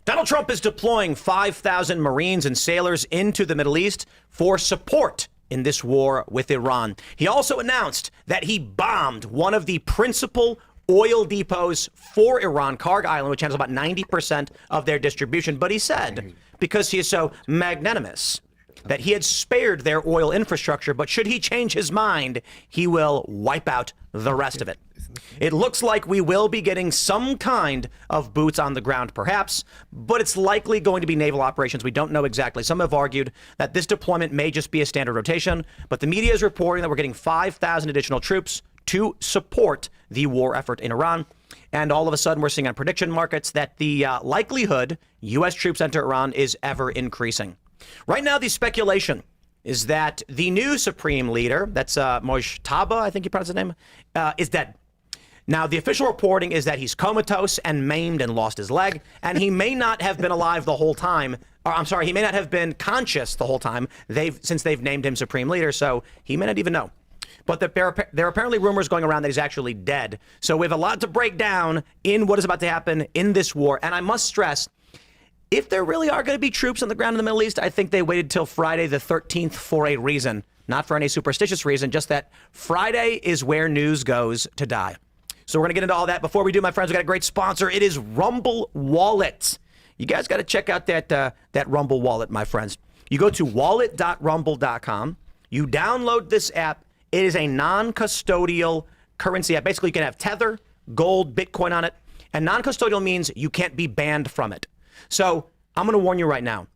Donald Trump is deploying 5,000 Marines and sailors into the Middle East for support in this war with Iran. He also announced that he bombed one of the principal oil depots for Iran, Karg Island, which handles about 90% of their distribution. But he said, because he is so magnanimous, that he had spared their oil infrastructure, but should he change his mind, he will wipe out the rest of it. It looks like we will be getting some kind of boots on the ground, perhaps, but it's likely going to be naval operations. We don't know exactly. Some have argued that this deployment may just be a standard rotation, but the media is reporting that we're getting 5,000 additional troops to support the war effort in Iran. And all of a sudden, we're seeing on prediction markets that the likelihood U.S. troops enter Iran is ever increasing. Right now, the speculation is that the new supreme leader, that's Mojtaba, I think you pronounce his name, is dead. Now, the official reporting is that he's comatose and maimed and lost his leg, and he may not have been alive the whole time. Or, I'm sorry, he may not have been conscious the whole time since they've named him supreme leader, so he may not even know. But there are apparently rumors going around that he's actually dead. So we have a lot to break down in what is about to happen in this war. And I must stress, if there really are going to be troops on the ground in the Middle East, I think they waited till Friday the 13th for a reason. Not for any superstitious reason, just that Friday is where news goes to die. So we're going to get into all that. Before we do, my friends, we got a great sponsor. It is Rumble Wallet. You guys got to check out that Rumble Wallet, my friends. You go to wallet.rumble.com. You download this app. It is a non-custodial currency app. Basically, you can have Tether, gold, Bitcoin on it. And non-custodial means you can't be banned from it. So I'm going to warn you right now.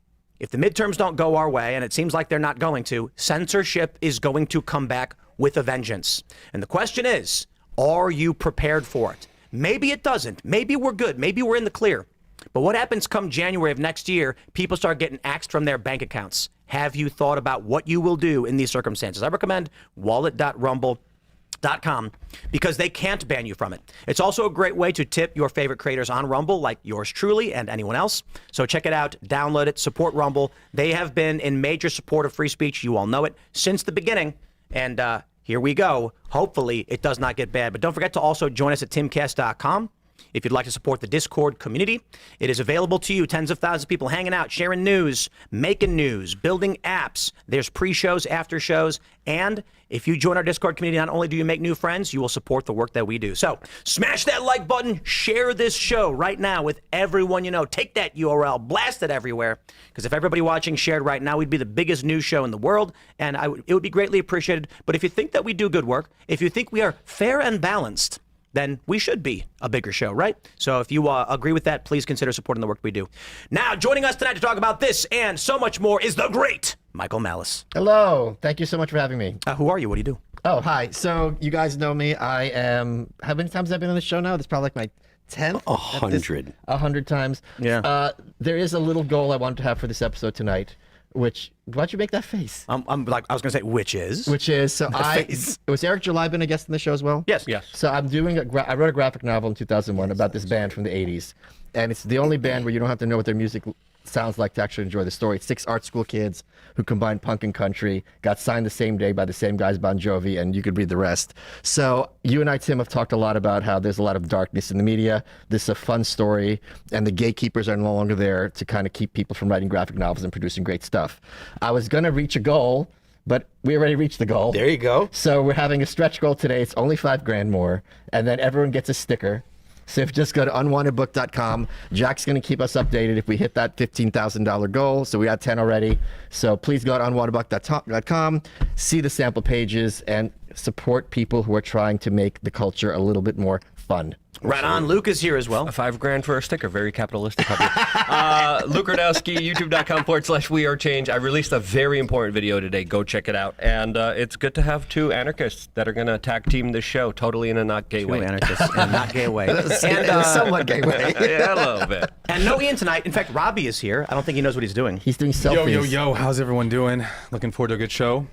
If the midterms don't go our way, and it seems like they're not going to, censorship is going to come back with a vengeance. And the question is, are you prepared for it? Maybe it doesn't. Maybe we're good. Maybe we're in the clear. But what happens come January of next year? People start getting axed from their bank accounts. Have you thought about what you will do in these circumstances? I recommend wallet.rumble.com because they can't ban you from it. It's also a great way to tip your favorite creators on Rumble, like yours truly and anyone else. So check it out, download it, support Rumble. They have been in major support of free speech. You all know it since the beginning. And here we go. Hopefully it does not get bad. But don't forget to also join us at timcast.com. If you'd like to support the Discord community, it is available to you. Tens of thousands of people hanging out, sharing news, making news, building apps. There's pre-shows, after shows. And if you join our Discord community, not only do you make new friends, you will support the work that we do. So smash that like button. Share this show right now with everyone you know. Take that URL, blast it everywhere. Because if everybody watching shared right now, we'd be the biggest news show in the world. And it would be greatly appreciated. But if you think that we do good work, if you think we are fair and balanced, then we should be a bigger show, right? So if you agree with that, please consider supporting the work we do. Now, joining us tonight to talk about this and so much more is the great Michael Malice. Hello. Thank you so much for having me. Who are you? What do you do? Oh, hi. So you guys know me. I am... How many times have I been on the show now? This is probably like my 10th? 100. 100 times. Yeah. There is a little goal I wanted to have for this episode tonight, which... Why'd you make that face? I'm like, I was going to say, which is? So was Eric July been a guest in the show as well? Yes. So I'm doing I wrote a graphic novel in 2001 about this band from the 80s. And it's the only band where you don't have to know what their music sounds like to actually enjoy the story. It's 6 art school kids who combined punk and country, got signed the same day by the same guys, Bon Jovi, and you could read the rest. So you and I, Tim, have talked a lot about how there's a lot of darkness in the media. This is a fun story, and the gatekeepers are no longer there to kind of keep people from writing graphic novels and producing great stuff. I was going to reach a goal, but we already reached the goal. There you go. So we're having a stretch goal today. It's only $5,000 more, and then everyone gets a sticker. So if you just go to unwantedbook.com, Jack's going to keep us updated if we hit that $15,000 goal. So we got 10 already. So please go to unwantedbook.com, see the sample pages, and support people who are trying to make the culture a little bit more fun. Right on. Luke is here as well. $5,000 for a sticker. Very capitalistic. Luke Rudowski, youtube.com/wearechange. I released a very important video today. Go check it out. And it's good to have 2 anarchists that are going to tag team this show totally in a not gay way. 2 anarchists in a not gay way. In a somewhat gay way. Yeah, a little bit. And no Ian tonight. In fact, Robbie is here. I don't think he knows what he's doing. He's doing selfies. Yo, how's everyone doing? Looking forward to a good show.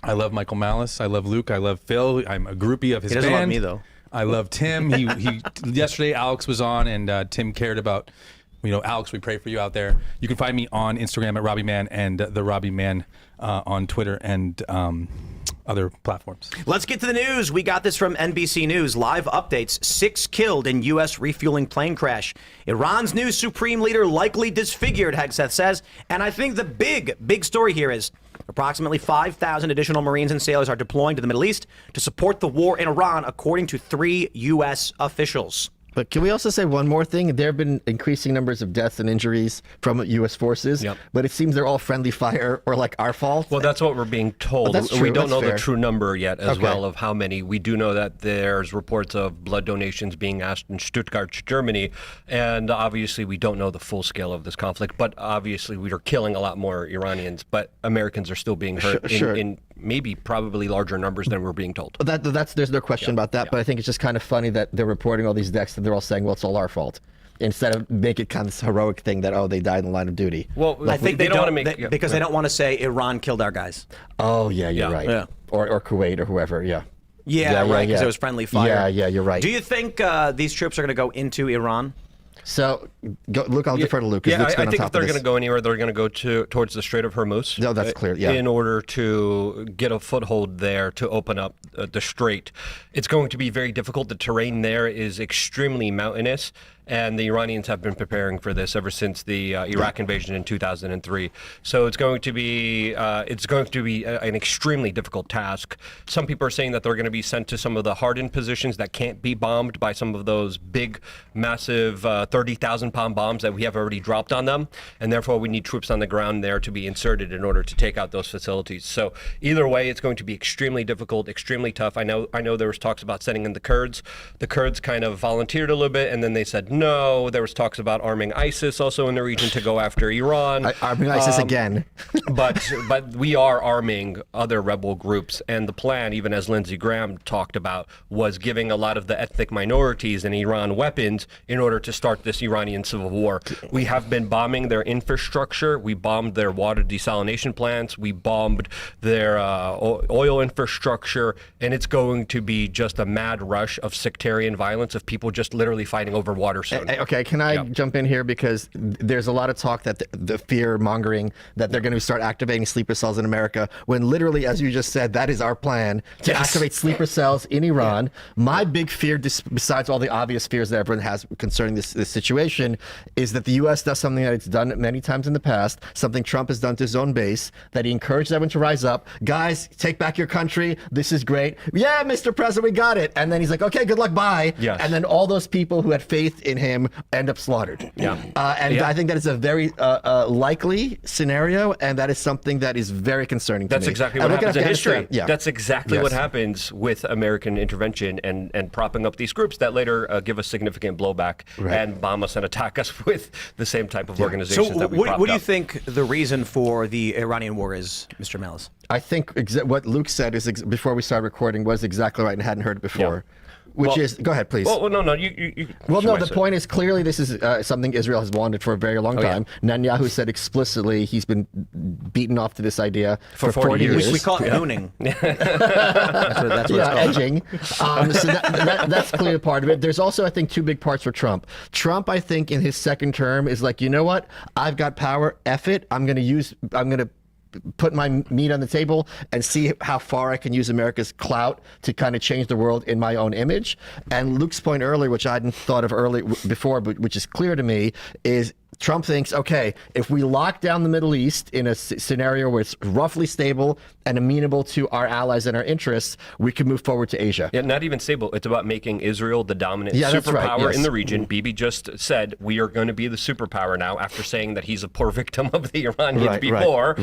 I love Michael Malice. I love Luke. I love Phil. I'm a groupie of his band. He doesn't love me, though. I love Tim. He yesterday Alex was on, and Tim cared about, Alex, we pray for you out there. You can find me on Instagram at Robbie Man and the Robbie Man on Twitter and other platforms. Let's get to the news. We got this from NBC News. Live updates. 6 killed in U.S. refueling plane crash. Iran's new supreme leader likely disfigured, Hegseth says. And I think the big story here is approximately 5,000 additional Marines and sailors are deploying to the Middle East to support the war in Iran, according to 3 U.S. officials. But can we also say one more thing? There have been increasing numbers of deaths and injuries from U.S. forces, but it seems they're all friendly fire or like our fault. Well, that's what we're being told. That's true. We don't That's know fair. the true number yet as well of how many. We do know that there's reports of blood donations being asked in Stuttgart, Germany, and obviously we don't know the full scale of this conflict, but obviously we are killing a lot more Iranians, but Americans are still being hurt in maybe probably larger numbers than we're being told. There's no question about that, but I think it's just kind of funny that they're reporting all these deaths and they're all saying, well, it's all our fault, instead of make it kind of this heroic thing that, oh, they died in the line of duty. Well, I think they don't want to make because they right. don't want to say Iran killed our guys. Oh, yeah, you're right. Yeah. Or Kuwait or whoever, Yeah, right, because it was friendly fire. Yeah, you're right. Do you think these troops are going to go into Iran? So, Luke, I'll defer to Luke. Yeah, Luke's I think if they're going to go anywhere, they're going to go towards the Strait of Hormuz. No, that's clear, yeah. In order to get a foothold there to open up the strait. It's going to be very difficult. The terrain there is extremely mountainous, and the Iranians have been preparing for this ever since the Iraq invasion in 2003. So it's going to be an extremely difficult task. Some people are saying that they're going to be sent to some of the hardened positions that can't be bombed by some of those big, massive 30,000-pound bombs that we have already dropped on them, and therefore we need troops on the ground there to be inserted in order to take out those facilities. So either way, it's going to be extremely difficult, extremely tough. I know there was talks about sending in the Kurds. The Kurds kind of volunteered a little bit, and then they said no. There was talks about arming ISIS also in the region to go after Iran. Arming ISIS again. but we are arming other rebel groups, and the plan, even as Lindsey Graham talked about, was giving a lot of the ethnic minorities in Iran weapons in order to start this Iranian civil war. We have been bombing their infrastructure. We bombed their water desalination plants. We bombed their oil infrastructure, and it's going to be just a mad rush of sectarian violence of people just literally fighting over water soon. Okay, can I jump in here? Because there's a lot of talk that the fear mongering that they're going to start activating sleeper cells in America, when literally, as you just said, that is our plan to activate sleeper cells in Iran. My big fear, besides all the obvious fears that everyone has concerning this situation, is that the U.S. does something that it's done many times in the past, something Trump has done to his own base, that he encouraged everyone to rise up. Guys, take back your country. This is great. Yeah, Mr. President, we got it. And then he's like, okay, good luck, bye. Yes. And then all those people who had faith in him end up slaughtered. I think that is a very likely scenario, and that is something that is very concerning to me. That's exactly what happens in history. Yeah. That's exactly what happens with American intervention and propping up these groups that later give us significant blowback and bomb us and attack us with the same type of organizations that we propped up. What do you think the reason for the Iranian war is, Mr. Malice? I think what Luke said is before we started recording was exactly right, and hadn't heard it before. Go ahead, please. Well, no, you well, no, the point is clearly this is something Israel has wanted for a very long time. Netanyahu said explicitly he's been beaten off to this idea for 40 years. We call it mooning. That's what it's called. Edging. So that's clearly part of it. There's also, I think, two big parts for Trump. Trump, I think, in his second term is like, you know what? I've got power. F it. I'm going to put my meat on the table and see how far I can use America's clout to kind of change the world in my own image. And Luke's point earlier, which I hadn't thought of before, but which is clear to me, is Trump thinks, okay, if we lock down the Middle East in a scenario where it's roughly stable and amenable to our allies and our interests, we can move forward to Asia. Yeah, not even stable. It's about making Israel the dominant superpower in the region. Bibi just said, we are going to be the superpower now, after saying that he's a poor victim of the Iranians before.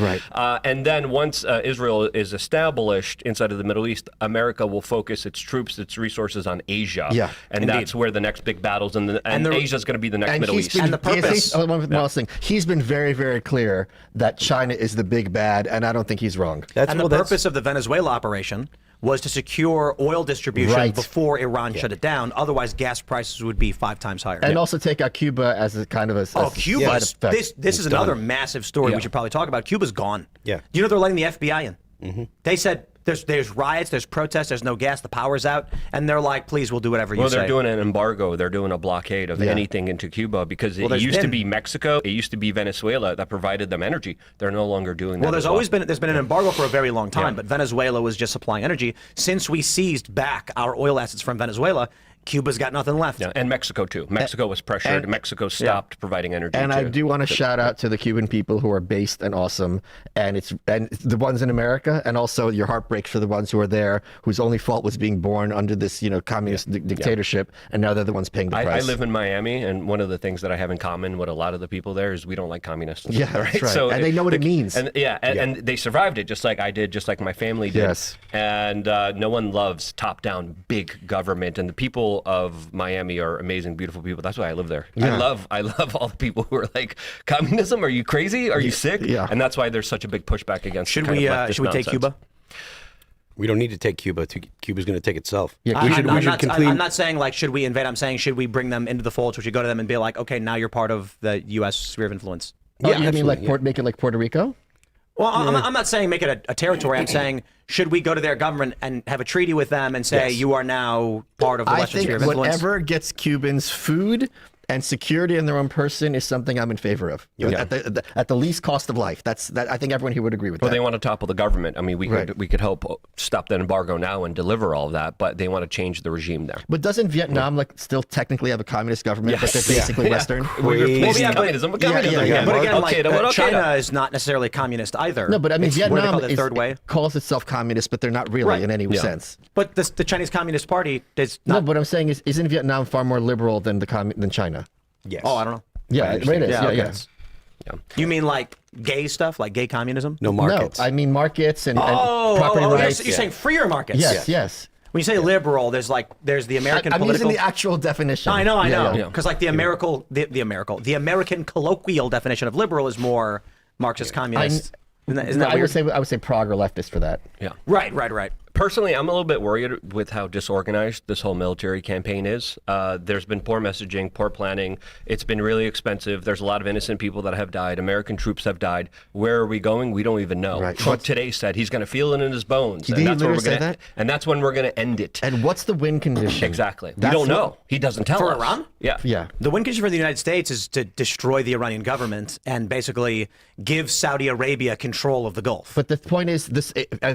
And then once Israel is established inside of the Middle East, America will focus its troops, its resources on Asia. And that's where the next big battles, and Asia is going to be the next Middle East. And the purpose. One last thing. He's been very, very clear that China is the big bad, and I don't think he's wrong. And the purpose of the Venezuela operation was to secure oil distribution before Iran shut it down. Otherwise, gas prices would be 5 times higher. And also take out Cuba as a kind of a Cuba. This is another massive story we should probably talk about. Cuba's gone. You know they're letting the FBI in. They said, There's riots, there's protests, there's no gas, the power's out, and they're like, please, we'll do whatever you say. Well, they're doing an embargo. They're doing a blockade of anything into Cuba because it used to be Mexico, it used to be Venezuela that provided them energy. They're no longer doing that. Well, there's been an embargo for a very long time, but Venezuela was just supplying energy. Since we seized back our oil assets from Venezuela, Cuba's got nothing left. Yeah, and Mexico too. Mexico was pressured. Mexico stopped providing energy. And I do want to shout out to the Cuban people who are based and awesome, and it's the ones in America, and also your heart breaks for the ones who are there, whose only fault was being born under this, communist dictatorship, and now they're the ones paying the price. I live in Miami, and one of the things that I have in common with a lot of the people there is we don't like communists. Yeah, that's right. So and they know what it means. And and they survived it just like I did, just like my family did. Yes. And no one loves top-down big government, and the people of Miami are amazing, beautiful people. That's why I live there. Yeah. I love all the people who are like, communism? Are you crazy? Are you sick? Yeah. And that's why there's such a big pushback against. Should we take Cuba? We don't need to take Cuba. Cuba's going to take itself. Yeah, I'm not saying like should we invade. I'm saying should we bring them into the fold? Should we go to them and be like, okay, now you're part of the U.S. sphere of influence? Yeah, you mean like make it like Puerto Rico? Well, I'm not saying make it a territory. I'm saying should we go to their government and have a treaty with them and say you are now part of the Western sphere of influence? Whatever gets Cubans food and security in their own person is something I'm in favor of. At the least cost of life. I think everyone here would agree with that. Well, they want to topple the government. I mean, we could help stop that embargo now and deliver all of that, but they want to change the regime there. But doesn't Vietnam still technically have a communist government, but they're basically Western? We're replacing communism with communism. But again, China is not necessarily communist either. No, but I mean, Vietnam the third way. calls itself communist, but they're not really in any sense. But the Chinese Communist Party is not. No, but what I'm saying is, isn't Vietnam far more liberal than China? Yes. Oh, I don't know. Yeah, it is. Yeah. You mean like gay stuff, like gay communism? No markets. No, I mean markets and property rights. You're saying freer markets? Yes. When you say liberal, there's the American I'm political. using the actual definition. I know. Because like the American colloquial definition of liberal is more Marxist communist. Isn't that weird? I would say Prague or leftist for that. Yeah. Right. Personally, I'm a little bit worried with how disorganized this whole military campaign is. There's been poor messaging, poor planning. It's been really expensive. There's a lot of innocent people that have died. American troops have died. Where are we going? We don't even know. Right. Trump today said he's going to feel it in his bones. Did he literally say that? And that's when we're going to end it. And what's the win condition? Exactly. We don't know. He doesn't tell us. For Iran? Yeah. The win condition for the United States is to destroy the Iranian government and basically give Saudi Arabia control of the Gulf. But the point is,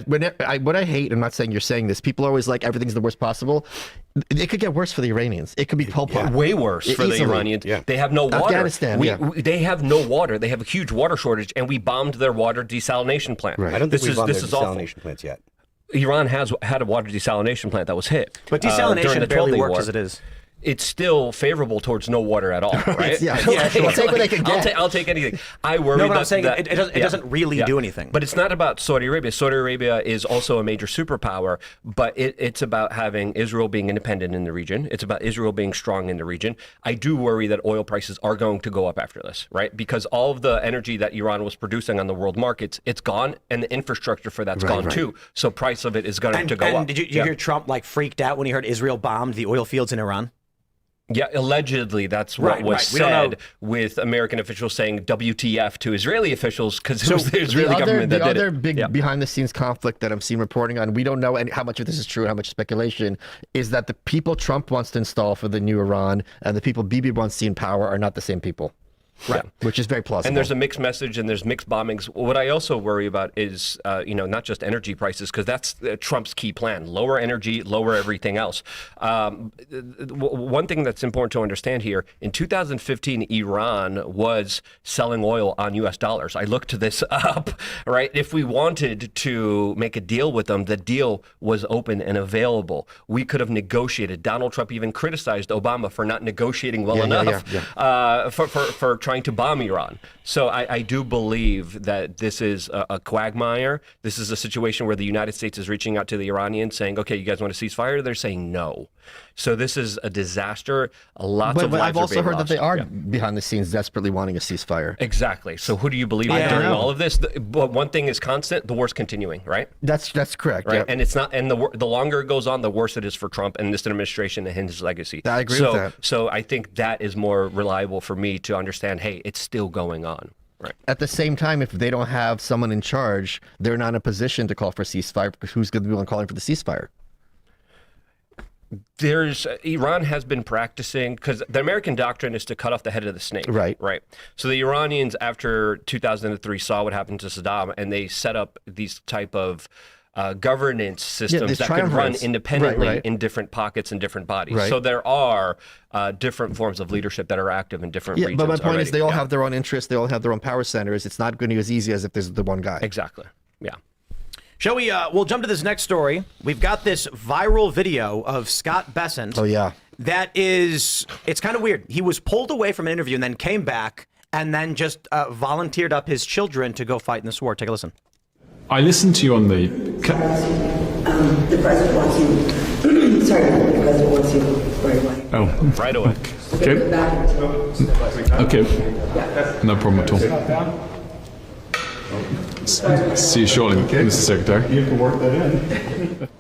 what I hate, I'm not saying you're saying this, people are always like, everything's the worst possible. It could get worse for the Iranians. It could be Pol Pot. Way worse for the Iranians. Yeah. They have no water. Afghanistan, they have no water. They have a huge water shortage, and we bombed their water desalination plant. Right. I don't think we bombed their desalination plants yet. Iran has had a water desalination plant that was hit. But desalination barely works as it is. It's still favorable towards no water at all, right? Sure. I'll take what I can get. I'll take anything. I worry. No, but I'm saying it doesn't really do anything. But it's not about Saudi Arabia. Saudi Arabia is also a major superpower, but it's about having Israel being independent in the region. It's about Israel being strong in the region. I do worry that oil prices are going to go up after this, right? Because all of the energy that Iran was producing on the world markets, it's gone, and the infrastructure for that's gone too. So price of it is going to go up. And did you hear Trump freaked out when he heard Israel bombed the oil fields in Iran? Yeah, allegedly that's what was said, with American officials saying WTF to Israeli officials because it was the Israeli government that did it. The other big behind-the-scenes conflict that I'm seeing reporting on, we don't know how much of this is true, how much speculation, is that the people Trump wants to install for the new Iran and the people Bibi wants to see in power are not the same people. Right, which is very plausible. And there's a mixed message, and there's mixed bombings. What I also worry about is, not just energy prices, because that's Trump's key plan: lower energy, lower everything else. One thing that's important to understand here: in 2015, Iran was selling oil on U.S. dollars. I looked this up. Right, if we wanted to make a deal with them, the deal was open and available. We could have negotiated. Donald Trump even criticized Obama for not negotiating well enough for trying to bomb Iran. So I do believe that this is a quagmire. This is a situation where the United States is reaching out to the Iranians saying, okay, you guys want a ceasefire? They're saying no. So this is a disaster. Lots of lives I've also heard lost. that they are behind the scenes desperately wanting a ceasefire. Exactly. So who do you believe in during all of this? But one thing is constant: the war's continuing, right? That's correct. Right. Yeah. And it's not. And the longer it goes on, the worse it is for Trump and this administration and his legacy. I agree with that. So I think that is more reliable for me to understand. Hey, it's still going on. At the same time, if they don't have someone in charge, they're not in a position to call for ceasefire, because who's going to be the one calling for the ceasefire? Iran has been practicing, because the American doctrine is to cut off the head of the snake. Right. So the Iranians, after 2003, saw what happened to Saddam, and they set up these type of governance systems that could run independently in different pockets and different bodies. So there are different forms of leadership that are active in different regions. But my point is, they all Yeah. have their own interests. They all have their own power centers. It's not going to be as easy as if there's the one guy. Exactly. Yeah. Shall we, we'll jump to this next story. We've got this viral video of Scott Bessent. Oh, yeah. That is, it's kind of weird. He was pulled away from an interview and then came back and then just volunteered up his children to go fight in this war. Take a listen. I listened to you on the... The president wants you. Sorry, the president wants you right away. Oh, Right away. okay. Okay. No problem at all. See you shortly, Mr. Secretary. You can work that in.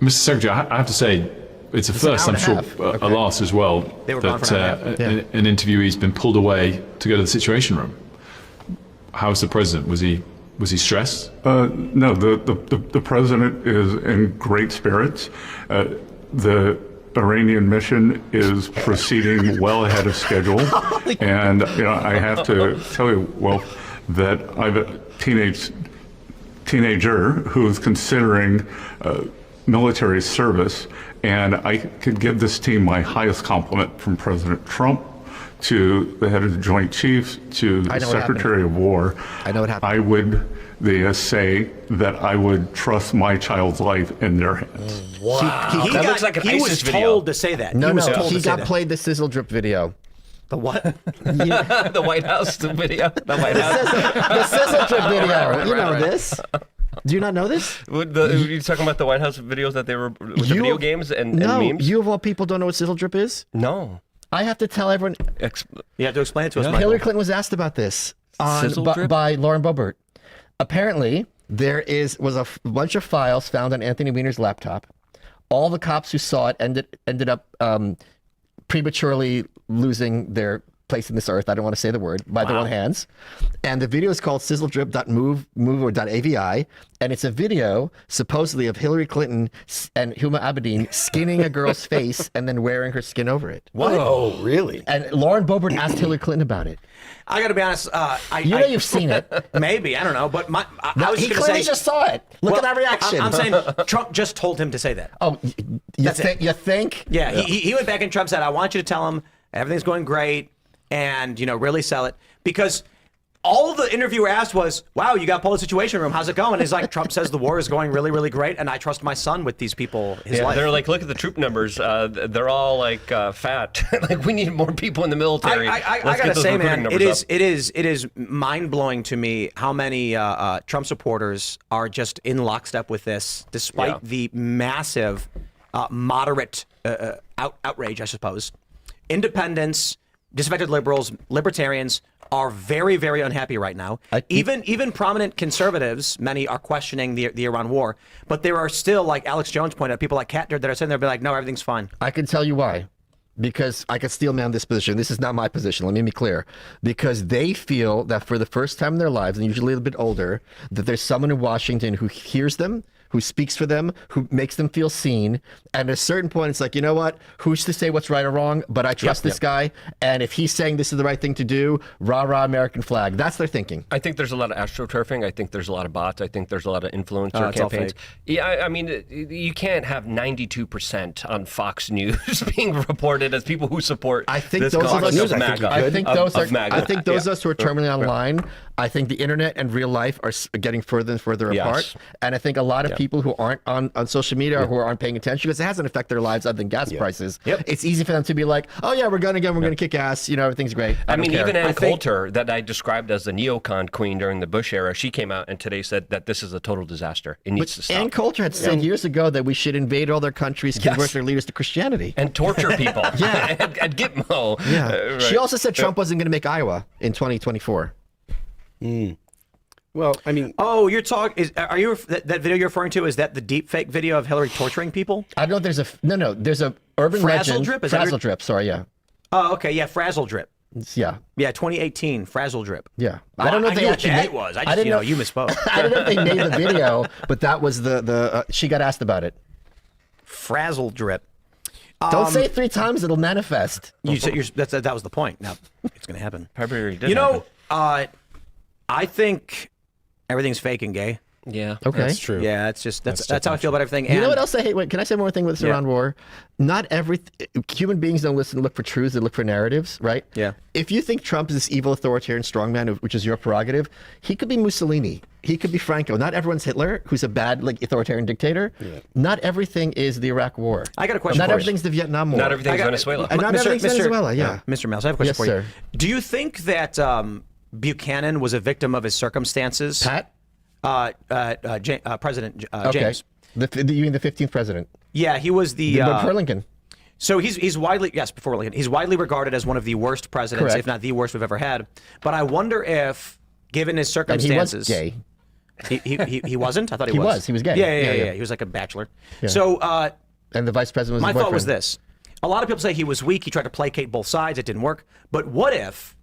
Mr. Secretary, I have to say, it's a first, hour I'm and a sure, half. a loss as well, They were gone that for an hour and a half. an interviewee's been pulled away to go to the Situation Room. How's the president? Was he stressed? No, the president is in great spirits. The Iranian mission is proceeding well ahead of schedule, and I have to tell you, well, that I have a teenager who is considering military service, and I could give this team my highest compliment, from President Trump to the head of the Joint Chiefs to the Secretary of War. I know what happened. I would say that I would trust my child's life in their hands. That looks like an he was ISIS video. told to say that. No, he was no, told he to say got that. played the sizzle drip video. The what? The White House video. The White House. The sizzle drip video. You know this. Do you not know this? You're talking about the White House videos that they were with the video games and memes? You of all people don't know what sizzle drip is? No. I have to tell everyone. You have to explain it to us, Michael. Hillary Clinton was asked about this Sizzle drip? by Lauren Boebert. Apparently, there was a bunch of files found on Anthony Weiner's laptop. All the cops who saw it ended up prematurely losing their place in this earth. I don't want to say the word, by their own hands. And the video is called sizzledrip.move or .avi, and it's a video supposedly of Hillary Clinton and Huma Abedin skinning a girl's face and then wearing her skin over it. What? Oh, really? And Lauren Boebert asked Hillary Clinton about it. I got to be honest. You've seen it. Maybe, I don't know, but I was He going to clearly say. just saw it. Look at that reaction. I'm saying Trump just told him to say that. Oh, you think? Yeah, he went back and Trump said, "I want you to tell him everything's going great, and really sell it," because all the interviewer asked was, "Wow, you got pulled the Situation Room. How's it going?" He's like, "Trump says the war is going really, really great, and I trust my son with these people. His life." They're like, look at the troop numbers. They're all like fat. Like, we need more people in the military. I Let's gotta get those say, recruiting man, numbers it up. is mind blowing to me how many Trump supporters are just in lockstep with this, despite the massive moderate outrage, I suppose. Independents, disaffected liberals, libertarians are very, very unhappy right now. Even prominent conservatives, many are questioning the Iran war, but there are still, like Alex Jones pointed out, people like Katner that are sitting there be like, no, everything's fine. I can tell you why. Because I can steel man this position. This is not my position. Let me be clear. Because they feel that for the first time in their lives, and usually a little bit older, that there's someone in Washington who hears them, who speaks for them, who makes them feel seen. And at a certain point, it's like, you know what? Who's to say what's right or wrong? But I trust this guy. And if he's saying this is the right thing to do, rah, rah, American flag. That's their thinking. I think there's a lot of astroturfing. I think there's a lot of bots. I think there's a lot of influencer it's all campaigns. fake. Yeah, I mean, you can't have 92% on Fox News being reported as people who support I think this those of concept us, of MAGA. I think those of MAGA. I think those Yeah. of us who are terminally online, I think the internet and real life are getting further and further apart. And I think a lot of people who aren't on social media or who aren't paying attention, because it hasn't affected their lives other than gas prices. It's easy for them to be like, oh yeah, we're going to kick ass. Everything's great. I mean, don't even care. Ann Coulter, that I described as the neocon queen during the Bush era, she came out and today said that this is a total disaster. It needs to stop. Ann Coulter had said years ago that we should invade all their countries, convert their leaders to Christianity. And torture people. and Gitmo. Yeah. She also said Trump wasn't going to make Iowa in 2024. Well, I mean, Oh, you're talking. Are you that video you're referring to? Is that the deep fake video of Hillary torturing people? I don't know if there's a no. There's a urban Frazzle legend. drip? Is that Frazzle drip. Sorry, yeah. Oh, okay, yeah, frazzle drip. Yeah. Yeah, 2018, Frazzle Drip. Yeah. Well, I don't know if I they knew actually what that made- was. I I just, didn't you know, know- you misspoke. I don't know if they made the video, but that was she got asked about it. Frazzle Drip. Don't say it 3 times; it'll manifest. That was the point. Now it's going to happen. Probably did You know, I think everything's fake and gay. Yeah. Okay. That's true. Yeah, it's just that's how I feel about everything. You know And what else I hate? Wait, can I say one more thing with this Iran war? Not human beings don't look for truths; they look for narratives, right? Yeah. If you think Trump is this evil authoritarian strongman, which is your prerogative, he could be Mussolini. He could be Franco. Not everyone's Hitler, who's a bad authoritarian dictator. Yeah. Not everything is the Iraq War. I got a question Not for you. everything's the Vietnam War. Not everything's Venezuela. And not everything's Venezuela. Yeah. Mr. Mouse, I have a question Yes, for you. sir. Do you think that Buchanan was a victim of his circumstances? Pat? President Okay. James. You mean the 15th president? Yeah, he was the. Before Lincoln. So he's widely before Lincoln. He's widely regarded as one of the worst presidents, Correct. if not the worst we've ever had. But I wonder if, given his And he was circumstances, gay. He wasn't. I thought he, He was. was. He was gay. Yeah. Yeah. He was like a bachelor. So And the vice president was my his thought boyfriend. was this: a lot of people say he was weak. He tried to placate both sides. It didn't work. But what if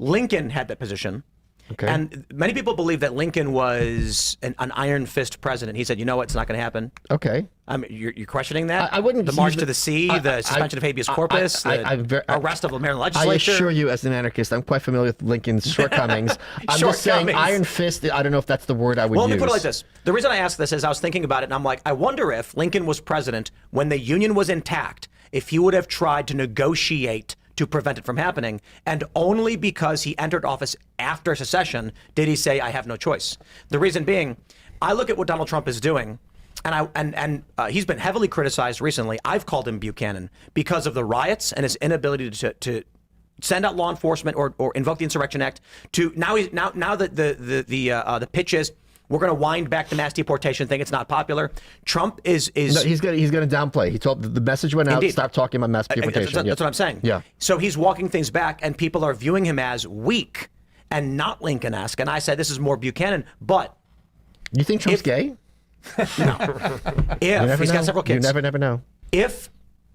Lincoln had that position? Okay. And many people believe that Lincoln was an iron fist president. He said, "You know what? It's not going to happen." Okay. I mean, you're questioning that? I wouldn't The march use to the sea, the suspension of habeas corpus, the arrest of the Maryland I legislature. assure you, as an anarchist, I'm quite familiar with Lincoln's shortcomings. I'm just saying, Shortcomings. iron fist. I don't know if that's the word I would Well, use. let me put it like this. The reason I asked this is I was thinking about it, and I'm like, I wonder if Lincoln was president when the Union was intact, if he would have tried to negotiate to prevent it from happening, and only because he entered office after secession did he say, I have no choice. The reason being, I look at what Donald Trump is doing, and he's been heavily criticized recently. I've called him Buchanan because of the riots and his inability to send out law enforcement or invoke the Insurrection Act. Now that the pitch is, we're going to wind back the mass deportation thing. It's not popular. Trump is No, he's going to downplay. He told the message went out. Indeed. Stop talking about mass deportation. That's what I'm saying. Yeah. So he's walking things back, and people are viewing him as weak and not Lincoln-esque. And I said this is more Buchanan. But You think Trump's gay? if Never he's know. got several kids, You never know. if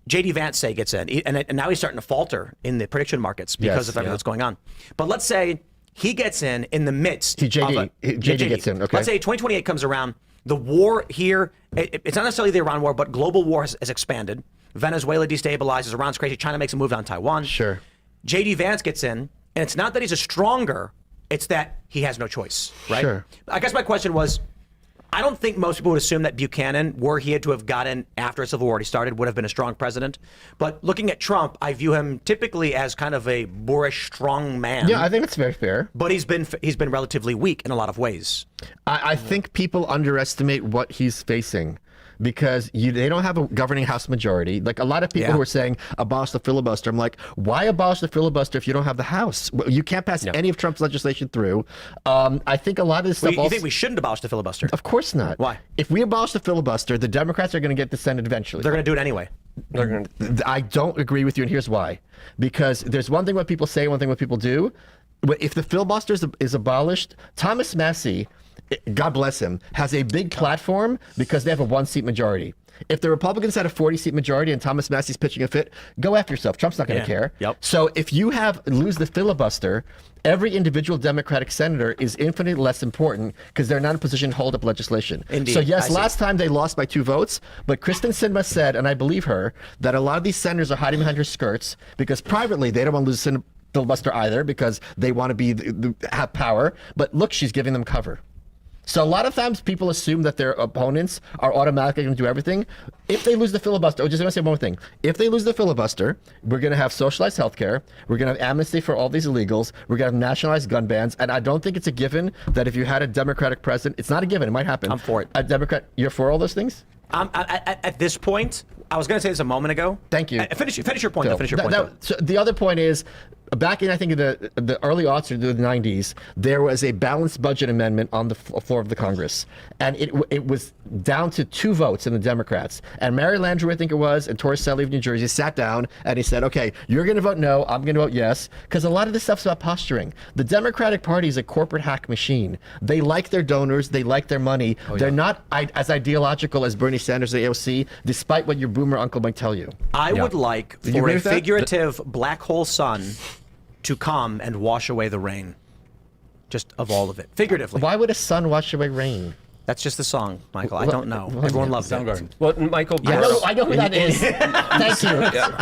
J.D. Vance say gets in, and now he's starting to falter in the prediction markets because Yes, of everything that's going on. But let's say he gets in the midst. JD gets in, okay. Let's say 2028 comes around. The war here, it's not necessarily the Iran war, but global war has expanded. Venezuela destabilizes. Iran's crazy. China makes a move on Taiwan. Sure. J.D. Vance gets in, and it's not that he's a stronger, it's that he has no choice, right? Sure. I guess my question was, I don't think most people would assume that Buchanan, were he had to have gotten after a civil war already started, would have been a strong president. But looking at Trump, I view him typically as kind of a boorish, strong man. Yeah, I think that's very fair. But he's been relatively weak in a lot of ways. I think people underestimate what he's facing because they don't have a governing House majority. Like a lot of people who are saying abolish the filibuster. I'm like, why abolish the filibuster if you don't have the House? You can't pass any of Trump's legislation through. I think a lot of this stuff. You think we shouldn't abolish the filibuster? Of course not. Why? If we abolish the filibuster, the Democrats are going to get the Senate eventually. They're going to do it anyway. I don't agree with you, and here's why. Because there's one thing what people say, one thing what people do. If the filibuster is abolished, Thomas Massie, God bless him, has a big platform because they have a 1-seat majority. If the Republicans had a 40-seat majority and Thomas Massie's pitching a fit, go after yourself. Trump's not going to care. Yep. So if you lose the filibuster, every individual Democratic senator is infinitely less important because they're not in a position to hold up legislation. Indeed. So yes, I see. last time they lost by 2 votes, but Kristen Sinema said, and I believe her, that a lot of these senators are hiding behind her skirts because privately they don't want to lose the filibuster either because they want to have power. But look, she's giving them cover. So a lot of times people assume that their opponents are automatically going to do everything. If they lose the filibuster, just want to say one more thing. If they lose the filibuster, we're going to have socialized health care. We're going to have amnesty for all these illegals. We're going to have nationalized gun bans. And I don't think it's a given that if you had a Democratic president, it's not a given. It might happen. I'm for it. A Democrat, you're for all those things? At this point, I was going to say this a moment ago. Thank you. Finish your point. Finish your point. So the other point is, back in I think the early aughts or the 90s, there was a balanced budget amendment on the floor of the Congress, and it was down to 2 votes in the Democrats. And Mary Landrieu, I think it was, and Torricelli of New Jersey sat down and he said, "Okay, you're going to vote no, I'm going to vote yes," because a lot of this stuff's about posturing. The Democratic Party is a corporate hack machine. They like their donors, they like their money. They're not as ideological as Bernie Sanders or AOC, despite what your boomer uncle might tell you. I would like you for agree a with that? figurative black hole sun to come and wash away the rain. Just of all of it. Figuratively. Why would a sun wash away rain? That's just the song, Michael. I don't know. Everyone loves it. Soundgarden. Well, Michael, I know who that is. Thank you.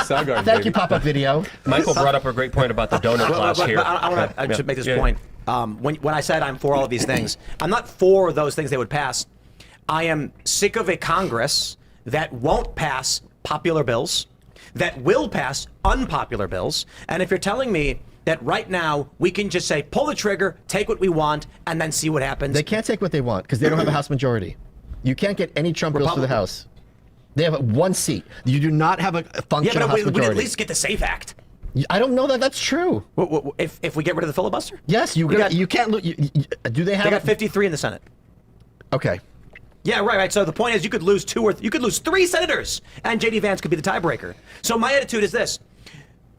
Soundgarden. Thank baby. you, pop-up video. Michael brought up a great point about the donor class here. I should make this point. When I said I'm for all of these things, I'm not for those things they would pass. I am sick of a Congress that won't pass popular bills, that will pass unpopular bills. And if you're telling me that right now we can just say, pull the trigger, take what we want, and then see what happens. They can't take what they want because they don't have a House majority. You can't get any Trump bills through the House. They have one seat. You do not have a functional House majority. We'd at least get the SAFE Act. I don't know that that's true. If we get rid of the filibuster? Yes, you can't. Do they have? They got 53 in the Senate. Okay. Yeah, right. So the point is, you could lose you could lose 3 senators, and J.D. Vance could be the tiebreaker. So my attitude is this: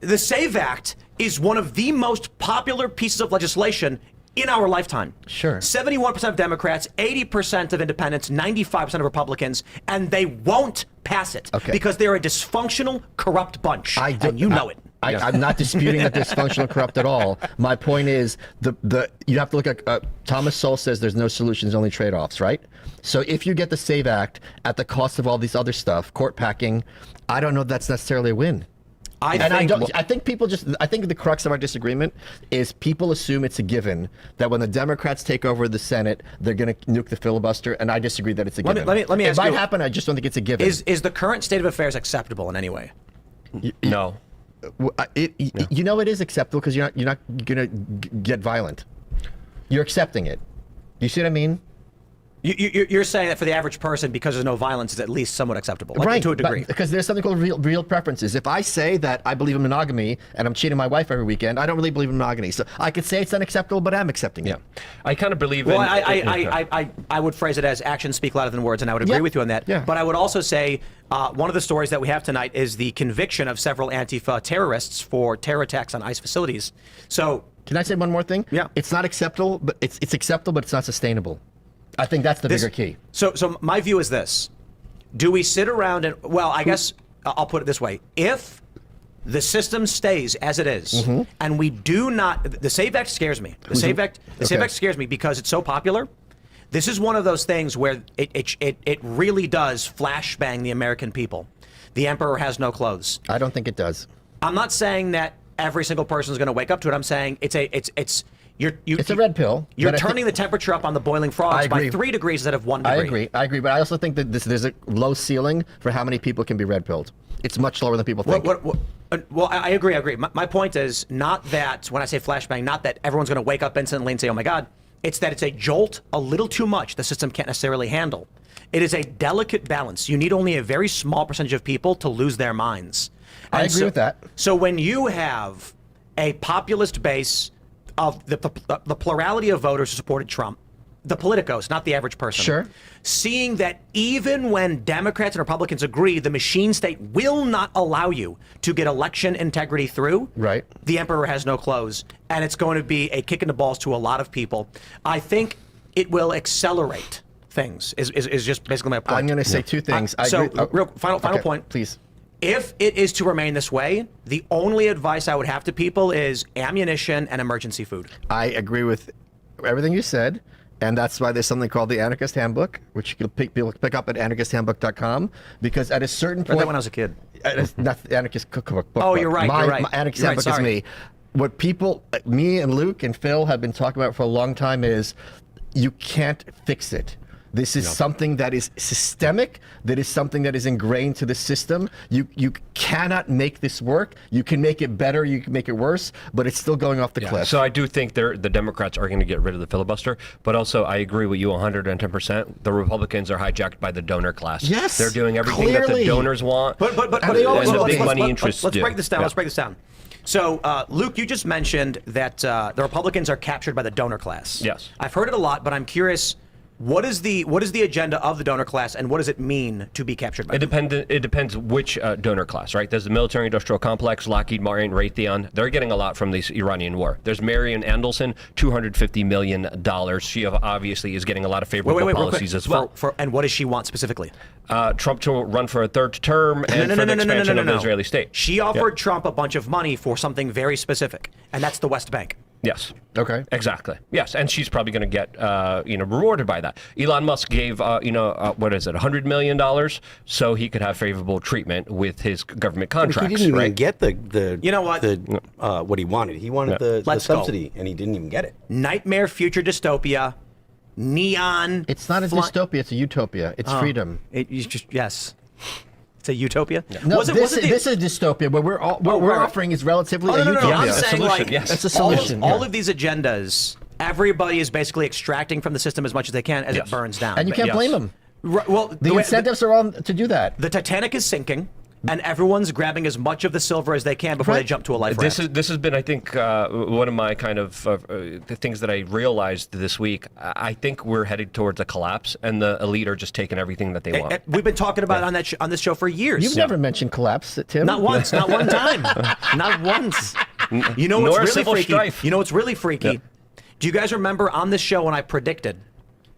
the SAVE Act is one of the most popular pieces of legislation in our lifetime. Sure. 71% of Democrats, 80% of independents, 95% of Republicans, and they won't pass it because they're a dysfunctional, corrupt bunch, and you know it. I'm not disputing that they're dysfunctional, corrupt at all. My point is, you have to look at Thomas Sowell says there's no solutions, only trade-offs, right? So if you get the SAVE Act at the cost of all these other stuff, court packing, I don't know if that's necessarily a win. I think the crux of our disagreement is people assume it's a given that when the Democrats take over the Senate, they're going to nuke the filibuster, and I disagree that it's a given. Let me ask you. It might happen, I just don't think it's a given. Is the current state of affairs acceptable in any way? No. You know it is acceptable because you're not going to get violent. You're accepting it. You see what I mean? You're saying that for the average person, because there's no violence, it's at least somewhat acceptable, right, to a degree. Because there's something called real preferences. If I say that I believe in monogamy and I'm cheating my wife every weekend, I don't really believe in monogamy. So I could say it's unacceptable, but I'm accepting it. I kind of believe in... I would phrase it as actions speak louder than words, and I would agree with you on that. Yeah. But I would also say one of the stories that we have tonight is the conviction of several Antifa terrorists for terror attacks on ICE facilities. So... Can I say one more thing? Yeah. It's not acceptable, but it's acceptable, but it's not sustainable. I think that's the bigger key. So my view is this. Do we sit around and, well, I guess I'll put it this way. If the system stays as it is, and we do not, the SAVE Act scares me. The SAVE Act scares me because it's so popular. This is one of those things where it really does flashbang the American people. The emperor has no clothes. I don't think it does. I'm not saying that every single person is going to wake up to it. I'm saying it's a red pill. You're turning the temperature up on the boiling frogs by 3 degrees instead of 1 degree. I agree, but I also think that there's a low ceiling for how many people can be red pilled. It's much lower than people think. Well, I agree. My point is not that, when I say flashbang, not that everyone's going to wake up instantly and say, oh my God. It's that it's a jolt a little too much the system can't necessarily handle. It is a delicate balance. You need only a very small percentage of people to lose their minds. I agree with that. So when you have a populist base of the plurality of voters who supported Trump, the politicos, not the average person. Sure. Seeing that even when Democrats and Republicans agree the machine state will not allow you to get election integrity through, right? The emperor has no clothes, and it's going to be a kick in the balls to a lot of people. I think it will accelerate things, is just basically my point. I'm going to say two things. Final point. Please. If it is to remain this way, the only advice I would have to people is ammunition and emergency food. I agree with everything you said, and that's why there's something called the Anarchist Handbook, which you can pick up at anarchisthandbook.com, because at a certain point... I read that when I was a kid. Not the Anarchist Cookbook. Oh, you're right. My Anarchist Handbook is me. What people, me and Luke and Phil have been talking about for a long time is you can't fix it. This is something that is systemic, that is something that is ingrained to the system. You cannot make this work. You can make it better, you can make it worse, but it's still going off the cliff. So I do think the Democrats are going to get rid of the filibuster, but also I agree with you 110%. The Republicans are hijacked by the donor class. Yes, they're doing everything that the donors want, but and the big money interests do. Let's break this down. Let's break this down. So, Luke, you just mentioned that the Republicans are captured by the donor class. Yes. I've heard it a lot, but I'm curious. What is the agenda of the donor class, and what does it mean to be captured by them? It depends which donor class, right? There's the military-industrial complex, Lockheed Martin, Raytheon. They're getting a lot from this Iranian war. There's Marion Andelson, $250 million. She obviously is getting a lot of favorable policies as well. And what does she want specifically? Trump to run for a third term and for the expansion of the Israeli state. She offered Trump a bunch of money for something very specific, and that's the West Bank. Yes. Okay. Exactly. Yes, and she's probably going to get, rewarded by that. Elon Musk gave, what is it, $100 million, so he could have favorable treatment with his government contracts. He didn't even right? get the You know what? What he wanted. He wanted the subsidy, and he didn't even get it. Nightmare future dystopia, neon. It's not a dystopia, it's a utopia. It's freedom. Yes. It's a utopia? No, this is dystopia. What we're offering is relatively a utopia. I'm saying, like, yes. That's a solution. All of these agendas, everybody is basically extracting from the system as much as they can as it burns down. And you can't blame them. Well, The incentives are on to do that. The Titanic is sinking, and everyone's grabbing as much of the silver as they can before they jump to a life raft. This has been, I think, one of my kind of the things that I realized this week. I think we're headed towards a collapse, and the elite are just taking everything that they want. We've been talking about it on this show for years. You've never mentioned collapse, Tim. Not once, not one time, not once. You know what's Nor really civil freaky? strife. You know what's really freaky? Do you guys remember on this show when I predicted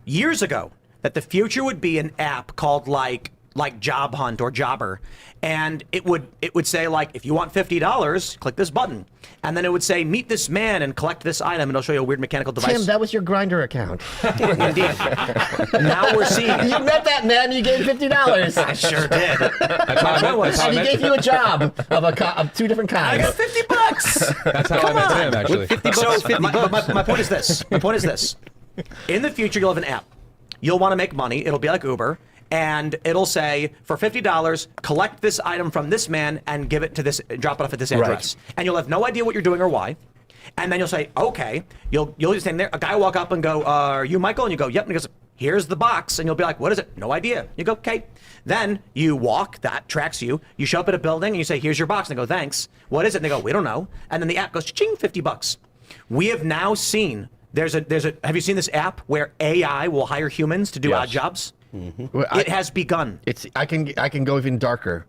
years ago that the future would be an app called like Job Hunt or Jobber, and it would say, like, if you want $50, click this button, and then it would say meet this man and collect this item, and it'll show you a weird mechanical device. Tim, that was your Grindr account. Indeed. Now we're seeing. You met that man, you gave $50. I sure did. That's how I met, And he gave you a job of two different I kinds. got $50. that's how I met Tim, actually. My point is this. My point is this. In the future, you'll have an app. You'll want to make money. It'll be like Uber. And it'll say, for $50, collect this item from this man and give it to this, drop it off at this address. Right. And you'll have no idea what you're doing or why. And then you'll say, okay. You'll just stand there. A guy will walk up and go, are you Michael? And you go, yep. And he goes, here's the box. And you'll be like, what is it? No idea. You go, okay. Then you walk, that tracks you. You show up at a building and you say, here's your box. And they go, thanks. What is it? And they go, we don't know. And then the app goes, ching, $50. We have now seen, have you seen this app where AI will hire humans to do odd jobs? Mm-hmm. It has begun. I can go even darker.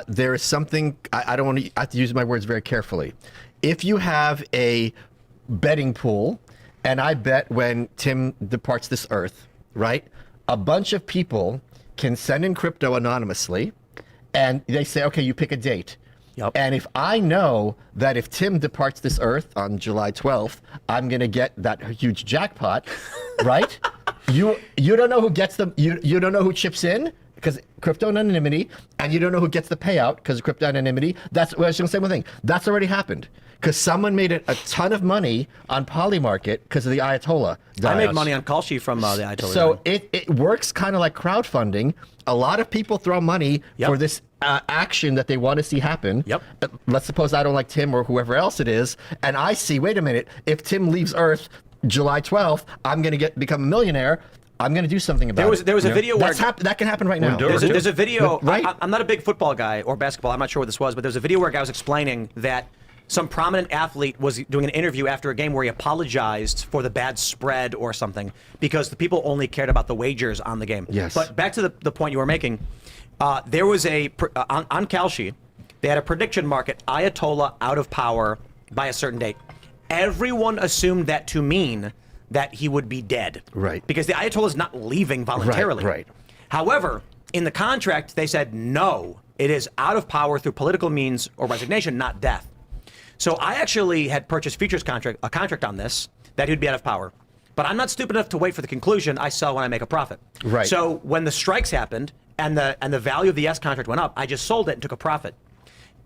There is something I don't want to. I have to use my words very carefully. If you have a betting pool, and I bet when Tim departs this earth, right? A bunch of people can send in crypto anonymously, and they say, okay, you pick a date. Yep. And if I know that if Tim departs this earth on July 12th, I'm going to get that huge jackpot, right? You don't know who gets them. You don't know who chips in because crypto anonymity, and you don't know who gets the payout because of crypto anonymity. That's what I was going to say one thing. That's already happened because someone made a ton of money on Polymarket because of the Ayatollah. I made money on Kalshi from the Ayatollah. So it works kind of like crowdfunding. A lot of people throw money for this action that they want to see happen. Yep. Let's suppose I don't like Tim or whoever else it is, and I see, wait a minute, if Tim leaves Earth July 12th, I'm going to become a millionaire. I'm going to do something about it. There was a video where that can happen right now. There's a video. Right? I'm not a big football guy or basketball. I'm not sure what this was, but there's a video where a guy was explaining that some prominent athlete was doing an interview after a game where he apologized for the bad spread or something because the people only cared about the wagers on the game. Yes. But back to the point you were making, there was on Kalshi, they had a prediction market, Ayatollah out of power by a certain date. Everyone assumed that to mean that he would be dead. Right. Because the Ayatollah is not leaving voluntarily. Right. However, in the contract, they said, no, it is out of power through political means or resignation, not death. So I actually had purchased futures a contract on this, that he'd be out of power. But I'm not stupid enough to wait for the conclusion. I sell when I make a profit. Right. So when the strikes happened and the value of the S contract went up, I just sold it and took a profit.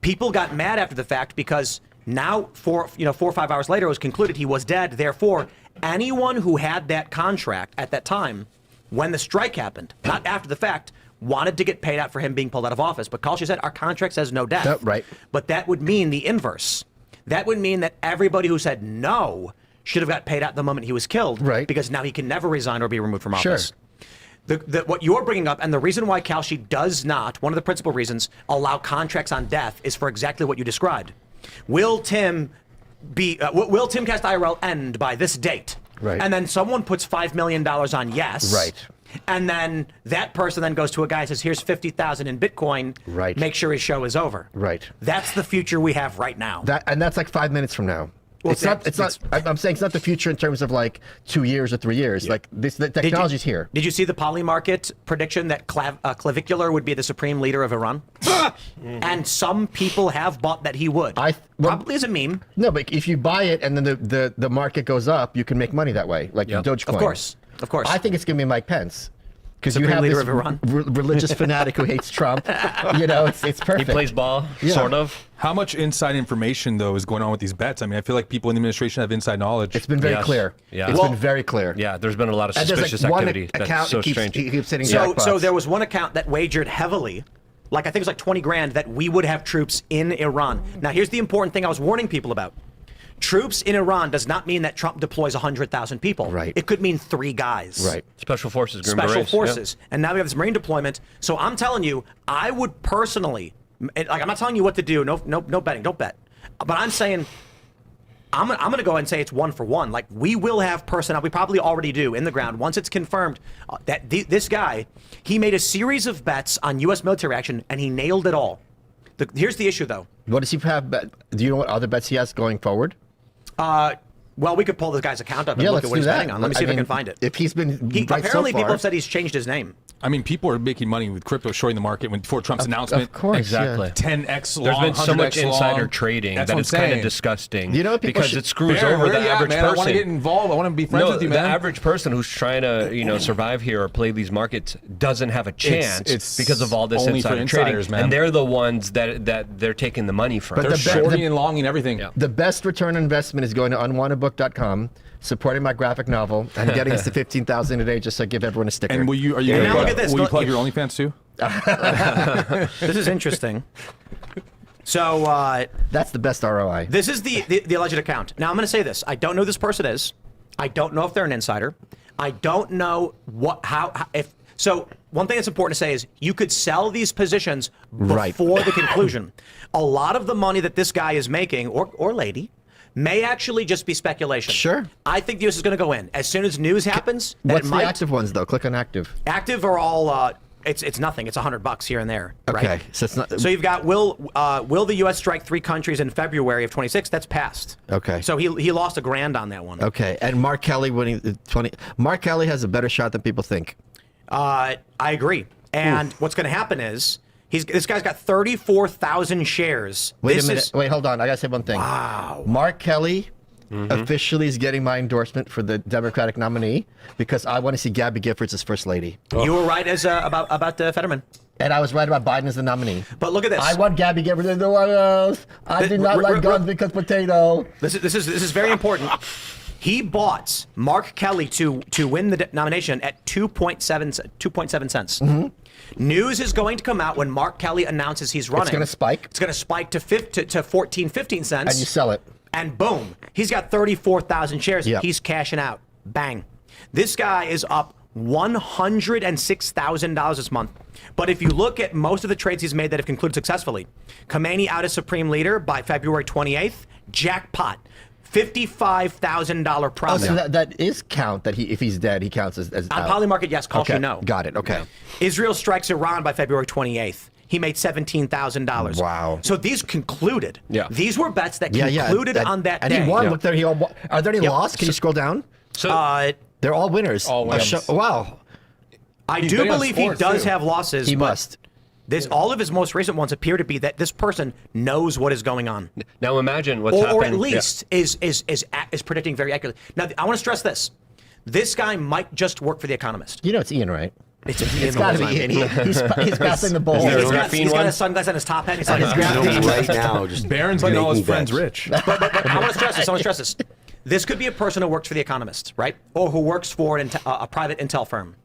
People got mad after the fact because now, 4 or 5 hours later, it was concluded he was dead. Therefore, anyone who had that contract at that time, when the strike happened, not after the fact, wanted to get paid out for him being pulled out of office. But Kalshi said, our contract says no death. Right. But that would mean the inverse. That would mean that everybody who said no should have got paid out the moment he was killed. Right. Because now he can never resign or be removed from office. Sure. What you're bringing up, and the reason why Kalshi does not, one of the principal reasons, allow contracts on death is for exactly what you described. Will Timcast IRL end by this date? Right. And then someone puts $5 million on yes. Right. And then that person then goes to a guy and says, here's 50,000 in Bitcoin. Right. Make sure his show is over. Right. That's the future we have right now. And that's like 5 minutes from now. Well, it's not. I'm saying it's not the future in terms of like 2 years or 3 years. Like the technology's here. Did you see the Poly Market prediction that Clavicular would be the supreme leader of Iran? And some people have bought that he would. Probably as a meme. No, but if you buy it and then the market goes up, you can make money that way, like Dogecoin. Of course. I think it's gonna be Mike Pence. Because you Supreme have leader this of Iran. Religious fanatic who hates Trump. You know, it's He perfect. plays ball, sort of. How much inside information, though, is going on with these bets? I mean, I feel like people in the administration have inside knowledge. It's been very Yes. clear. Yeah. It's Well, been very clear. Yeah, there's been a lot of And there's suspicious like one activity. account That's so that strange. he keeps hitting So jackpots. there was one account that wagered heavily, like I think it was like 20 grand, that we would have troops in Iran. Now, here's the important thing I was warning people about. Troops in Iran does not mean that Trump deploys 100,000 people. Right. It could mean 3 guys. Right. Special forces, Green Special Berets, forces. And now we have this Marine deployment. So I'm telling you, I would personally, like I'm not telling you what to do. No betting. Don't bet. But I'm saying, I'm going to go ahead and say it's 1 for 1. Like we will have personnel. We probably already do in the ground. Once it's confirmed that this guy, he made a series of bets on U.S. military action and he nailed it all. Here's the issue though. What does he have? Do you know what other bets he has going forward? Well, we could pull this guy's account up and Yeah, look let's at what do he's that. betting on. Let me see if I can find it. If he's been right Apparently, so far, people have said he's changed his name. I mean, people are making money with crypto, shorting the market before Trump's announcement. Of course, Exactly. 10x long, There's been so 100x much insider long. trading That's that what it's I'm kind of saying. disgusting. You know what people because should- it screws Bear, over where the you at, average man? I want to person. get involved. I want to be friends No, with you, the man. average person who's trying to, survive here or play these markets doesn't have a chance it's because of all this only for insider trading, insiders, man. and they're the ones that they're taking the money from. But They're the shorting and longing everything. Yeah. the best return on investment is going to unwantedbook.com, supporting my graphic novel, and getting us to 15,000 a day just to give everyone a sticker. And are you now gonna look at this. will you Look- plug your OnlyFans too? This is interesting. So That's the best ROI. this is the alleged account. Now I'm going to say this. I don't know who this person is. I don't know if they're an insider. I don't know if. So one thing that's important to say is you could sell these positions Right. before the conclusion. A lot of the money that this guy is making, or lady, may actually just be speculation. Sure. I think the U.S. is going to go in as soon as news happens. that What's it the might- active ones though? Click on active. Active are all. It's nothing. It's $100 here and there. Okay, Right? so it's not. So you've got will the U.S. strike 3 countries in February of 26? That's passed. Okay. So he lost $1,000 on that one. Okay, and Mark Kelly winning the 20. Mark Kelly has a better shot than people think. I agree. And what's going to happen is this guy's got 34,000 shares. Wait This a minute. is- Wait, hold on. I gotta say one thing. Wow. Mark Kelly officially is getting my endorsement for the Democratic nominee because I want to see Gabby Giffords as first lady, You were right as about Fetterman. and I was right about Biden as the nominee. But look at this. I want Gabby Giffords as the White House. I do not like guns because potato. This is very important. He bought Mark Kelly to win the nomination at 2.7 cents. News is going to come out when Mark Kelly announces he's running. It's gonna spike. It's going to spike to 14, 15 cents. And you sell it. And boom, he's got 34,000 shares. Yep. He's cashing out. Bang. This guy is up $106,000 this month. But if you look at most of the trades he's made that have concluded successfully, Khomeini out as supreme leader by February 28th, jackpot. $55,000 Oh, profit. so that is count that if he's dead, he counts as On out. Polymarket, yes, calls Okay, you no. got it. Okay. Israel strikes Iran by February 28th. He made $17,000. Wow. So these concluded. Yeah. These were bets that Yeah, concluded yeah. on that and day. he won. Yeah. Look there. Are there any loss? Can you scroll down? So They're all winners. All winners. Wow. I He's do betting on believe he sports, does too. have losses. He but must. all of his most recent ones appear to be that this person knows what is going on, now imagine what's or happened. at least is predicting very accurately. Now, I want to stress this: this guy might just work for The Economist. You know it's Ian, right? It's Got to be Ian. He's passing the ball. there He's a got graphene one? a sunglass on his top hat. He's like, Right now, just Barron's getting all his making friends bets. rich. I want to stress this. This could be a person who works for The Economist, right? Or who works for a private intel firm.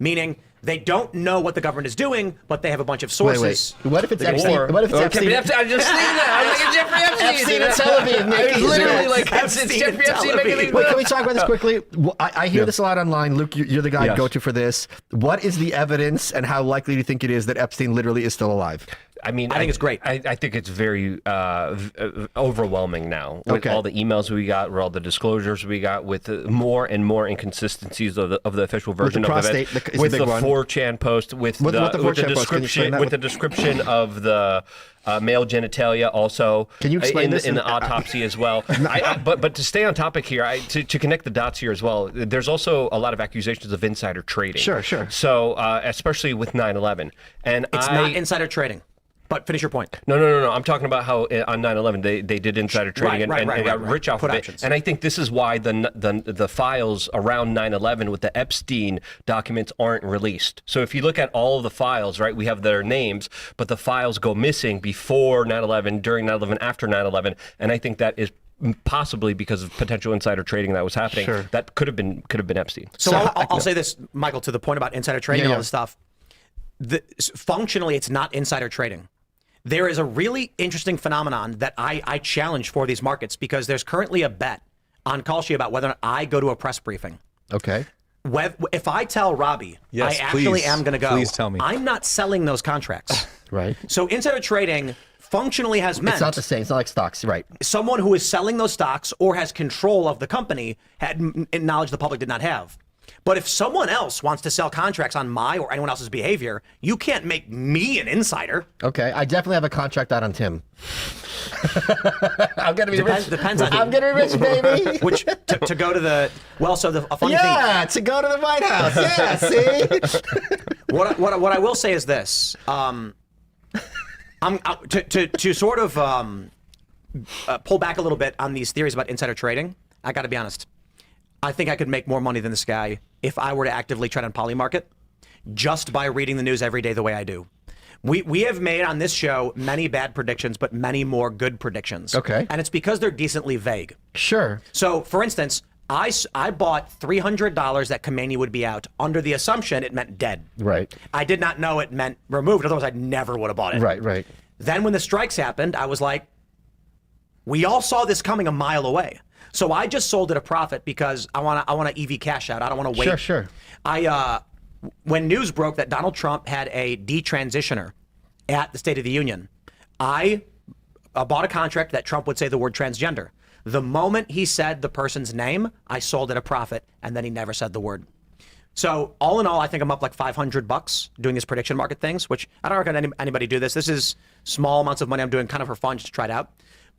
Meaning, they don't know what the government is doing, but they have a bunch of Wait, sources. wait. What if it's They- Epstein? Or- What if it's or Epstein? I just seen that. I was like, Jeffrey Epstein. Epstein and Tel Aviv, Nick. I was literally like, Epstein it's Jeffrey and Tel Epstein making Aviv. these. Wait, can we talk about this quickly? I hear this a lot online. Luke, you're the guy Yes. to go to for this. What is the evidence, and how likely do you think it is that Epstein literally is still alive? I mean, I think it's great. I think it's very overwhelming now with all the emails we got, with all the disclosures we got, with more and more inconsistencies of the official version of prostate, the event, is with the the big one. 4chan post, with the 4chan post? Can you explain description, that? with the description of the male genitalia also. Can you explain this in the autopsy as well? But to stay on topic here, to connect the dots here as well, there's also a lot of accusations of insider trading. Sure. So especially with 9/11, and It's not insider trading. But finish your point. No. I'm talking about how on 9/11 they did insider trading and got rich off of it. Options. And I think this is why the files around 9/11 with the Epstein documents aren't released. So if you look at all of the files, right, we have their names, but the files go missing before 9/11, during 9/11, after 9/11, and I think that is possibly because of potential insider trading that was happening. Sure. That could have been Epstein. So I'll say this, Michael, to the point about insider trading and all this stuff. Functionally, it's not insider trading. There is a really interesting phenomenon that I challenge for these markets, because there's currently a bet on Kalshi about whether or not I go to a press briefing. Okay. If I tell Robbie Yes, I actually please. am going to go, Please tell me. I'm not selling those contracts. Right. So insider trading functionally has meant It's not the same. It's not like stocks, right? someone who is selling those stocks or has control of the company had knowledge the public did not have. But if someone else wants to sell contracts on my or anyone else's behavior, you can't make me an insider. Okay. I definitely have a contract out on Tim. I'm gonna be rich. Depends on I'm gonna be rich, baby. Which to go to the a funny thing. Yeah, to go to the White House. Yeah, see. What I will say is this: to sort of pull back a little bit on these theories about insider trading. I got to be honest. I think I could make more money than this guy if I were to actively trade on Polymarket, just by reading the news every day the way I do. We have made on this show many bad predictions, but many more good predictions. Okay. And it's because they're decently vague. Sure. So, for instance, I bought $300 that Khomeini would be out under the assumption it meant dead. Right. I did not know it meant removed. Otherwise, I never would have bought it. Right. Then when the strikes happened, I was like, we all saw this coming a mile away. So I just sold at a profit because I want to EV cash out. I don't want to wait. Sure. When news broke that Donald Trump had a detransitioner at the State of the Union, I bought a contract that Trump would say the word transgender. The moment he said the person's name, I sold at a profit, and then he never said the word. So all in all, I think I'm up like $500 doing these prediction market things, which I don't recommend anybody do this. This is small amounts of money I'm doing kind of for fun just to try it out.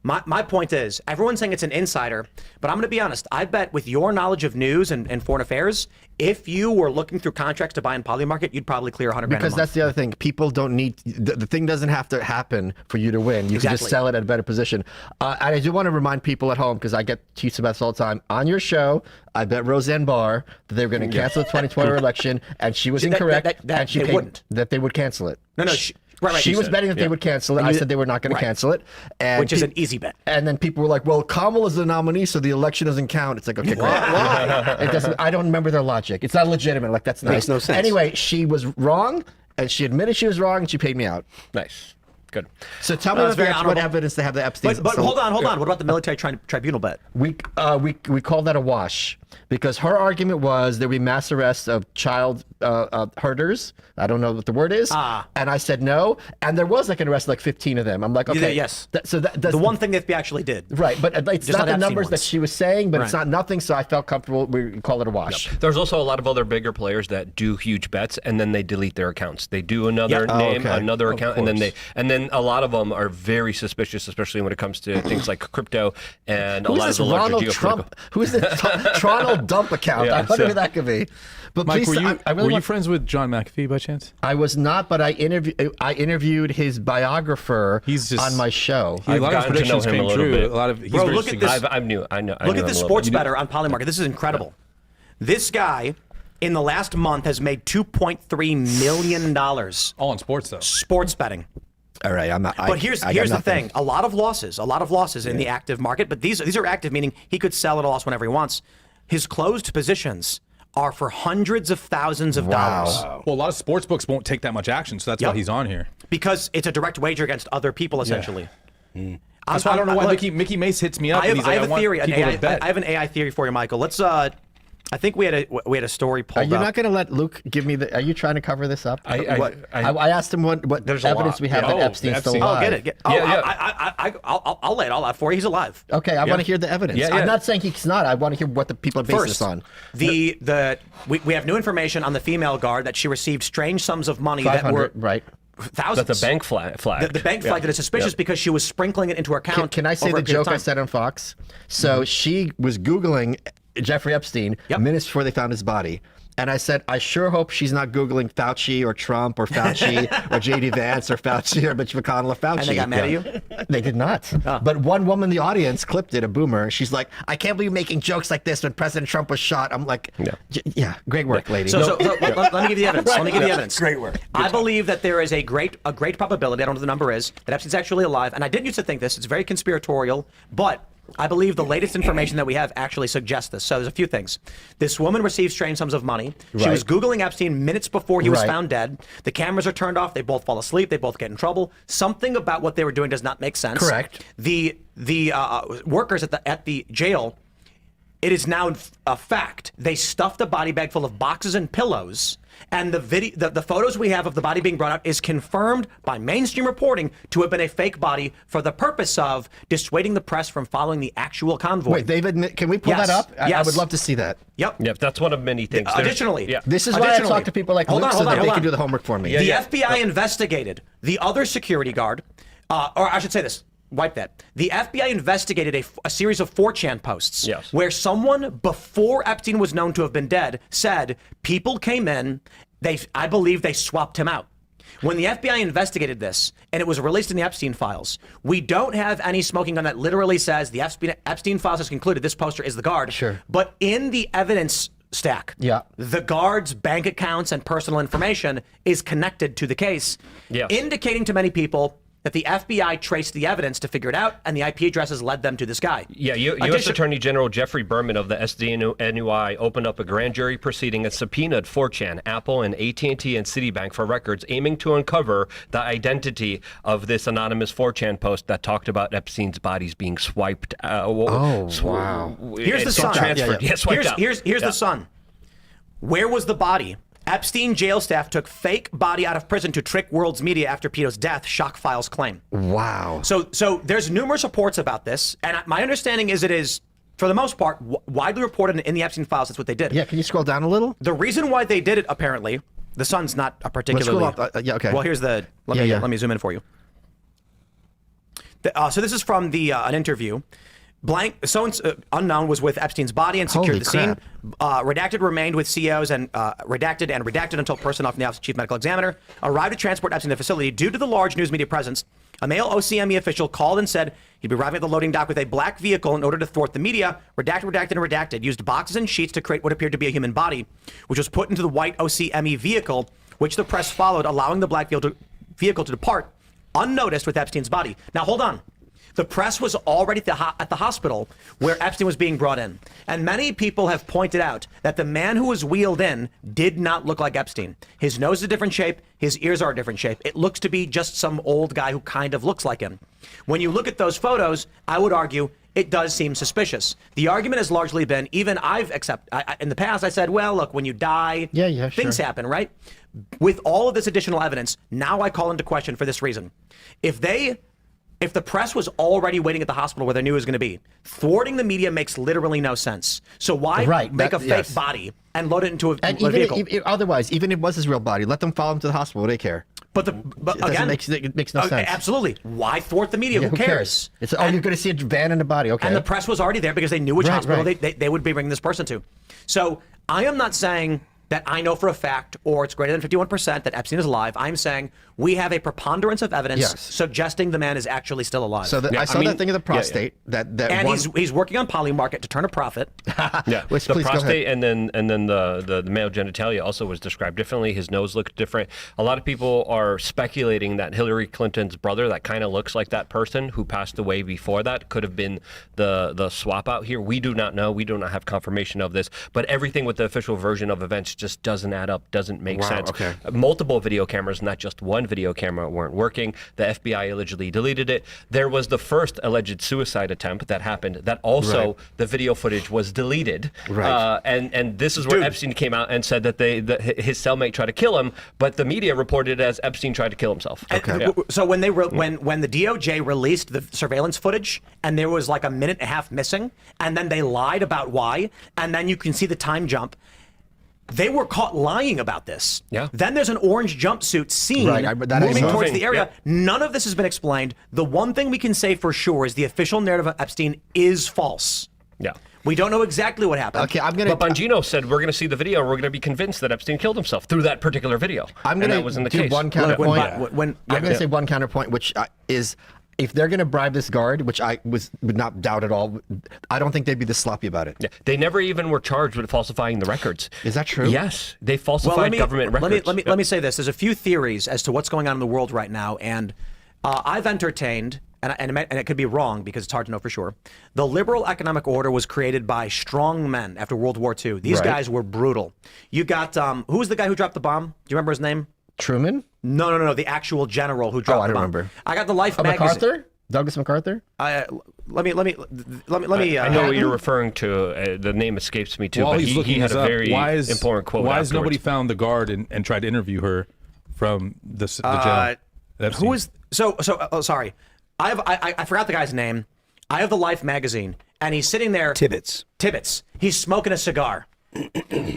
My point is, everyone's saying it's an insider, but I'm going to be honest. I bet with your knowledge of news and foreign affairs, if you were looking through contracts to buy in Polymarket, you'd probably clear 100 grand a Because month. that's the other thing. People don't need the thing doesn't have to happen for you to win. You can just Exactly. sell it at a better position. And I do want to remind people at home, because I get teased about this all the time. On your show, I bet Roseanne Barr that they were going to cancel the 2020 election, and she was incorrect. and she they paid, wouldn't. That they would cancel it. No, right. She was betting that they would cancel it. I said they were not going to cancel it, and Which is an easy bet. And then people were like, "Well, Kamala's the nominee, so the election doesn't count." It's like, okay, great. It doesn't. I don't remember their logic. It's not legitimate. Like that's nice. Makes no sense. Anyway, she was wrong, and she admitted she was wrong, and she paid me out. Nice. Good. So tell me That's very what honorable. evidence they have the Epstein. But hold on. What about the military tribunal bet? We call that a wash because her argument was there would be mass arrests of child herders. I don't know what the word is. And I said no. And there was like an arrest of like 15 of them. I'm like, okay. Yes. So that's The one thing the FBI actually did. Right, but it's Just not not the Epstein numbers that ones. she was saying, but it's Right. not nothing. So I felt comfortable. We call it a wash. There's also a lot of other bigger players that do huge bets and then they delete their accounts. They do another Yep. name, okay. another account, and course. then a lot of them are very suspicious, especially when it comes to things like crypto and a Who's lot of this the larger Ronald geopolitical. Trump? Who's this Toronto dump account? Yeah, I wonder so- who that could be. But Mike, please, were you, I really were you want- friends with John McAfee by chance? I was not, but I interviewed his biographer He's just- on my show. A lot of gotten to his know predictions him a came little true. bit. A lot of he's Bro, very look at interesting. this. I knew Look him at a this little sports bit. better on Polymarket. This is incredible. This guy, in the last month, has made $2.3 million All in sports though. sports betting. All right, I'm not. But here's the thing: a lot of losses in the active market. But these are active, meaning he could sell at a loss whenever he wants. His closed positions are for hundreds of thousands of dollars Well, a lot of sports books won't take that much action, so that's why Yep. he's on here. because it's a direct wager against other people, essentially. That's why I don't know why look, Mickey Mace hits me up I and have, he's like, I have a want theory. people to bet. I have an AI theory for you, Michael. Let's I think we had a story Are pulled you up. not going to let Luke give me the? Are you trying to cover this up? I asked him what There's a evidence lot. we have Yeah. that Oh, Epstein's still Epstein. alive. Get it. Yeah. I'll lay it all out for you. He's alive. Okay, I want to hear the evidence. Yeah, yeah. I'm not saying he's not. I want to hear what the people are basing this First, on. we have new information on the female guard that she received strange sums of money that 500, were right? thousands. That's a bank flag. The bank flag that is suspicious because she was sprinkling it into her account. Can I say over the a period of joke I time. said on Fox? So she was Googling Jeffrey Epstein minutes before they found his body. And I said, I sure hope she's not Googling Fauci or Trump or Fauci or J.D. Vance or Fauci or Mitch McConnell or Fauci. And they got mad at you? They did not. But one woman in the audience clipped it, a boomer. She's like, I can't believe you're making jokes like this when President Trump was shot. I'm like, yeah, great work, lady. So let me give you the evidence. Let me give you the evidence. Great work. I believe that there is a great probability, I don't know what the number is, that Epstein's actually alive. And I didn't used to think this. It's very conspiratorial, but I believe the latest information that we have actually suggests this. So there's a few things. This woman received strange sums of money. She was Googling Epstein minutes before he was found dead. The cameras are turned off. They both fall asleep. They both get in trouble. Something about what they were doing does not make sense. Correct. The workers at the jail, it is now a fact. They stuffed a body bag full of boxes and pillows. And the photos we have of the body being brought out is confirmed by mainstream reporting to have been a fake body for the purpose of dissuading the press from following the actual convoy. Wait, they've admit, can we pull Yes. that up? I Yes. would love to see that. Yep. Yep, that's one of many things. Additionally, This is why I talk to people like Luke so that they can do the homework for me. The FBI investigated the other security guard, or I should say this. Wipe that. The FBI investigated a series of 4chan posts where someone before Epstein was known to have been dead said people came in, I believe they swapped him out. When the FBI investigated this and it was released in the Epstein files, we don't have any smoking gun that literally says the Epstein files has concluded this poster is the guard. Sure. But in the evidence stack, the guard's bank accounts and personal information is connected to the case, indicating to many people that the FBI traced the evidence to figure it out, and the IP addresses led them to this guy. Yeah, U.S. Attorney General Jeffrey Berman of the SDNY opened up a grand jury proceeding and subpoenaed 4chan, Apple, and AT&T and Citibank for records aiming to uncover the identity of this anonymous 4chan post that talked about Epstein's bodies being swiped. Wow. Here's the Sun. Transferred. Yeah, swiped out. Here's the Sun. Where was the body? Epstein jail staff took fake body out of prison to trick world's media after Pedo's death, shock files claim. Wow. So there's numerous reports about this, and my understanding is it is, for the most part, widely reported in the Epstein files. That's what they did. Yeah, can you scroll down a little? The reason why they did it, apparently, the Sun's not a particularly... Let's scroll up. Yeah, okay. Well, here's the... Let me zoom in for you. So this is from an interview. Unknown was with Epstein's body and secured Holy the scene. crap. Redacted remained with CEOs and redacted until personnel from the Office of Chief Medical Examiner arrived to transport Epstein to the facility. Due to the large news media presence, a male OCME official called and said he'd be arriving at the loading dock with a black vehicle in order to thwart the media. Redacted, used boxes and sheets to create what appeared to be a human body, which was put into the white OCME vehicle, which the press followed, allowing the black vehicle to depart unnoticed with Epstein's body. Now, hold on. The press was already at the hospital where Epstein was being brought in. And many people have pointed out that the man who was wheeled in did not look like Epstein. His nose is a different shape. His ears are a different shape. It looks to be just some old guy who kind of looks like him. When you look at those photos, I would argue it does seem suspicious. The argument has largely been, even in the past, I said, well, look, when you die, things happen, right? With all of this additional evidence, now I call into question for this reason. If the press was already waiting at the hospital where they knew it was going to be, thwarting the media makes literally no sense. So why make a fake body and load it into a vehicle? Otherwise, even if it was his real body, let them follow him to the hospital. What do they care? But again, it makes no sense. Absolutely. Why thwart the media? Yeah, who cares? It's you're going to see a van in a body. Okay. And the press was already there because they knew which hospital they would be bringing this person to. So I am not saying that I know for a fact, or it's greater than 51% that Epstein is alive. I'm saying we have a preponderance of evidence suggesting the man is actually still alive. So I saw that thing of the prostate. And he's working on Polymarket to turn a profit. The prostate and then the male genitalia also was described differently. His nose looked different. A lot of people are speculating that Hillary Clinton's brother, that kind of looks like that person who passed away before that, could have been the swap out here. We do not know. We do not have confirmation of this. But everything with the official version of events just doesn't add up, doesn't make Wow, sense. okay. Multiple video cameras, not just one video camera, weren't working. The FBI allegedly deleted it. There was the first alleged suicide attempt that happened that also Right. the video footage was deleted. Right. And this is where Epstein came out and said that his cellmate tried to kill him, but the media reported it as Epstein tried to kill himself. Okay. Yeah. So when when the DOJ released the surveillance footage and there was like a minute and a half missing, and then they lied about why, and then you can see the time jump. They were caught lying about this. Yeah. Then there's an orange jumpsuit scene Right, that I moving saw. towards the Moving, area. yep. None of this has been explained. The one thing we can say for sure is the official narrative of Epstein is false. Yeah. We don't know exactly what happened. Okay, I'm gonna. But Bongino said we're going to see the video and we're going to be convinced that Epstein killed himself through that particular video. I'm and going that was in to the do case. one counterpoint. when I'm going to say one counterpoint, which is, if they're going to bribe this guard, which I would not doubt at all, I don't think they'd be this sloppy about it. Yeah. They never even were charged with falsifying the records. Is that true? Yes, they falsified government records. Let me say this. There's a few theories as to what's going on in the world right now, and I've entertained, and it could be wrong because it's hard to know for sure. The liberal economic order was created by strong men after World War II. These Right. guys were brutal. You got who was the guy who dropped the bomb? Do you remember his name? Truman? No. The actual general who dropped I the bomb. remember. I got the Life magazine. MacArthur? Douglas MacArthur? Let me. I know what you're referring to. The name escapes me too, While but he's he looking had this a up, very important quote. Why has afterwards. nobody found the guard and tried to interview her from the jail? Who is sorry. I forgot the guy's name. I have the Life magazine, and he's sitting there. Tibbets. He's smoking a cigar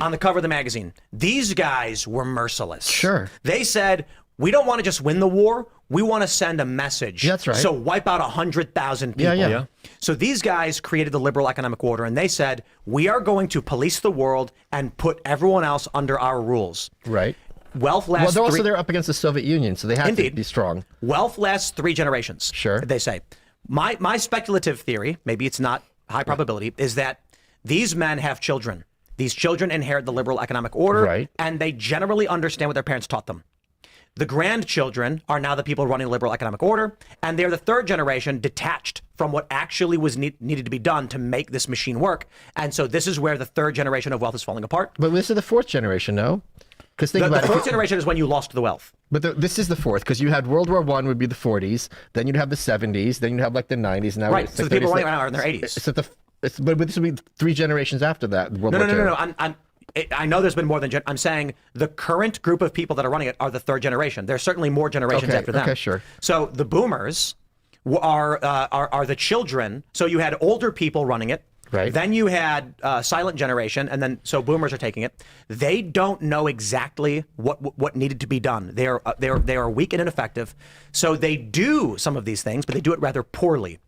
on the cover of the magazine. These guys were merciless. Sure. They said, we don't want to just win the war. We want to send a message. That's right. So wipe out 100,000 people. Yeah. So these guys created the liberal economic order, and they said, we are going to police the world and put everyone else under our rules. Right. Wealth Well, lasts they're up against the Soviet Union, so they have to be strong. Wealth lasts 3 generations. Sure. They say. My speculative theory, maybe it's not high probability, is that these men have children. These children inherit the liberal economic order, Right. and they generally understand what their parents taught them. The grandchildren are now the people running the liberal economic order, and they're the 3rd generation detached from what actually was needed to be done to make this machine work. And so this is where the 3rd generation of wealth is falling apart. But this is the 4th generation, no? Because think The about 4th it. generation is when you lost the wealth. But this is the 4th, because you had World War I would be the 40s, then you'd have the 70s, then you'd have like the 90s. Now Right. it's So like the people 30s, running right now are in their 80s. but this would be 3 generations after that. World War II. No. I know there's been more than. I'm saying the current group of people that are running it are the 3rd generation. There's certainly more generations after them. Okay, sure. So the boomers are the children. So you had older people running it. Right. Then you had silent generation, and then so boomers are taking it. They don't know exactly what needed to be done. They are weak and ineffective. So they do some of these things, but they do it rather poorly.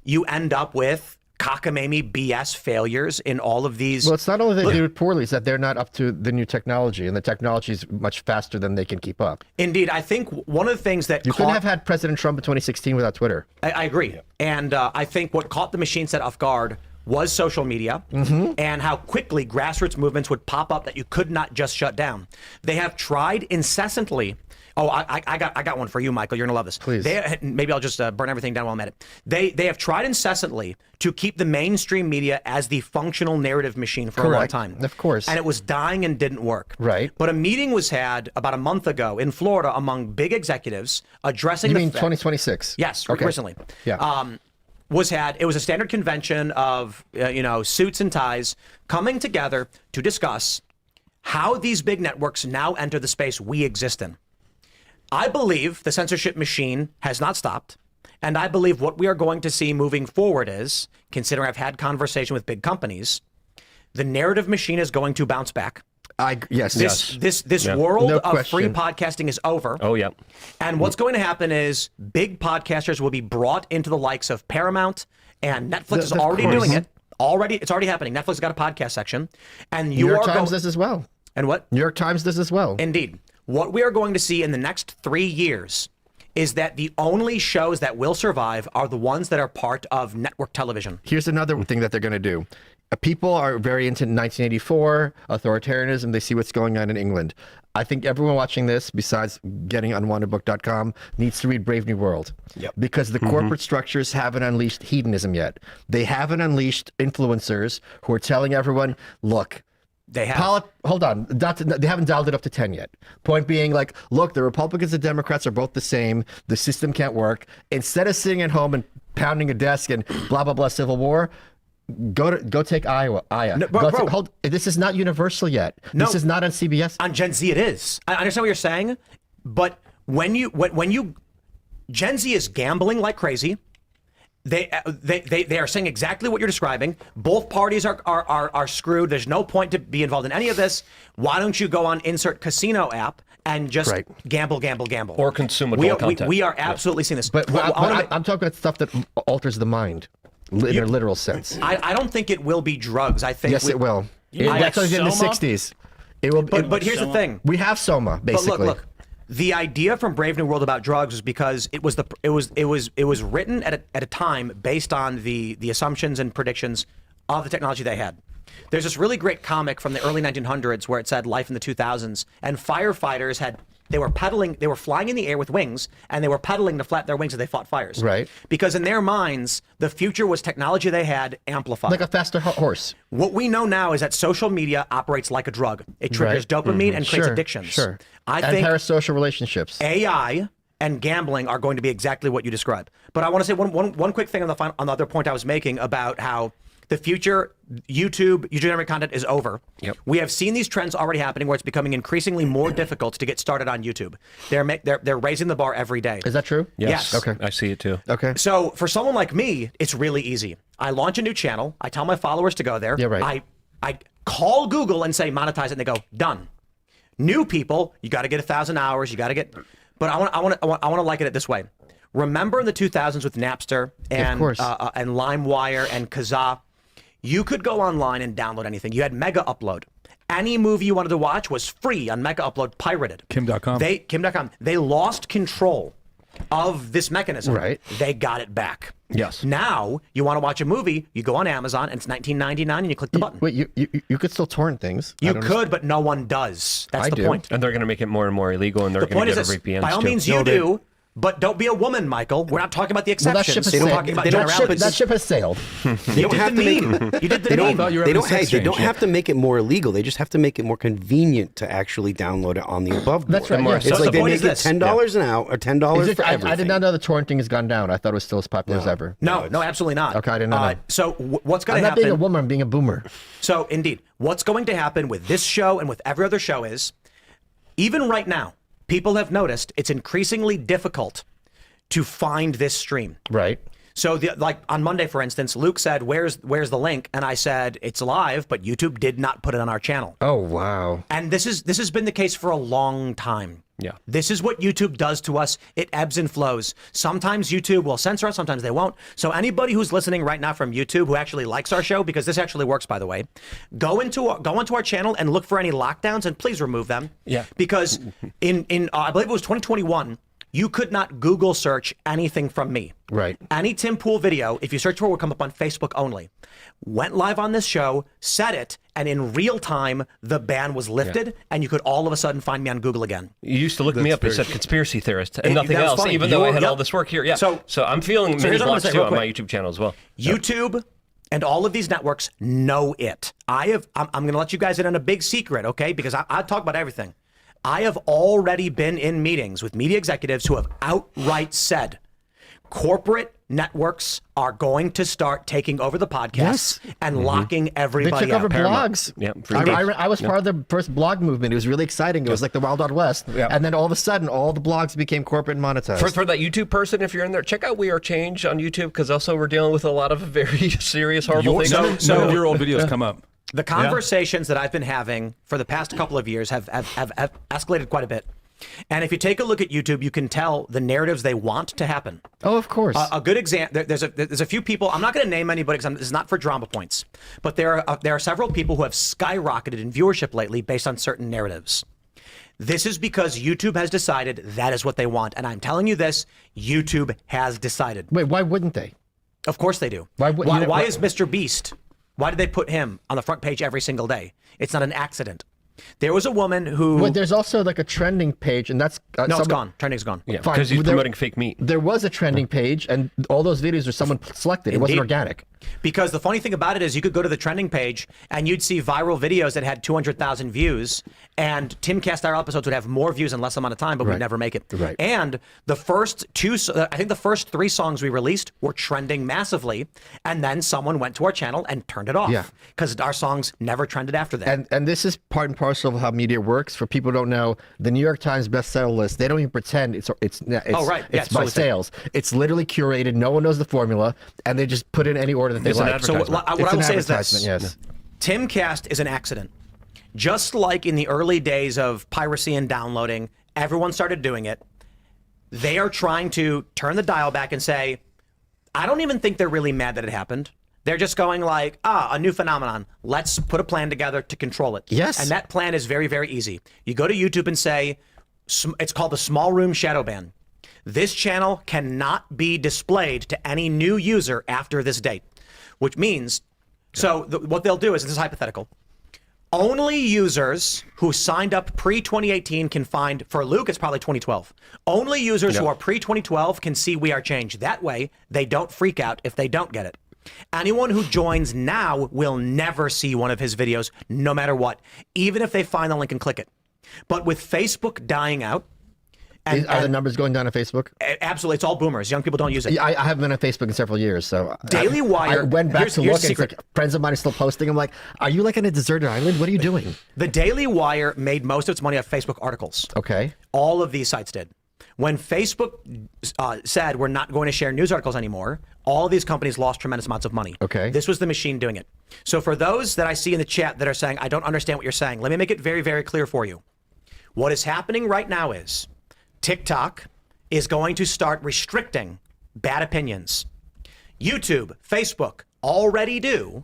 You end up with cockamamie BS failures in all of these. Well, it's not only that they do it poorly, it's that they're not up to the new technology, and the technology is much faster than they can keep up. Indeed, I think one of the things that You couldn't have had President Trump in 2016 without Twitter. I agree. And I think what caught the machine set off guard was social media and how quickly grassroots movements would pop up that you could not just shut down. They have tried incessantly. Oh, I got one for you, Michael. You're gonna love this. Please. Maybe I'll just burn everything down while I'm at it. They have tried incessantly to keep the mainstream media as the functional narrative machine for a long Correct. time. Of course. And it was dying and didn't work. Right. But a meeting was had about a month ago in Florida among big executives addressing You the mean fact- 2026? Yes, Okay. recently. Yeah. It was a standard convention of suits and ties coming together to discuss how these big networks now enter the space we exist in. I believe the censorship machine has not stopped, and I believe what we are going to see moving forward is, considering I've had conversation with big companies, the narrative machine is going to bounce back. Yes. This world No of free question. podcasting is over. Oh, yeah. And what's going to happen is big podcasters will be brought into the likes of Paramount, and Netflix is Of already course. doing it. It's already happening. Netflix has got a podcast section, and New York Times going. does as well. And what? New York Times does as well. Indeed. What we are going to see in the next 3 years is that the only shows that will survive are the ones that are part of network television. Here's another thing that they're going to do. People are very into 1984, authoritarianism. They see what's going on in England. I think everyone watching this, besides getting unwantedbook.com, needs to read Brave New World. Yep. Because the corporate structures haven't unleashed hedonism yet. They haven't unleashed influencers who are telling everyone, look, They have. Hold on. They haven't dialed it up to 10 yet. Point being, like, look, the Republicans and Democrats are both the same. The system can't work. Instead of sitting at home and pounding a desk and blah, blah, blah, civil war, go take Iowa. No, bro. This is not universal yet. No. This is not on CBS. On Gen Z, it is. I understand what you're saying, but when you Gen Z is gambling like crazy. They are saying exactly what you're describing. Both parties are screwed. There's no point to be involved in any of this. Why don't you go on insert casino app and just gamble? Or consume adult content. We are absolutely seeing this. But I'm talking about stuff that alters the mind in a literal sense. I don't think it will be drugs. I think Yes, it will. I- That's what it did in the Soma? 60s. It will. But here's the thing. We have Soma, basically. But look. The idea from Brave New World about drugs was because it was written at a time based on the assumptions and predictions of the technology they had. There's this really great comic from the early 1900s where it said life in the 2000s, and firefighters they were flying in the air with wings, and they were pedaling to flap their wings as they fought fires. Right. Because in their minds, the future was technology they had amplified. Like a faster horse. What we know now is that social media operates like a drug. It triggers dopamine and creates addictions. Sure. I And think parasocial relationships. AI and gambling are going to be exactly what you describe. But I want to say one quick thing on the other point I was making about how the future user-generated content is over. Yep. We have seen these trends already happening where it's becoming increasingly more difficult to get started on YouTube. They're raising the bar every day. Is that true? Yes. Okay. I see it too. Okay. So for someone like me, it's really easy. I launch a new channel. I tell my followers to go there. Yeah, right. I call Google and say monetize it, and they go done. New people, you got to get 1,000 hours. You got to get. But I want to liken it this way. Remember in the 2000s with Napster and LimeWire and Kazaa, you could go online and download anything. You had Mega Upload. Any movie you wanted to watch was free on Mega Upload, pirated. Kim.com. Kim.com. They lost control of this mechanism. Right. They got it back. Yes. Now you want to watch a movie, you go on Amazon and it's $19.99 and you click the button. Wait, you could still torrent things. You could, but no one does. That's I the do. point. And they're going to make it more and more illegal, and they're The going point to is get this, VPNs by all too. means you do, but don't be a woman, Michael. We're not talking about the Well, that exceptions. ship has We're sailed. talking about They don't- generalities. That ship has sailed. They don't have to make You did the They meme. don't. you were They having a don't. sex Hey, they don't change. have to make it more illegal. They just have to make it more convenient to actually download it on the above board. That's right, yeah. It's So like the they point make is it this. $10 an hour or $10 for everything. I did not know the torrenting has gone down. I thought it was still as popular as ever. No, absolutely not. Okay, I did not know. So what's going I'm to not being a happen? woman. I'm being a boomer. So indeed, what's going to happen with this show and with every other show is, even right now, people have noticed it's increasingly difficult to find this stream. Right. So like on Monday, for instance, Luke said, where's the link? And I said, it's live, but YouTube did not put it on our channel. Oh, wow. And this has been the case for a long time. Yeah. This is what YouTube does to us. It ebbs and flows. Sometimes YouTube will censor us, sometimes they won't. So anybody who's listening right now from YouTube who actually likes our show, because this actually works, by the way, go onto our channel and look for any lockdowns and please remove them. Yeah. Because in I believe it was 2021, you could not Google search anything from me. Right. Any Tim Pool video, if you search for it, will come up on Facebook only. Went live on this show, said it, and in real time, the ban was lifted, and you could all of a sudden find me on Google again. You used to look me up. It said conspiracy theorist and nothing that was else, funny. even though I had Yep. all this work here. Yeah. So I'm feeling many here's what I'm blocks gonna say too real on my quick. YouTube channel as well. YouTube and all of these networks know it. I'm going to let you guys in on a big secret, okay? Because I talk about everything. I have already been in meetings with media executives who have outright said corporate networks are going to start taking over the podcasts and locking They everybody took over out. blogs. Yeah, for I was part of the first blog movement. It was really exciting. It was like the Wild Wild West. Yeah. And then all of a sudden, all the blogs became corporate and monetized. For that YouTube person, if you're in there, check out We Are Change on YouTube, because also we're dealing with a lot of very serious, horrible things. None of your old videos come up. The conversations that I've been having for the past couple of years have escalated quite a bit. And if you take a look at YouTube, you can tell the narratives they want to happen. Oh, of course. A good example. There's a few people. I'm not going to name anybody because this is not for drama points. But there are several people who have skyrocketed in viewership lately based on certain narratives. This is because YouTube has decided that is what they want. And I'm telling you this, YouTube has decided. Wait, why wouldn't they? Of course they do. Why is Mr. Beast? Why did they put him on the front page every single day? It's not an accident. There was a woman who. But there's also like a trending page, and that's no, it's gone. Trending's gone. Yeah, Fine. because he's There- promoting fake meat. There was a trending page, and all those videos are someone selected. It wasn't Indeed. organic. Because the funny thing about it is you could go to the trending page and you'd see viral videos that had 200,000 views, and Timcast IRL episodes would have more views in less amount of time, but we'd never make it. Right. And the first I think the first 3 songs we released were trending massively, and then someone went to our channel and turned it off. Yeah. Because our songs never trended after that. And this is part and parcel of how media works. For people who don't know, the New York Times bestseller list, they don't even pretend it's Oh, right. Yeah, it's by so it's- sales. It's literally curated. No one knows the formula, and they just put in any order that they It's an like. So what advertisement. I will say is this. Yes. Timcast is an accident. Just like in the early days of piracy and downloading, everyone started doing it. They are trying to turn the dial back and say, I don't even think they're really mad that it happened. They're just going like, a new phenomenon. Let's put a plan together to control it. Yes. And that plan is very, very easy. You go to YouTube and say, it's called the small room shadow ban. This channel cannot be displayed to any new user after this date, which means, what they'll do is, this is hypothetical. Only users who signed up pre-2018 can find, for Luke, it's probably 2012. Only users who are pre-2012 can see We Are Change. That way, they don't freak out if they don't get it. Anyone who joins now will never see one of his videos, no matter what, even if they find the link and click it. But with Facebook dying out, Are the numbers going down on Facebook? absolutely, it's all boomers. Young people don't use it. I haven't been on Facebook in several years, so Daily Wire. I went back here's to the look, and it's secret. like friends of mine are still posting. I'm like, are you like on a deserted island? What are you doing? The Daily Wire made most of its money off Facebook articles. Okay. All of these sites did. When Facebook said we're not going to share news articles anymore, all of these companies lost tremendous amounts of money. Okay. This was the machine doing it. So for those that I see in the chat that are saying, I don't understand what you're saying, let me make it very, very clear for you. What is happening right now is TikTok is going to start restricting bad opinions. YouTube, Facebook already do.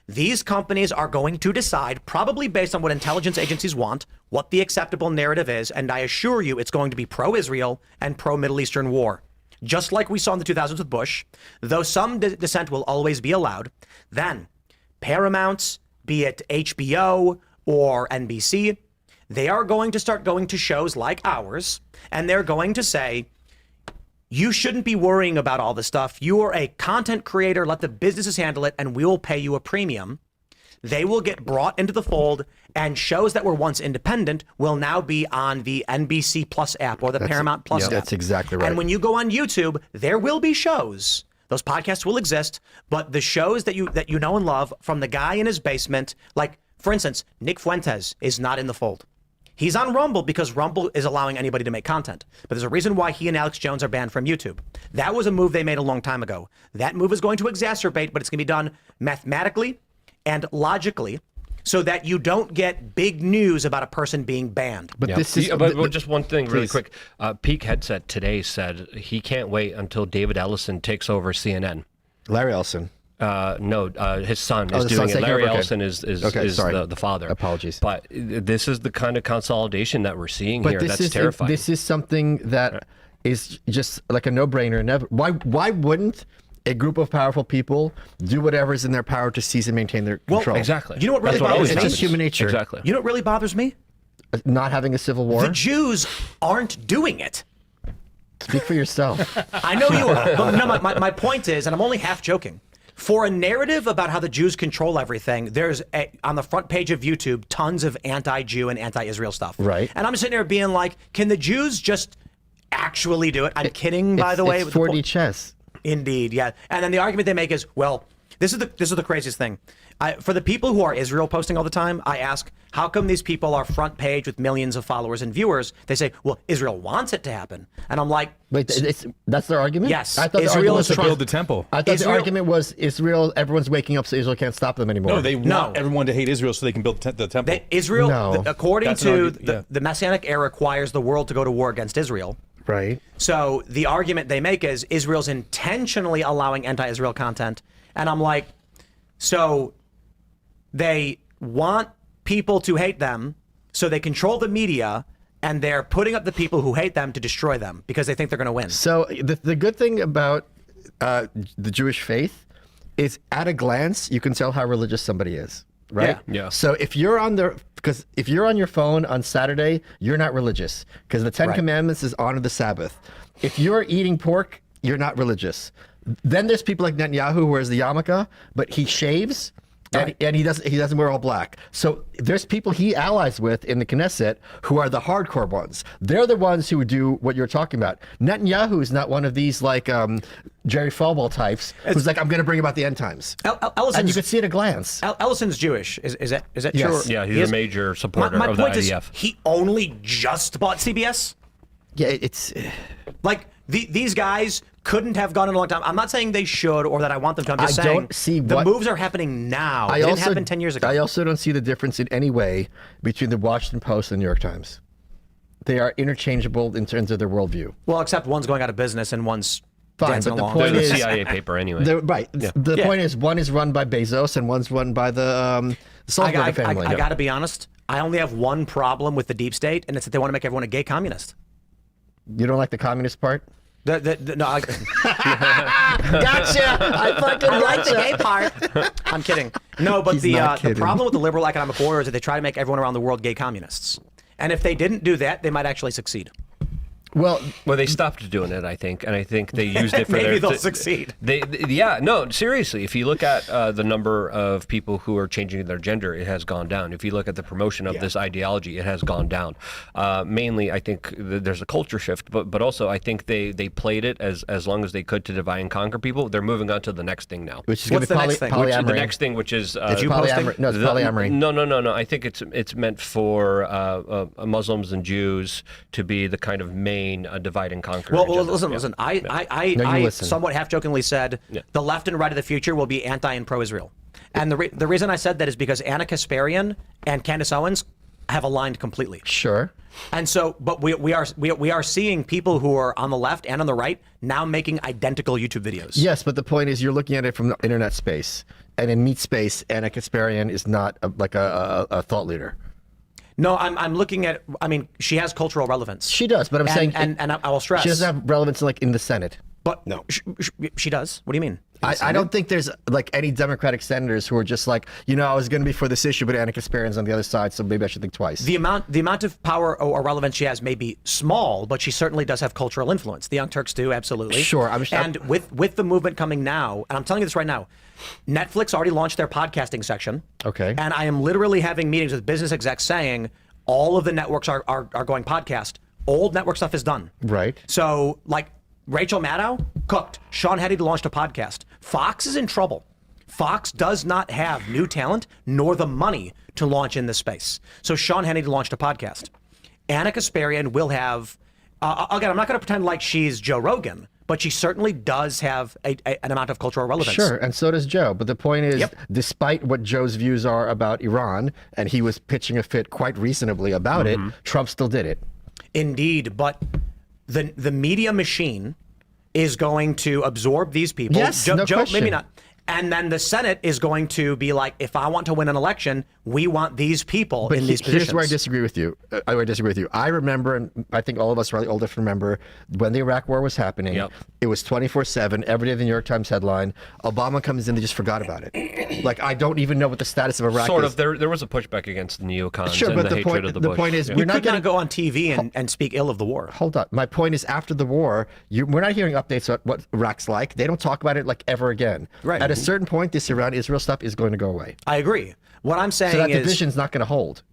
These companies are going to decide, probably based on what intelligence agencies want, what the acceptable narrative is, and I assure you it's going to be pro-Israel and pro-Middle Eastern war. Just like we saw in the 2000s with Bush, though some dissent will always be allowed, then Paramounts, be it HBO or NBC, they are going to start going to shows like ours, and they're going to say, you shouldn't be worrying about all this stuff. You are a content creator. Let the businesses handle it, and we will pay you a premium. They will get brought into the fold, and shows that were once independent will now be on the NBC Plus app or the Paramount Plus app. That's exactly right. And when you go on YouTube, there will be shows. Those podcasts will exist, but the shows that you know and love from the guy in his basement, like, for instance, Nick Fuentes is not in the fold. He's on Rumble because Rumble is allowing anybody to make content. But there's a reason why he and Alex Jones are banned from YouTube. That was a move they made a long time ago. That move is going to exacerbate, but it's going to be done mathematically and logically so that you don't get big news about a person being banned. But this is But just one thing really Please. quick. Peak Headset today said he can't wait until David Ellison takes over CNN. Larry Ellison. No, his son is the doing son's it. taking Larry over? Okay. Ellison is Okay, sorry. the father. Apologies. But this is the kind of consolidation that we're seeing But here. this That's is terrifying. This is something that is just like a no-brainer. Never. Why wouldn't a group of powerful people do whatever is in their power to seize and maintain their control? Exactly. You know what really That's what bothers always me? It's just happens. human nature. Exactly. You know what really bothers me? Not having a civil war. The Jews aren't doing it. Speak for yourself. I know you are. But no, my point is, and I'm only half joking, for a narrative about how the Jews control everything, there's on the front page of YouTube tons of anti-Jew and anti-Israel stuff. Right. And I'm sitting there being like, can the Jews just actually do it? I'm kidding, by the way. It's 4D chess. Indeed, yeah. And then the argument they make is, well, this is the craziest thing. For the people who are Israel posting all the time, I ask, how come these people are front page with millions of followers and viewers? They say, well, Israel wants it to happen. And I'm like, Wait, that's their argument? Yes. I thought Israel the argument is was trying- Build the temple. I thought the Israel- argument was Israel. Everyone's waking up, so Israel can't stop them anymore. No, they want No. everyone to hate Israel so they can build the temple. Israel, No. according That's an to argument, yeah. the Messianic era, requires the world to go to war against Israel. right. So the argument they make is Israel's intentionally allowing anti-Israel content. And I'm like, so they want people to hate them, so they control the media, and they're putting up the people who hate them to destroy them because they think they're going to win. So the good thing about the Jewish faith is, at a glance, you can tell how religious somebody is. right? Yeah. So if you're on your phone on Saturday, you're not religious because the Ten Commandments is honor the Sabbath. If you're eating pork, you're not religious. Then there's people like Netanyahu who wears the yarmulke, but he shaves. And he doesn't wear all black. So there's people he allies with in the Knesset who are the hardcore ones. They're the ones who do what you're talking about. Netanyahu is not one of these like Jerry Falwell types who's like, I'm going to bring about the end times. And you can see at a glance. Ellison's Jewish. Is that Yes. true? Yeah, he's a major supporter my of the point IDF. is, he only just bought CBS. Yeah, it's Like these guys couldn't have gone in a long time. I'm not saying they should or that I want them to. I'm just I saying don't see the what- moves are happening now. They didn't happen 10 years ago. I also don't see the difference in any way between the Washington Post and the New York Times. They are interchangeable in terms of their worldview. Well, except one's going out of business and one's Fine, dancing but the along. point They're the is- CIA paper anyway. Right. The point is, one is run by Bezos and one's run by the Sullivan family. I got to be honest. I only have one problem with the deep state, and it's that they want to make everyone a gay communist. You don't like the communist part? No, Gotcha! I fucking I like the gotcha. gay part. I'm kidding. No, but He's the not kidding. problem with the liberal economic order is that they try to make everyone around the world gay communists. And if they didn't do that, they might actually succeed. Well, Well, they stopped doing it, I think, and I think they used it for Maybe their. they'll succeed. Yeah, no, seriously. If you look at the number of people who are changing their gender, it has gone down. If you look at the promotion of this ideology, it has gone down. Mainly, I think there's a culture shift, but also I think they played it as long as they could to divide and conquer people. They're moving on to the next thing now. which is going What's to be the next thing? polyamory. The next thing, which is Did you post polyamory. it? No, it's polyamory. No. I think it's meant for Muslims and Jews to be the kind of main divide and conquer. Well, agenda. listen. I No, you listen. somewhat half-jokingly said the left and right of the future will be anti and pro-Israel. And the reason I said that is because Anna Kasparian and Candace Owens have aligned completely. Sure. And so, but we are seeing people who are on the left and on the right now making identical YouTube videos. Yes, but the point is you're looking at it from the internet space. And in meat space, Anna Kasparian is not a thought leader. No, I'm looking at. I mean, she has cultural relevance. She does, but I'm saying... and I will stress. She doesn't have relevance like in the Senate. But no, she does. What do you mean? I don't think there's like any Democratic senators who are just like, I was going to be for this issue, but Anna Kasparian's on the other side, so maybe I should think twice. The amount of power or relevance she has may be small, but she certainly does have cultural influence. The Young Turks do, absolutely. Sure. And with the movement coming now, and I'm telling you this right now, Netflix already launched their podcasting section. Okay. And I am literally having meetings with business execs saying all of the networks are going podcast. Old network stuff is done. Right. So, like, Rachel Maddow, cooked. Sean Hannity launched a podcast. Fox is in trouble. Fox does not have new talent nor the money to launch in this space. So Sean Hannity launched a podcast. Anna Kasparian will have, again, I'm not going to pretend like she's Joe Rogan, but she certainly does have an amount of cultural relevance. Sure, and so does Joe. But the point is, despite what Joe's views are about Iran, and he was pitching a fit quite reasonably about it, Trump still did it. Indeed, but the media machine is going to absorb these people. Yes, no question. Maybe not. And then the Senate is going to be like, if I want to win an election, we want these people in these positions. Here's where I disagree with you. I remember, and I think all of us are really old enough to remember, when the Iraq War was happening, it was 24/7, every day the New York Times headline, Obama comes in, they just forgot about it. Like, I don't even know what the status of Iraq Sort is. of. There was a pushback against the neocons Sure, and but the the hatred point- of the the Bush. point is, Yeah. You we're not could not getting- go on TV and speak ill of the war. Hold on. My point is, after the war, we're not hearing updates on what Iraq's like. They don't talk about it like ever again. Right. At a certain point, this Iran-Israel stuff is going to go away. I agree. What I'm saying So that is division's not going to hold.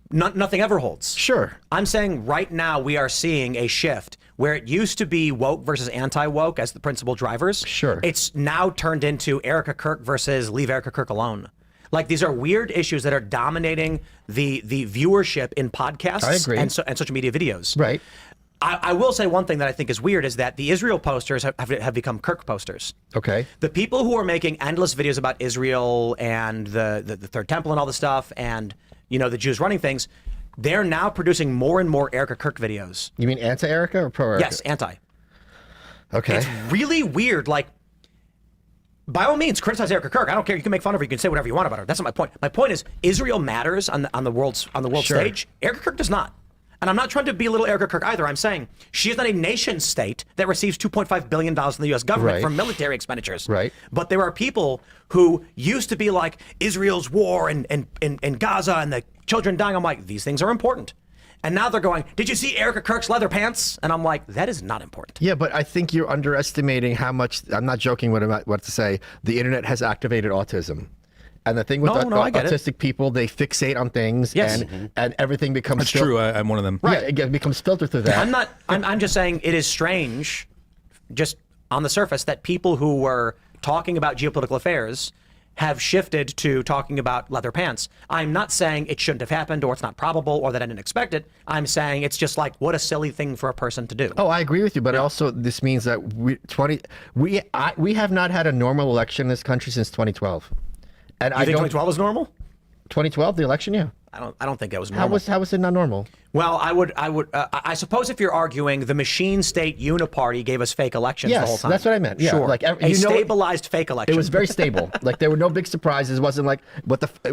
nothing ever holds. Sure. I'm saying right now we are seeing a shift where it used to be woke versus anti-woke as the principal drivers. Sure. It's now turned into Erica Kirk versus leave Erica Kirk alone. Like, these are weird issues that are dominating the viewership in podcasts I agree. and social media videos. Right. I will say one thing that I think is weird is that the Israel posters have become Kirk posters. Okay. The people who are making endless videos about Israel and the Third Temple and all this stuff and, the Jews running things, they're now producing more and more Erica Kirk videos. You mean anti-Erica or pro-Erica? Yes, anti. Okay. It's really weird. Like, by all means, criticize Erica Kirk. I don't care. You can make fun of her. You can say whatever you want about her. That's not my point. My point is Israel matters on the world Sure. stage. Erica Kirk does not. And I'm not trying to belittle Erica Kirk either. I'm saying she is not a nation state that receives $2.5 billion from the U.S. government Right. for military expenditures. Right. But there are people who used to be like, Israel's war and Gaza and the children dying. I'm like, these things are important. And now they're going, did you see Erica Kirk's leather pants? And I'm like, that is not important. Yeah, but I think you're underestimating how much, I'm not joking what to say, the internet has activated autism. And the thing with I get it. autistic people, they fixate on things, Yes. and everything becomes That's true. I'm one of them. Right, it becomes filtered through that. I'm just saying it is strange, just on the surface, that people who were talking about geopolitical affairs have shifted to talking about leather pants. I'm not saying it shouldn't have happened or it's not probable or that I didn't expect it. I'm saying it's just like, what a silly thing for a person to do. Oh, I agree with you, but also this means that we have not had a normal election in this country since 2012. And You think 2012 was normal? 2012, the election, yeah. I don't think that was normal. How was it not normal? Well, I suppose if you're arguing the machine state uniparty gave us fake elections the whole Yes, time. that's what I meant. Yeah, Sure. like A stabilized fake election. It was very stable. Like there were no big surprises. It wasn't like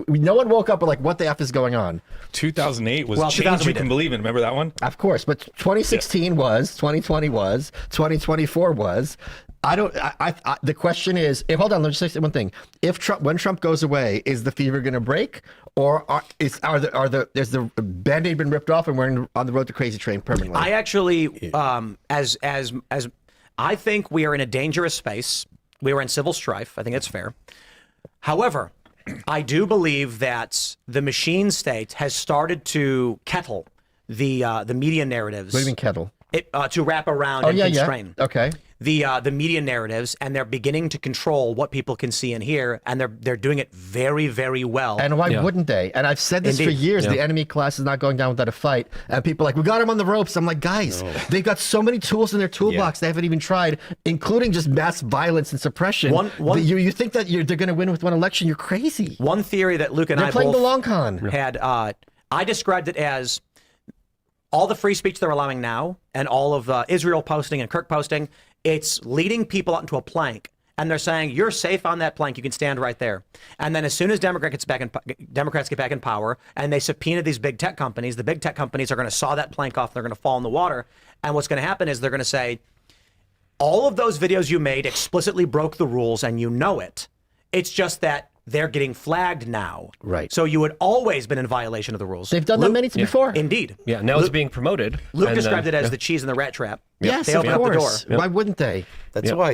no one woke up with like what the F is going on. 2008 was Well, change 2000 we you can did. believe in. Remember that one? Of course, but 2016 was, 2020 was, 2024 was. The question is, hold on, let me say one thing. When Trump goes away, is the fever going to break, or is the Band-Aid been ripped off and we're on the road to crazy train permanently? I actually, as I think we are in a dangerous space. We are in civil strife. I think it's fair. However, I do believe that the machine state has started to kettle the media narratives. What do you mean kettle? To wrap around and constrain. Okay. The media narratives, and they're beginning to control what people can see and hear, and they're doing it very, very well. And why wouldn't they? And I've said this for Indeed. years. The enemy class is not going down without a fight. And people are like, we got him on the ropes. I'm like, guys, they've got so many tools in their toolbox they haven't even tried, including just mass violence and suppression. You think that they're going to win with one election? You're crazy. One theory that Luke and They're I playing both the long con. had, I described it as all the free speech they're allowing now, and all of Israel posting and Kirk posting, it's leading people out into a plank, and they're saying, you're safe on that plank, you can stand right there. And then as soon as Democrats get back in power, and they subpoena these big tech companies, the big tech companies are going to saw that plank off, they're going to fall in the water, and what's going to happen is they're going to say, all of those videos you made explicitly broke the rules, and you know it. It's just that they're getting flagged now. Right. So you had always been in violation of the rules. They've done that many times before. Indeed. Yeah, now it's being promoted. Luke described it as the cheese in the rat trap. Yes, They of open up the door. course. Why wouldn't they? That's why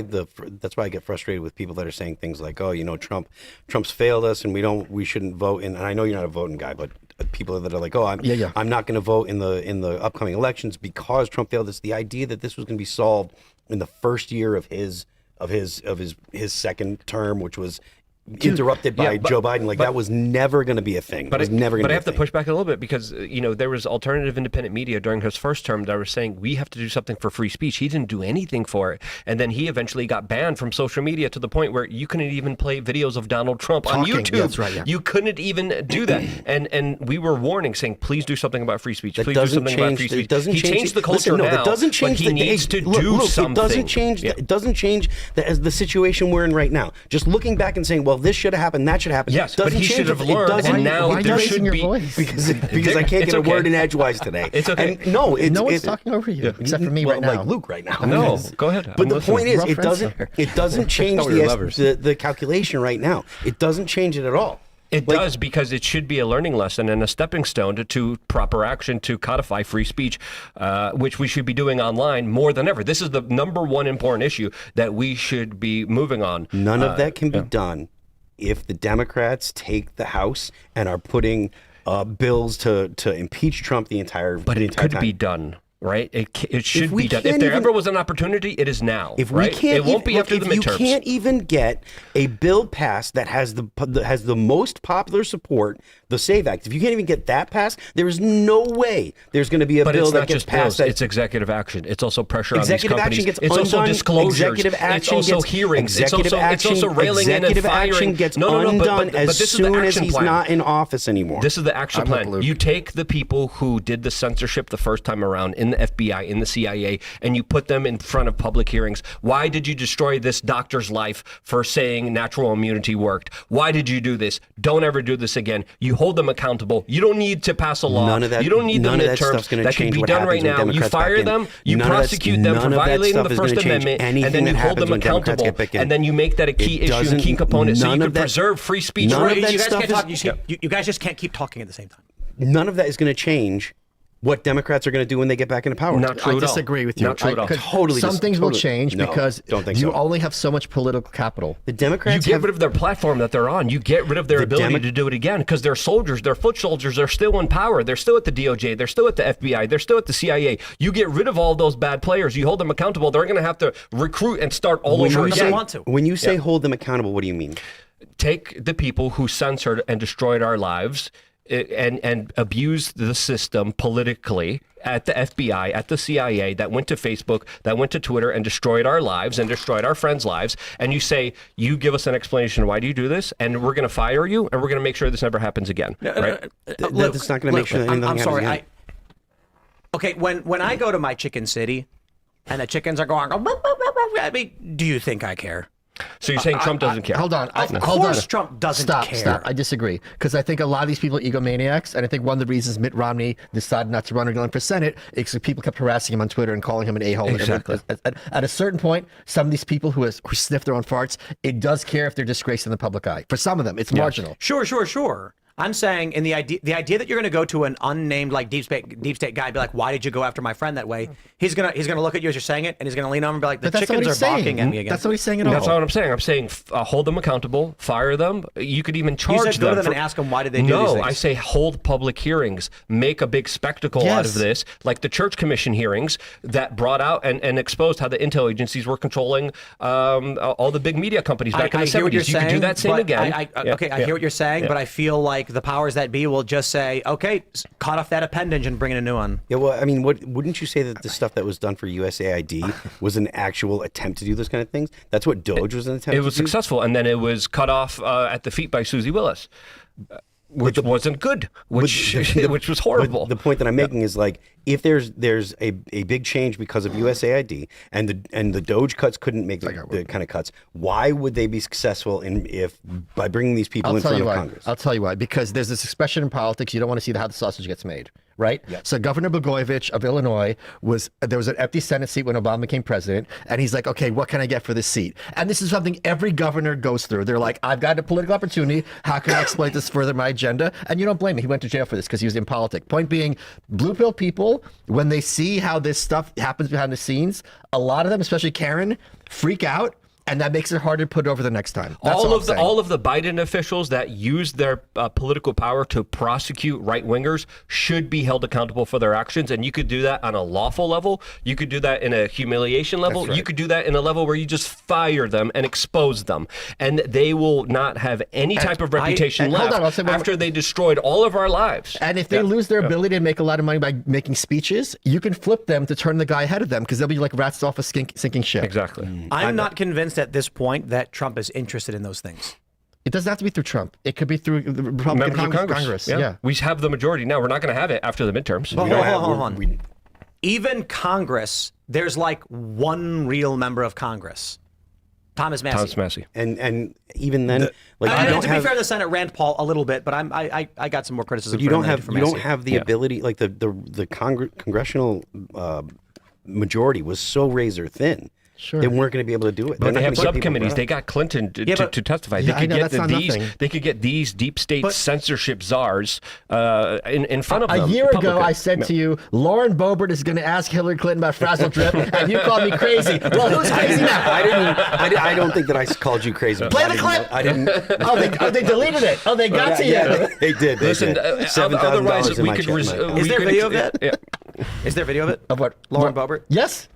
I get frustrated with people that are saying things like, "Oh, Trump's failed us, and we shouldn't vote." And I know you're not a voting guy, but people that are like, "Oh, I'm not going to vote in the upcoming elections because Trump failed us." The idea that this was going to be solved in the first year of his second term, which was interrupted by Joe Biden, that was never going to be a thing. But it was never going to be a have thing. to push back a little bit because there was alternative independent media during his first term that were saying we have to do something for free speech. He didn't do anything for it, and then he eventually got banned from social media to the point where you couldn't even play videos of Donald Trump on YouTube. That's right, yeah. You couldn't even do that, and we were warning, saying please do something about free speech. That Please do doesn't something about change. free speech. It doesn't he change changed the culture listen, no, now, that doesn't change. but he needs to do something. It doesn't change. It doesn't change the situation we're in right now. Just looking back and saying, well, this should have happened, that should happen. Yes, doesn't but he change should have it. learned, It doesn't- and now Why are you there raising should your be voice? because I can't It's get a okay. word in edgewise today. It's okay. And no, No one's talking over you, except for me right now. Like Luke right now. No, go ahead. But I'm the listening. point is, Rough it doesn't. answer. It doesn't change thought we were lovers. the calculation right now. It doesn't change it at all. It does, because it should be a learning lesson and a stepping stone to proper action to codify free speech, which we should be doing online more than ever. This is the number one important issue that we should be moving on. None of that can be done if the Democrats take the House and are putting bills to impeach Trump the entire But it could time. be done. Right? It should we be done. can't If there even- ever was an opportunity, it is now. If we right? can't, it won't be after the midterms. If you can't even get a bill passed that has the most popular support, the SAVE Act. If you can't even get that passed, there is no way there's going to be a But bill it's that not gets just passed. bills. It's executive action. It's also pressure on these Executive companies. action gets It's also undone. disclosures. Executive action it's also gets, hearings. Executive it's also railing in and executive firing. action gets no, undone but as this is the soon as action he's plan. not in office anymore. This is the action I'm with plan. Luke. You take the people who did the censorship the first time around in the FBI, in the CIA, and you put them in front of public hearings. Why did you destroy this doctor's life for saying natural immunity worked? Why did you do this? Don't ever do this again. You hold them accountable. You don't need to pass a law. None of that, you don't need the none of that midterms. stuff's going to That can change be what done right happens when now. You Democrats fire back in. them, you None of that- prosecute them for none of that violating stuff the is gonna First change Amendment, and anything then you that hold them happens when Democrats accountable. get back in. And then you make that a key It issue and doesn't- key component so none you of can that- preserve free speech. none of Right? that You guys stuff can't is- talk. You guys just can't keep talking at the same time. None of that is going to change what Democrats are going to do when they get back into power. Not true I at all. disagree with you. Not true at all. Some things will change No, because don't think you so. only have so much political capital. The You Democrats get have rid of their platform that they're on. You get rid of their ability to do it again because they're soldiers. They're foot soldiers. They're still in power. They're still at the DOJ. They're still at the FBI. They're still at the CIA. You get rid of all those bad players. You hold them accountable. They're going to have to recruit and start all when over you again. say, want to. when you say hold them accountable, what do you mean? Take the people who censored and destroyed our lives and abused the system politically at the FBI, at the CIA, that went to Facebook, that went to Twitter and destroyed our lives and destroyed our friends' lives. And you say, you give us an explanation. Why do you do this? And we're going to fire you and we're going to make sure this never happens again. Right? That's not going to make sure that anything I'm happens sorry. again. Okay, when I go to my chicken city and the chickens are going, I mean, do you think I care? So you're saying Trump doesn't care? Hold on. Of hold course on. Trump doesn't Stop. care. I disagree. Because I think a lot of these people are egomaniacs. And I think one of the reasons Mitt Romney decided not to run again for Senate is because people kept harassing him on Twitter and calling him an a-hole. Exactly. At a certain point, some of these people who sniff their own farts, it does care if they're disgraced in the public eye. For some of them, it's marginal. Sure. I'm saying in the idea that you're going to go to an unnamed like deep state guy and be like, why did you go after my friend that way? He's gonna look at you as you're saying it, and he's gonna lean over and be like, the But that's not what chickens he's are saying. barking at me again. That's not what he's saying at all. That's not what I'm saying. I'm saying hold them accountable, fire them. You could even charge You said go to them for- and ask them why did they do these No, things. I say hold public hearings, make a big spectacle out of Yes. this, like the Church Commission hearings that brought out and exposed how the intel agencies were controlling all the big media companies back in the hear what you're 70s. You could do saying, that same but again. I hear what you're saying, but I feel like the powers that be will just say, okay, cut off that appendage and bring in a new one. Yeah, well, I mean, wouldn't you say that the stuff that was done for USAID was an actual attempt to do those kind of things? That's what Doge was an attempt It was to do? successful, and then it was cut off at the feet by Susie Willis, which wasn't good, which was horrible. But the point that I'm making is like, if there's a big change because of USAID and the Doge cuts couldn't make the kind of cuts, why would they be successful by bringing these people in front of Congress? I'll tell you why. Because there's this expression in politics, you don't want to see how the sausage gets made, right? Yeah. So Governor Blagojevich of Illinois there was an empty Senate seat when Obama became president, and he's like, okay, what can I get for this seat? And this is something every governor goes through. They're like, I've got a political opportunity. How can I exploit this further my agenda? And you don't blame him. He went to jail for this because he was in politics. Point being, blue pill people, when they see how this stuff happens behind the scenes, a lot of them, especially Karen, freak out. And that makes it harder to put over the next time. That's all all of the Biden officials that use their political power to prosecute right wingers should be held accountable for their actions. And you could do that on a lawful level. You could do that in a humiliation level. You could do that in a level where you just fire them and expose them, and they will not have any type of reputation left after they destroyed all of our lives. And if they lose their ability to make a lot of money by making speeches, you can flip them to turn the guy ahead of them because they'll be like rats off a sinking ship. Exactly. I'm not convinced at this point that Trump is interested in those things. It doesn't have to be through Trump. It could be through the Republican Members of Congress. Yeah. We have the majority now. We're not going to have it after the midterms. Hold on. Even Congress, there's like one real member of Congress, Thomas Massey. Thomas Massey. And even then, to be fair, the Senate Rand Paul a little bit, but I got some more criticism. But you don't Massey. have the ability, like the congressional majority was so razor thin. Sure. They weren't going to be able to do it. But they have subcommittees. They got Clinton to testify. They could get these deep state censorship czars in front of them. A year ago, I said to you, Lauren Boebert is going to ask Hillary Clinton about frazzle drip, and you called me crazy. Well, who's crazy now? I don't think that I called you crazy. Play the clip. I didn't. They deleted it. Oh, they got to you. Yeah, they did. Listen, otherwise we could. Is there video of that? Yeah. Is there video of it? Of what? Lauren Boebert? Yes.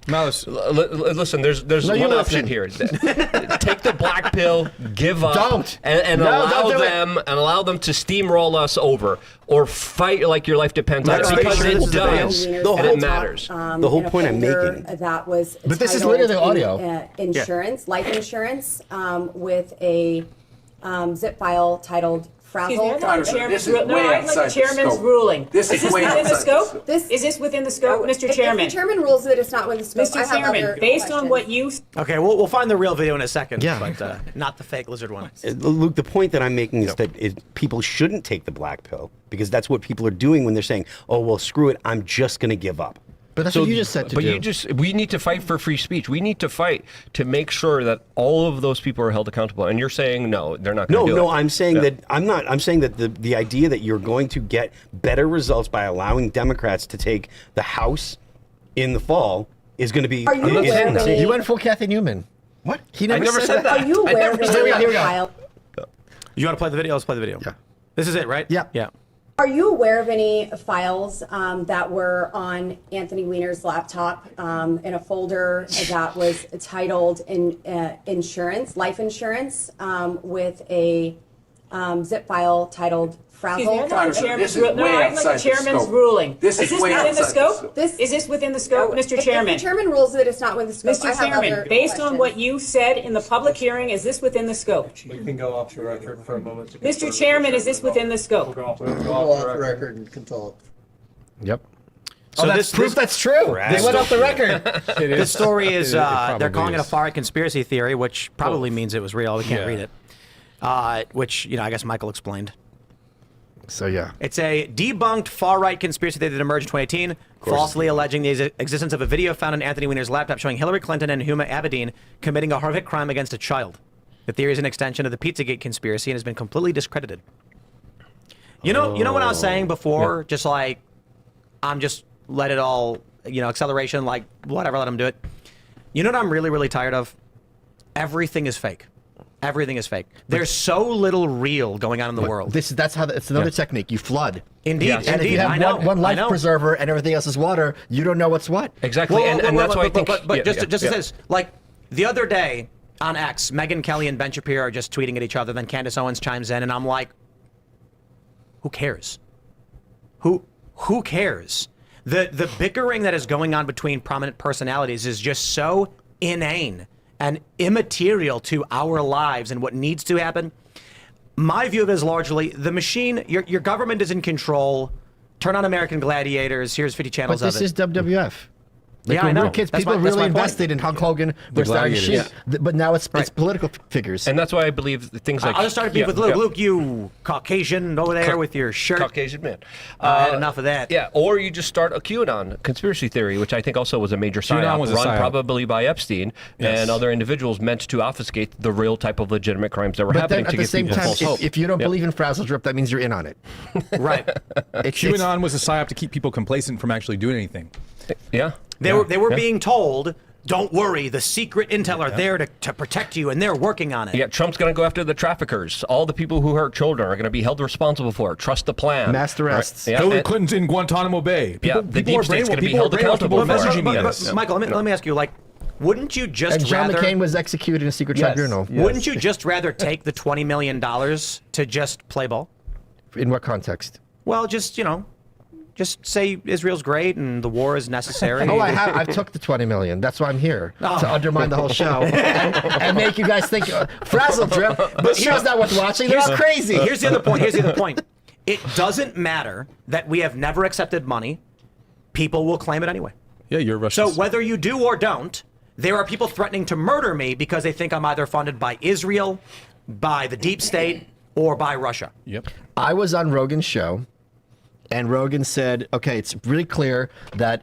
Malice. Listen, there's one option here. Take the black pill, give up, Don't. and allow them to steamroll us over, or fight like your life depends on it, because it does, and it matters. The whole point I'm making. That was But this is literally the audio. Insurance, life insurance, with a zip file titled Frazzle. This is way outside the scope. Ruling. This is way within the outside the scope? Is this within the scope, Mr. If Chairman? the chairman rules that it's not within the scope, Mr. Chairman, based on what you... Okay, we'll find the real video in a second. Yeah. But not the fake lizard one. Luke, the point that I'm making is that people shouldn't take the black pill because that's what people are doing when they're saying, "Oh well, screw it, I'm just going to give up." But that's what you just said to do. We need to fight for free speech. We need to fight to make sure that all of those people are held accountable. And you're saying no, they're not going to do it. No, I'm saying that I'm not. I'm saying that the idea that you're going to get better results by allowing Democrats to take the House in the fall is going to be. Are you aware of any... You went full Kathy Newman. What? He never said that. Are you aware of any file... You want to play the video? Let's play the video. Yeah. This is it, right? Yeah. Yeah. Are you aware of any files that were on Anthony Weiner's laptop in a folder that was titled insurance, life insurance, with a zip file titled Frazzle? This is way outside the scope. Ruling. This is way outside the scope. Is this within the scope, Mr. Chairman? If the chairman rules that it's not within the scope, Mr. Chairman, based on what you said in the public hearing, is this within the scope? We can go off the record for a moment. Mr. Chairman, is this within the scope? We'll go off the record and can talk. Yep. So that's proof that's true. They went off the record. This story is, probably they're calling it a is. far-right conspiracy theory, which probably means it was real. We can't read it. Which, I guess Michael explained. So, yeah. It's a debunked far-right conspiracy theory that emerged in 2018, falsely alleging the existence of a video found on Anthony Weiner's laptop showing Hillary Clinton and Huma Abedin committing a horrific crime against a child. The theory is an extension of the Pizzagate conspiracy and has been completely discredited. You know what I was saying before? Yeah. Just like, I'm just let it all, acceleration, like, whatever, let them do it. You know what I'm really, really tired of? Everything is fake. Everything is fake. There's so little real going on in the world. It's another technique. You flood. Indeed, and if you have one life preserver and everything else is water, you don't know what's what. Exactly, and that's why I think. But just as this, like the other day on X, Megyn Kelly and Ben Shapiro are just tweeting at each other. Then Candace Owens chimes in, and I'm like, who cares? Who cares? The bickering that is going on between prominent personalities is just so inane and immaterial to our lives and what needs to happen. My view of it is largely the machine, your government is in control. Turn on American Gladiators. Here's 50 channels of it. But this is WWF. Like yeah, when I know. we were kids, people really invested in Hulk Hogan versus Iron Sheik. But now it's political figures. And that's why I believe things like... I'll just start with Luke. Luke, you Caucasian over there with your shirt. Caucasian man. I had enough of that. Yeah, or you just start a QAnon conspiracy theory, which I think also was a major psyop run probably by Epstein and other individuals meant to obfuscate the real type of legitimate crimes that were happening to give people false hope. If you don't believe in Frazzle Drip, that means you're in on it. Right. QAnon was a psyop to keep people complacent from actually doing anything. Yeah. They were being told, don't worry, the secret intel are there to protect you, and they're working on it. Yeah, Trump's going to go after the traffickers. All the people who hurt children are going to be held responsible for it. Trust the plan. Mass arrests. Right? Yeah. Hillary Clinton's in Guantanamo Bay. The deep state's going to be held accountable for it. Michael, let me ask you, wouldn't you just and John rather... McCain was executed in a secret tribunal. Yes. Wouldn't you just rather take the $20 million to just play ball? In what context? Well, just, just say Israel's great and the war is necessary. Oh, I took the $20 million. That's why I'm here, to undermine the whole show and make you guys think Frazzle Drip. But here's not what's watching. They're all crazy. Here's the other point. It doesn't matter that we have never accepted money. People will claim it anyway. Yeah, you're Russian. So whether you do or don't, there are people threatening to murder me because they think I'm either funded by Israel, by the deep state, or by Russia. Yep. I was on Rogan's show. And Rogan said, okay, it's really clear that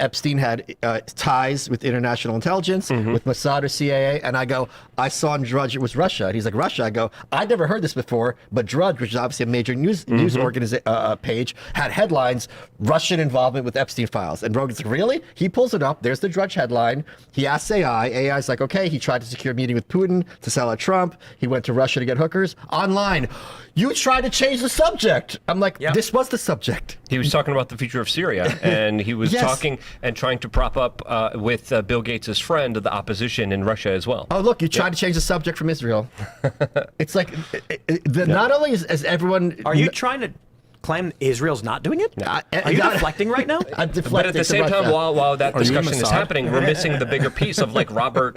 Epstein had ties with international intelligence, with Mossad or CIA. And I go, I saw on Drudge it was Russia. And he's like, Russia? I go, I'd never heard this before. But Drudge, which is obviously a major news page, had headlines, Russian involvement with Epstein files. And Rogan's like, really? He pulls it up. There's the Drudge headline. He asks AI. AI's like, okay, he tried to secure a meeting with Putin to sell out Trump. He went to Russia to get hookers. Online, you tried to change the subject. I'm like, this was the subject. He was talking about the future of Syria, and he was talking and trying to prop up with Bill Gates' friend the opposition in Russia as well. Oh, look, you tried to change the subject from Israel. It's like, not only is everyone... Are you trying to claim Israel's not doing it? Are you deflecting right now? I'm deflecting. But at the same time, while that Are you discussion is Mossad? happening, we're missing the bigger piece of like Robert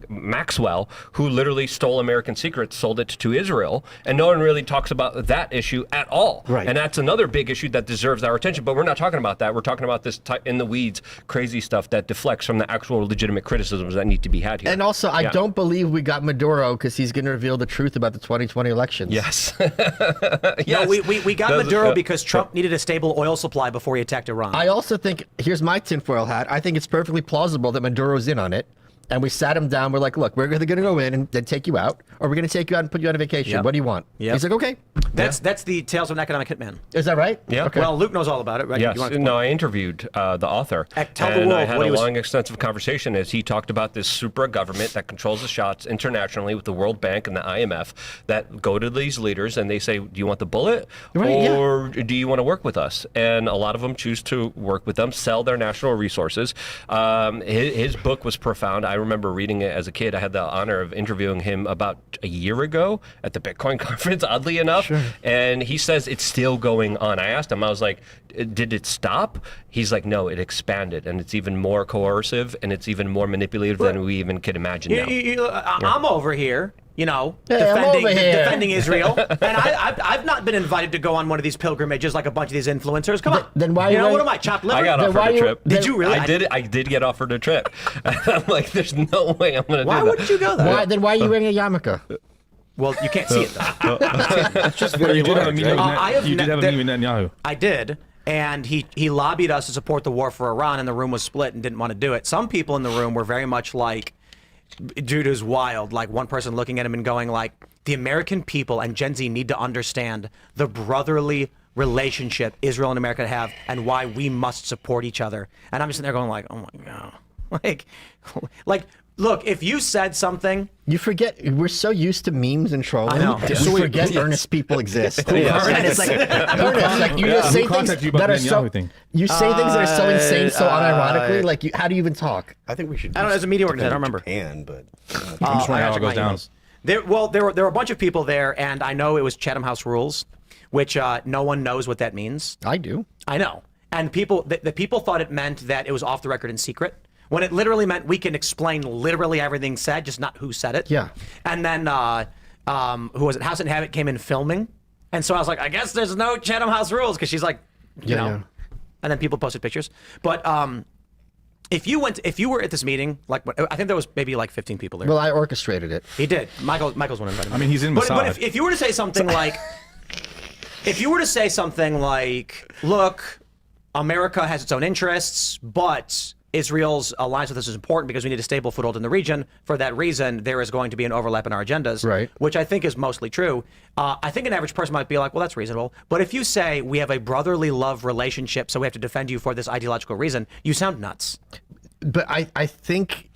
Maxwell, who literally stole American secrets, sold it to Israel, and no one really talks about that issue at all. Right. And that's another big issue that deserves our attention. But we're not talking about that. We're talking about this in the weeds, crazy stuff that deflects from the actual legitimate criticisms that need to be had here. And also, I don't believe we got Maduro because he's going to reveal the truth about the 2020 elections. Yes. No, we got Maduro because Trump needed a stable oil supply before he attacked Iran. I also think, here's my tinfoil hat, I think it's perfectly plausible that Maduro's in on it. And we sat him down. We're like, look, we're going to go in and then take you out, or we're going to take you out and put you on a vacation. Yep. What do you want? Yep. He's like, okay. That's the Tales of an Economic Hitman. Is that right? Yeah. Okay. Well, Luke knows all about it, right? Yes. You want No, I interviewed the author. Tell the and world I had what a he was- long, extensive conversation as he talked about this super government that controls the shots internationally with the World Bank and the IMF that go to these leaders and they say, do you want the bullet or do you want to work with us? And a lot of them choose to work with them, sell their national resources. His book was profound. I remember reading it as a kid. I had the honor of interviewing him about a year ago at the Bitcoin conference, oddly enough. Sure. And he says it's still going on. I asked him, I was like, did it stop? He's like, no, it expanded and it's even more coercive and it's even more manipulative than we even could imagine now. I'm over here, Hey, defending Israel, and I've not been invited to go on one of these pilgrimages like a bunch of these influencers. Come on, then why what am I, chopped liver? I got offered a trip. Did you really? I did get offered a trip. I'm like, there's no way I'm going to do that. Why wouldn't you go there? Why are you wearing a yarmulke? Well, you can't see it though. It's just very You did have a large, meeting right? with you did have a meeting with Netanyahu. I did. And he lobbied us to support the war for Iran, and the room was split and didn't want to do it. Some people in the room were very much like, dude is wild. Like one person looking at him and going like, the American people and Gen Z need to understand the brotherly relationship Israel and America have and why we must support each other. And I'm just sitting there going like, oh my God. Like, look, if you said something. You forget, we're so used to memes and trolling. I know. We forget earnest people exist. Yes. And it's like, Ernest, like you just say Who things contacted you about that the are so, Netanyahu thing? you say things that are so insane, so unironically, like how do you even talk? I think we should. I don't know, as a media organizer, I don't remember. Japan, but I'm just wondering how it goes down. There were a bunch of people there, and I know it was Chatham House rules, which no one knows what that means. I do. I know. And the people thought it meant that it was off the record in secret, when it literally meant we can explain literally everything said, just not who said it. Yeah. And then, who was it? House and Habit came in filming. And so I was like, I guess there's no Chatham House rules, because she's like, you know. Yeah. And then people posted pictures. But if you were at this meeting, like I think there was maybe like 15 people there. Well, I orchestrated it. He did. Michael's one invited him. I mean, he's in But Mossad. if you were to say something like, look, America has its own interests, but Israel's alliance with us is important because we need a stable foothold in the region. For that reason, there is going to be an overlap in our agendas, right? Which I think is mostly true. I think an average person might be like, well, that's reasonable. But if you say we have a brotherly love relationship, so we have to defend you for this ideological reason, you sound nuts. But I think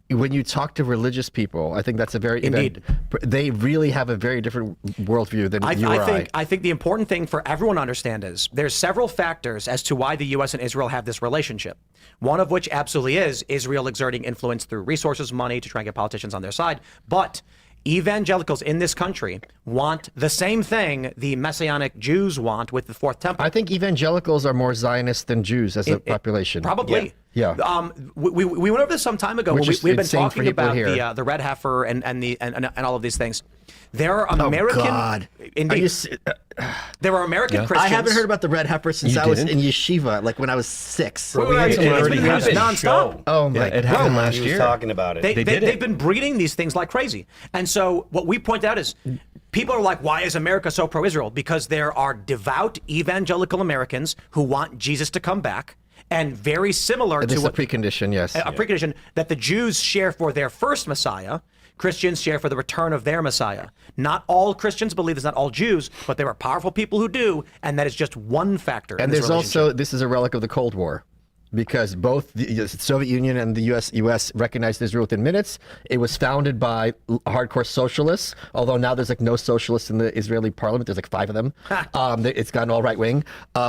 when you talk to religious people, I think that's a very Indeed. They really have a very different worldview than you or I. I think the important thing for everyone to understand is there's several factors as to why the U.S. and Israel have this relationship. One of which absolutely is Israel exerting influence through resources, money to try and get politicians on their side. But evangelicals in this country want the same thing the Messianic Jews want with the Fourth Temple. I think evangelicals are more Zionist than Jews as a population. Probably. Yeah. We went over this some time ago. Which is We've been insane for talking people about here. the red heifer and all of these things. There are American. Oh God. Indeed. There are American Christians. I haven't heard about the red heifer since I was in yeshiva, like when I was 6. It already happened. Nonstop. Oh my! It happened last he was year. talking about it. They've been breeding these things like crazy. And so what we point out is people are like, why is America so pro-Israel? Because there are devout evangelical Americans who want Jesus to come back. And very similar This to is a precondition, yes. A precondition that the Jews share for their first Messiah, Christians share for the return of their Messiah. Not all Christians believe this, not all Jews, but there are powerful people who do, and that is just one factor. And in this there's also, this is a relic of the Cold War. because both the Soviet Union and the U.S. recognized Israel within minutes. It was founded by hardcore socialists, although now there's like no socialists in the Israeli parliament. There's like 5 of them. It's gotten all right wing.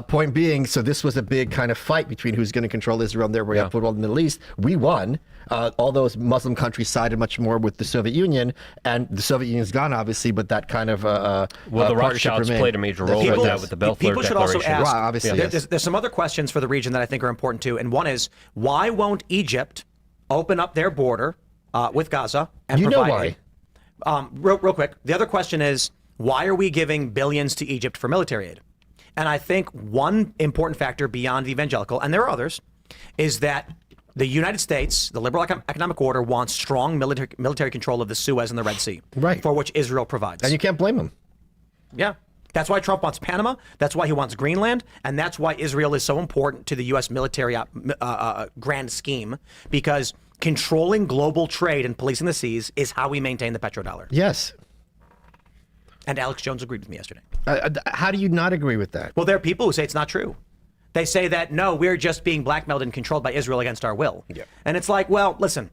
Point being, so this was a big kind of fight between who's going to control Israel and therefore have foothold in the Middle East. We won. All those Muslim countries sided much more with the Soviet Union, and the Soviet Union's gone, obviously, but that kind of the Rothschilds played a major role with that with the Belfort People should also Declaration. ask, obviously, there's some other questions for the region that I think are important too, and one is, why won't Egypt open up their border with Gaza and provide why. Real quick, the other question is, why are we giving billions to Egypt for military aid? And I think one important factor beyond the evangelical, and there are others, is that the United States, the liberal economic order, wants strong military control of the Suez and the Red Sea, for which Israel provides. And you can't blame them. Yeah. That's why Trump wants Panama. That's why he wants Greenland. And that's why Israel is so important to the U.S. military grand scheme, because controlling global trade and policing the seas is how we maintain the petrodollar. Yes. And Alex Jones agreed with me yesterday. How do you not agree with that? Well, there are people who say it's not true. They say that, no, we're just being blackmailed and controlled by Israel against our will. Yeah. And it's like, well, listen,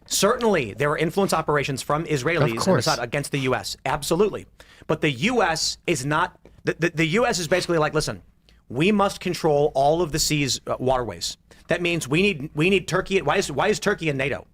certainly there are influence operations from Israelis and Assad against the U.S. Absolutely. But the U.S. is not, the U.S. is basically like, listen, we must control all of the sea's waterways. That means we need Turkey. Why is Turkey in NATO?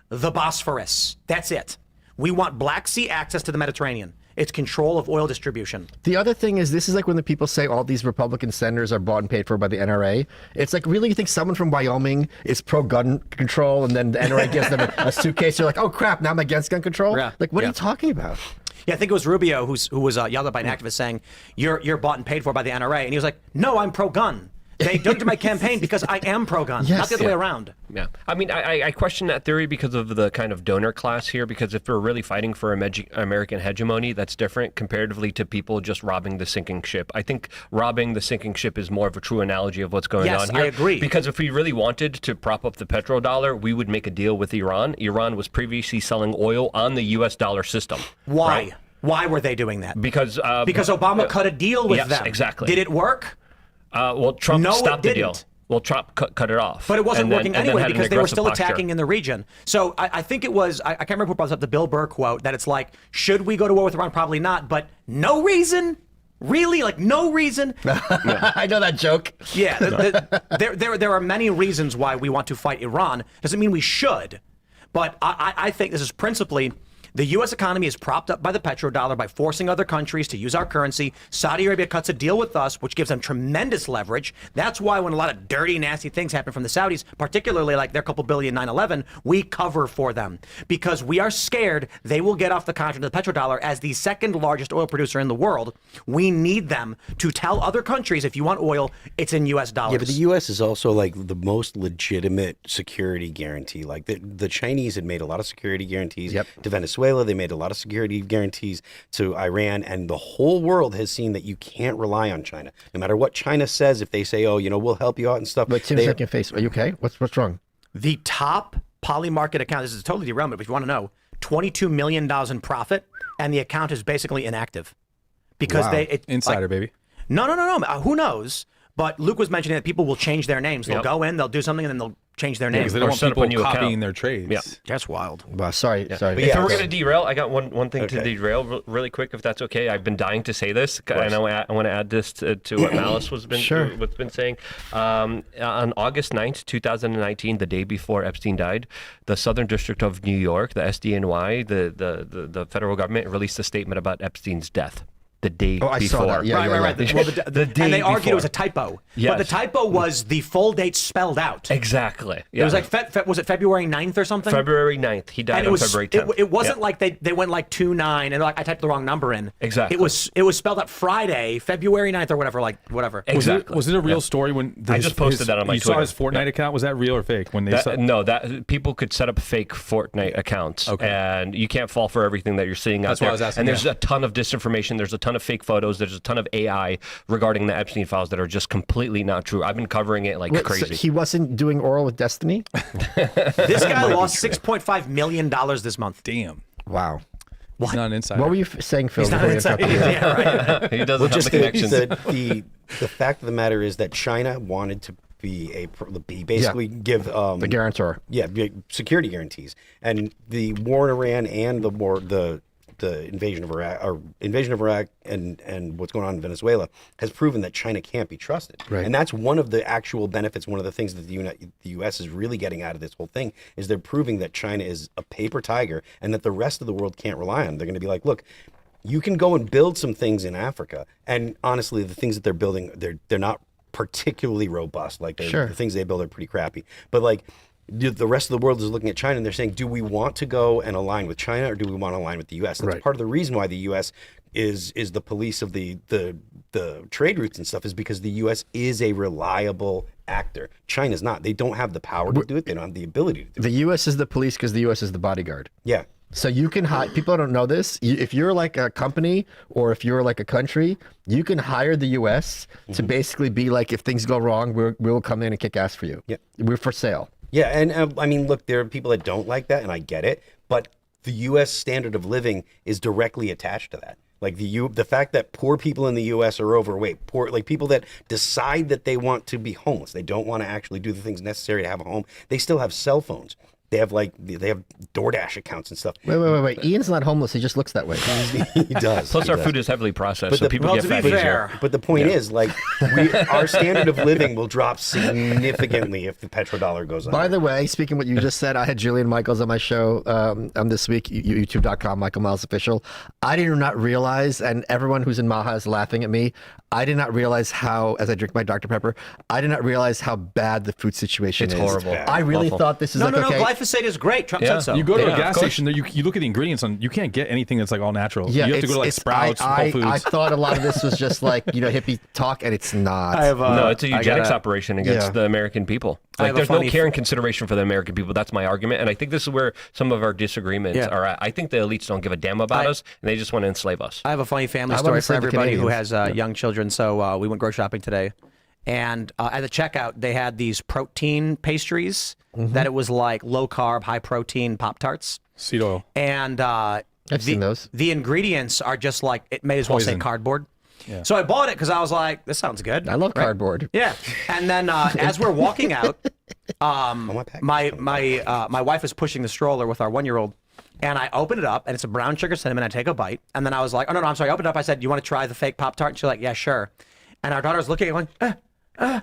The Bosphorus. That's it. We want Black Sea access to the Mediterranean. It's control of oil distribution. The other thing is, this is like when the people say all these Republican senators are bought and paid for by the NRA. It's like, really, you think someone from Wyoming is pro-gun control, and then the NRA gives them a suitcase? You're like, oh crap, now I'm against gun control? Yeah. Like, what are you talking about? Yeah, I think it was Rubio who was yelled at by an activist saying, you're bought and paid for by the NRA. And he was like, no, I'm pro-gun. They donated my campaign because I am pro-gun, not the other way around. Yeah. I mean, I question that theory because of the kind of donor class here, because if we're really fighting for American hegemony, that's different comparatively to people just robbing the sinking ship. I think robbing the sinking ship is more of a true analogy of what's going on here. I agree. Because if we really wanted to prop up the petrodollar, we would make a deal with Iran. Iran was previously selling oil on the U.S. dollar system. Why? Right? Why were they doing that? Because Obama cut a deal with them. Yes, exactly. Did it work? Well, Trump stopped the deal. Well, Trump cut it off. But it wasn't working anyway because they were still attacking in the region. So I think it was, I can't remember who brought up the Bill Burr quote, that it's like, should we go to war with Iran? Probably not, but no reason? Really? Like, no reason? I know that joke. Yeah, there are many reasons why we want to fight Iran. Doesn't mean we should. But I think this is principally, the U.S. economy is propped up by the petrodollar by forcing other countries to use our currency. Saudi Arabia cuts a deal with us, which gives them tremendous leverage. That's why when a lot of dirty, nasty things happen from the Saudis, particularly like their couple billion 9/11, we cover for them because we are scared they will get off the contract of the petrodollar as the second largest oil producer in the world. We need them to tell other countries, if you want oil, it's in U.S. dollars. Yeah, but the U.S. is also like the most legitimate security guarantee. Like the Chinese had made a lot of security guarantees to Venezuela. They made a lot of security guarantees to Iran, and the whole world has seen that you can't rely on China. No matter what China says, if they say, oh, we'll help you out and stuff. But Tim's second face, are you okay? What's wrong? The top poly market account, this is totally derailment, but if you want to know, $22 million in profit, and the account is basically inactive. Because Insider, baby. No. Who knows? But Luke was mentioning that people will change their names. They'll go in, they'll do something, and then they'll change their names. Because they don't want people copying their trades. Yeah. That's wild. Well, sorry. If we're going to derail, I got one thing to derail really quick, if that's okay. I've been dying to say this. I know I want to add this to what Malice what's been saying. On August 9th, 2019, the day before Epstein died, the Southern District of New York, the SDNY, the federal government, released a statement about Epstein's death. The day before. I saw that. Yeah, right. The day and they argued before. it was a typo. Yes. But the typo was the full date spelled out. Exactly. Yeah. It was like, was it February 9th or something? February 9th. He died on February 10th. It wasn't like they went like 2-9 and like I typed the wrong number in. Exactly. It was spelled out Friday, February 9th or whatever. Exactly. Was it a real story when I just posted that on my Twitter. You saw his Fortnite account? Was that real or fake? When they No, that people could set up fake Fortnite accounts, and you can't fall for everything that you're seeing out there. That's what I was asking. And there's a ton of disinformation. There's a ton of fake photos. There's a ton of AI regarding the Epstein files that are just completely not true. I've been covering it like crazy. So he wasn't doing oral with Destiny? This guy lost $6.5 million this month. Damn. Wow. He's not an insider. What were you saying, Phil? He's not an insider. Yeah, right. He doesn't have the connections. The fact of the matter is that China wanted basically give the guarantor. Yeah, security guarantees. And the war in Iran and the invasion of Iraq and what's going on in Venezuela has proven that China can't be trusted. Right. And that's one of the actual benefits, one of the things that the U.S. is really getting out of this whole thing is they're proving that China is a paper tiger and that the rest of the world can't rely on. They're going to be like, look, you can go and build some things in Africa. And honestly, the things that they're building, they're not particularly robust. Like the things they build are pretty crappy. But like, the rest of the world is looking at China and they're saying, do we want to go and align with China or do we want to align with the U.S.? That's part of the reason why the U.S. is the police of the trade routes and stuff is because the U.S. is a reliable actor. China's not. They don't have the power to do it. They don't have the ability to do it. The U.S. is the police because the U.S. is the bodyguard. Yeah. So you can hire, people don't know this. If you're like a company or if you're like a country, you can hire the U.S. to basically be like, if things go wrong, we'll come in and kick ass for you. Yeah. We're for sale. Yeah, and I mean, look, there are people that don't like that, and I get it, but the U.S. standard of living is directly attached to that. Like the fact that poor people in the U.S. are overweight, like people that decide that they want to be homeless, they don't want to actually do the things necessary to have a home, they still have cell phones. They have DoorDash accounts and stuff. Wait. Ian's not homeless. He just looks that way. He does. Plus, our food is heavily processed, so people get fat easier. But the point is, like, our standard of living will drop significantly if the petrodollar goes up. By the way, speaking of what you just said, I had Julian Michaels on my show this week, youtube.com, Michael Miles Official. I did not realize, and everyone who's in Maha is laughing at me, I did not realize how, as I drink my Dr. Pepper, I did not realize how bad the food situation is. It's horrible. I really thought this is okay. Glyphosate is great. Trump said so. You go to a gas station, you look at the ingredients on. You can't get anything that's like all natural. Yeah, you have to go to like Sprouts, Whole Foods. I thought a lot of this was just like hippie talk, and it's not. No, it's a eugenics operation against the American people. Like, there's no care and consideration for the American people. That's my argument, and I think this is where some of our disagreements are at. I think the elites don't give a damn about us, and they just want to enslave us. I have a funny family story for everybody who has young children. So we went grocery shopping today, and at the checkout, they had these protein pastries that it was like low carb, high protein Pop-Tarts. Seed oil. And I've seen those. The ingredients are just like, it may as well say cardboard. Yeah. So I bought it because I was like, this sounds good. I love cardboard. Yeah. And then as we're walking out, my wife is pushing the stroller with our 1-year-old. And I open it up, and it's a brown sugar cinnamon. I take a bite, and then I was like, oh, no, I'm sorry. I opened it up. I said, you want to try the fake Pop-Tart? And she's like, yeah, sure. And our daughter's looking at it going,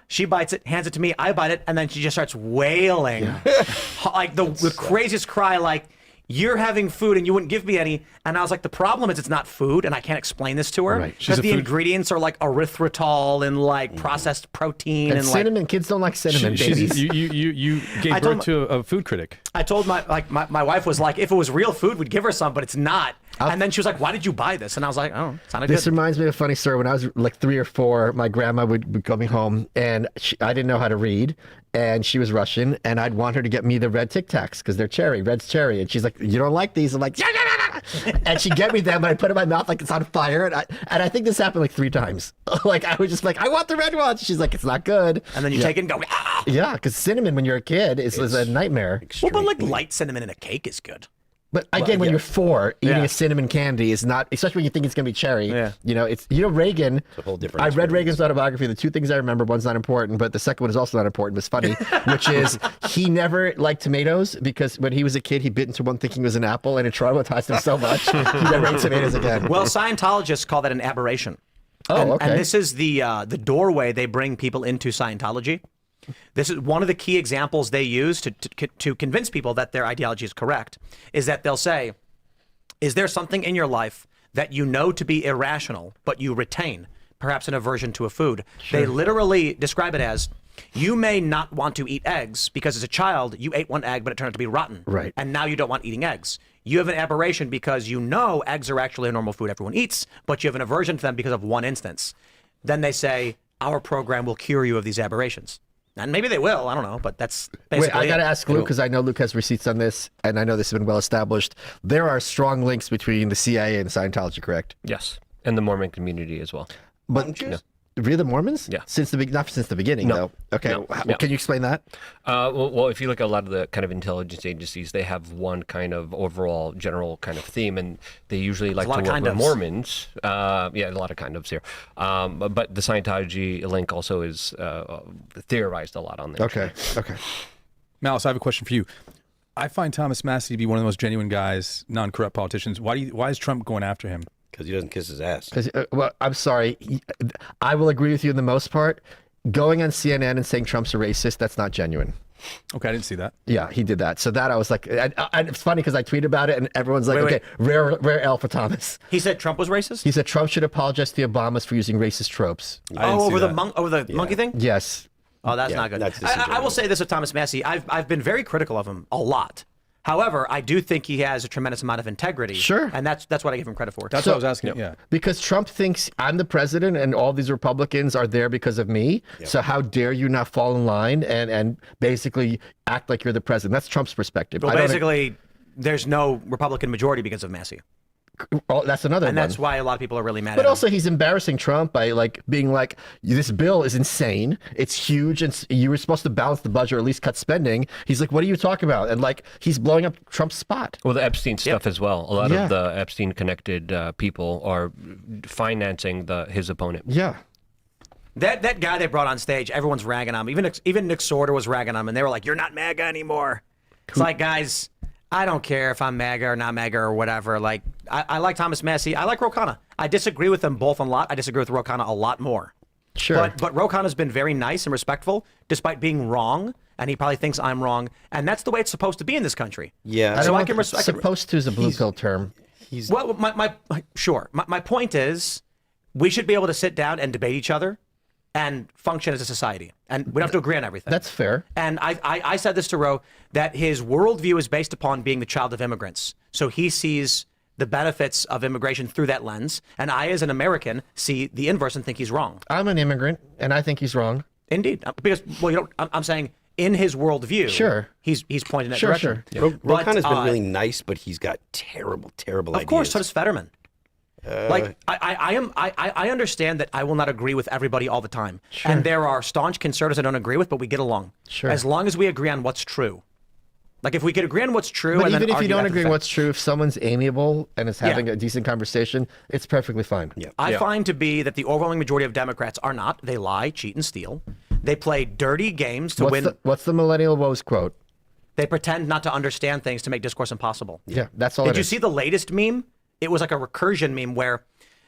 She bites it, hands it to me. I bite it, and then she just starts wailing. Like the craziest cry, like, you're having food and you wouldn't give me any. And I was like, the problem is it's not food, and I can't explain this to her. Because the ingredients are like erythritol and like processed protein. And cinnamon. Kids don't like cinnamon, babies. You gave birth to a food critic. I told my wife was like, if it was real food, we'd give her some, but it's not. And then she was like, why did you buy this? And I was like, oh, it sounded good. This reminds me of a funny story. When I was like 3 or 4, my grandma would come home, and I didn't know how to read, and she was Russian, and I'd want her to get me the red Tic Tacs because they're cherry. Red's cherry. And she's like, you don't like these? I'm like, yeah. And she'd get me them, but I put it in my mouth like it's on fire. And I think this happened like 3 times. Like, I was just like, I want the red ones. She's like, it's not good. And then you take it and go, ah! Yeah, because cinnamon when you're a kid is a nightmare. Well, but like light cinnamon in a cake is good. But again, when you're 4, eating a cinnamon candy is not, especially when you think it's going to be cherry. Yeah. Reagan. It's a whole different. I read Reagan's autobiography. The 2 things I remember, one's not important, but the second one is also not important, but it's funny, which is he never liked tomatoes because when he was a kid, he bit into one thinking it was an apple, and it traumatized him so much, he never ate tomatoes again. Well, Scientologists call that an aberration. Oh, okay. And this is the doorway they bring people into Scientology. This is one of the key examples they use to convince people that their ideology is correct, is that they'll say, is there something in your life that you know to be irrational, but you retain, perhaps an aversion to a food? Sure. They literally describe it as, you may not want to eat eggs because as a child, you ate one egg, but it turned out to be rotten. Right. And now you don't want eating eggs. You have an aberration because you know eggs are actually a normal food everyone eats, but you have an aversion to them because of one instance. Then they say, our program will cure you of these aberrations. And maybe they will, I don't know, but that's basically I got to ask Luke, because I know Luke has receipts on this, and I know this has been well established. There are strong links between the CIA and Scientology, correct? Yes, and the Mormon community as well. But Really, the Mormons? Yeah. Not since the beginning, though. Okay. No. Can you explain that? Well, if you look at a lot of the kind of intelligence agencies, they have one kind of overall general kind of theme, and they usually like to work with Mormons. Yeah, a lot of kind ofs here. But the Scientology link also is theorized a lot on there. Okay. Malice, I have a question for you. I find Thomas Massie to be one of the most genuine guys, non-corrupt politicians. Why is Trump going after him? Because he doesn't kiss his ass. Well, I'm sorry. I will agree with you in the most part. Going on CNN and saying Trump's a racist, that's not genuine. Okay, I didn't see that. Yeah, he did that. So that I was like, and it's funny because I tweeted about it and everyone's like, okay, rare L for Thomas. He said Trump was racist? He said Trump should apologize to the Obamas for using racist tropes. Over the monkey thing? Yes. Oh, that's not good. I will say this of Thomas Massie. I've been very critical of him a lot. However, I do think he has a tremendous amount of integrity. Sure. And that's what I give him credit for. That's what I was asking. Yeah. Because Trump thinks I'm the president and all these Republicans are there because of me. Yep. So how dare you not fall in line and basically act like you're the president? That's Trump's perspective. Well, basically, there's no Republican majority because of Massie. Well, that's another one. And that's why a lot of people are really mad at him. But also he's embarrassing Trump by like being like, this bill is insane. It's huge. And you were supposed to balance the budget or at least cut spending. He's like, what are you talking about? And like, he's blowing up Trump's spot. Well, the Epstein stuff as well. A lot of the Epstein connected people are financing his opponent. Yeah. That guy they brought on stage, everyone's ragging on him. Even Nick Sorter was ragging on him. And they were like, you're not MAGA anymore. It's like, guys, I don't care if I'm MAGA or not MAGA or whatever. Like, I like Thomas Massie. I like Ro Khanna. I disagree with them both a lot. I disagree with Ro Khanna a lot more. Sure. But Ro Khanna's been very nice and respectful, despite being wrong. And he probably thinks I'm wrong. And that's the way it's supposed to be in this country. Yeah. So I can supposed to is a blue pill term. Well, my point is, we should be able to sit down and debate each other and function as a society. And we don't have to agree on everything. That's fair. And I said this to Ro, that his worldview is based upon being the child of immigrants. So he sees the benefits of immigration through that lens. And I, as an American, see the inverse and think he's wrong. I'm an immigrant, and I think he's wrong. Indeed. Because, well, I'm saying in his worldview, sure, he's pointing that direction. Ro Khanna's been really nice, but he's got terrible ideas. Of course, so does Fetterman. I understand that I will not agree with everybody all the time. Sure. And there are staunch conservatives I don't agree with, but we get along. Sure. As long as we agree on what's true. Like, if we could agree on what's true, but and even then if you don't agree on what's fact. true, if someone's amiable and is having a decent conversation, it's perfectly fine. Yeah. I find to be that the overwhelming majority of Democrats are not. They lie, cheat, and steal. They play dirty games to win. What's the millennial woes quote? They pretend not to understand things to make discourse impossible. Yeah, that's all. Did you see the latest meme? It was like a recursion meme where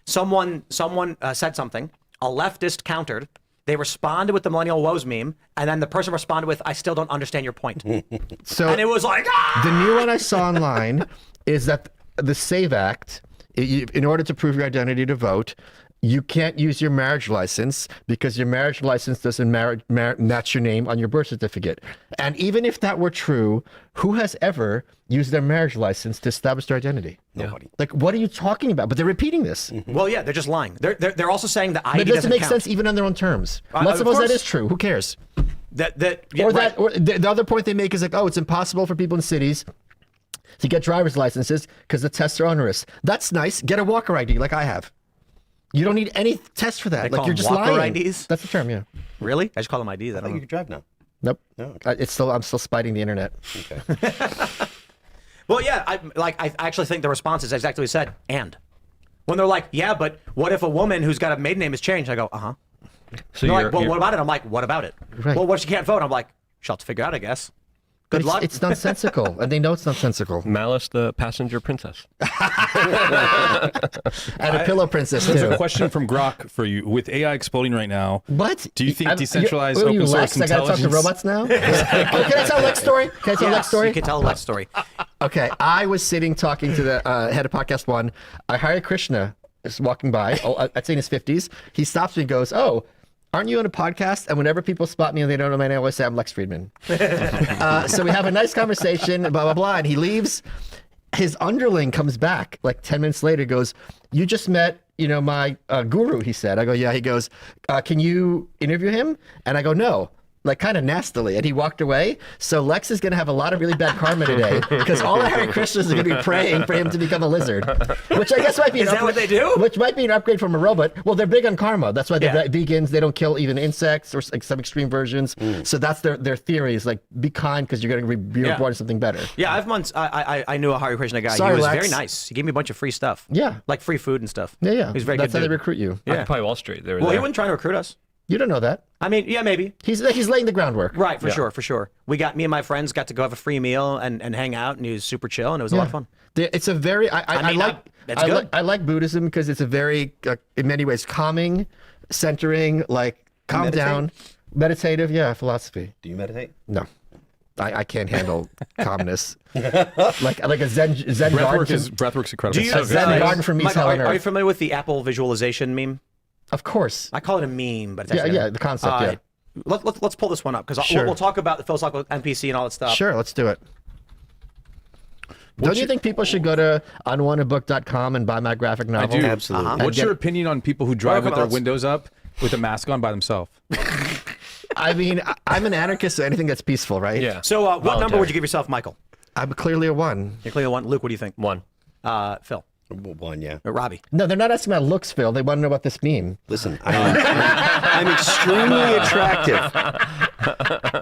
someone said something, a leftist countered. They responded with the millennial woes meme, and then the person responded with, I still don't understand your point. And it was like, The new one I saw online is that the SAVE Act, in order to prove your identity to vote, you can't use your marriage license because your marriage license doesn't match your name on your birth certificate. And even if that were true, who has ever used their marriage license to establish their identity? Nobody. Like, what are you talking about? But they're repeating this. Well, yeah, they're just lying. They're also saying that ID But it doesn't make count. sense even on their own terms. Let's suppose that is true. Who cares? Or The other point they make is like, oh, it's impossible for people in cities to get driver's licenses because the tests are onerous. That's nice. Get a walker ID like I have. You don't need any test for that. They like call you're them just walker lying. IDs? That's the term, yeah. Really? I just call them IDs. I don't know. You can drive now. Nope. No, okay. I'm still spiting the internet. Okay. Well, yeah, I actually think the response is exactly what you said. And when they're like, yeah, but what if a woman who's got a maiden name is changed? I go, uh-huh. So they're like, well, what about it? I'm like, what about it? Right. Well, what if she can't vote? I'm like, she'll have to figure out, I guess. Good luck. It's nonsensical, and they know it's nonsensical. Malice, the passenger princess. And a pillow princess, There's too. a question from Grok for you. With AI exploding right now, What? do you think decentralized What are you, open Lex? source I gotta talk to intelligence? robots now? Oh, can I tell Lex story? Can I tell Lex story? You can tell a Lex story. Okay, I was sitting talking to the head of Podcast One. Hare Krishna is walking by. I'd say in his 50s. He stops me and goes, oh, aren't you on a podcast? And whenever people spot me and they don't know my name, I always say I'm Lex Friedman. So we have a nice conversation, blah, blah, blah. And he leaves. His underling comes back like 10 minutes later, goes, you just met, my guru, he said. I go, yeah. He goes, can you interview him? And I go, no. like kind of nastily, and he walked away. So Lex is going to have a lot of really bad karma today because all the Hare Krishnas are going to be praying for him to become a lizard, which I guess might be Is that what they do? Which might be an upgrade from a robot. Well, they're big on karma. That's why they're Yeah. vegans. They don't kill even insects or like some extreme versions. So that's their theory is like be kind because you're going to be Yeah. reborn to something better. Yeah, I knew a Hare Krishna guy. Sorry, he was Lex. very nice. He gave me a bunch of free stuff. Yeah. Like free food and stuff. Yeah. He was very That's good how they dude. recruit you. Yeah. Occupy Wall Street. They were Well, he there. wasn't trying to recruit us. You don't know that. I mean, yeah, maybe. He's laying the groundwork. Right, for sure. Me and my friends got to go have a free meal and hang out, and he was super chill, and it was a lot of fun. It's a very That's good. I like Buddhism because it's a very in many ways calming, centering, like calm down, meditative. Yeah, philosophy. Do you meditate? No, I can't handle calmness. like a Zen garden. Breathwork's incredible. Do you, A Zen garden for me is Michael, hell on are you earth. familiar with the Apple visualization meme? Of course. I call it a meme, but it's Yeah, actually yeah, the concept. Yeah. Let's pull this one up because Sure. we'll talk about the philosophical NPC and all that stuff. Sure, let's do it. Don't you think people should go to unwantedbook.com and buy my graphic novel? do. Absolutely. And What's get- your opinion on people who drive Well, with come their on, let's- windows up with a mask on by themselves? I mean, I'm an anarchist, so anything that's peaceful, right? Yeah. So what number Voluntary. would you give yourself, Michael? I'm clearly a 1. You're clearly the one. Luke, what do you think? 1. Phil. 1, yeah. Robbie. No, they're not asking about looks, Phil. They want to know about this meme. Listen, I'm extremely attractive.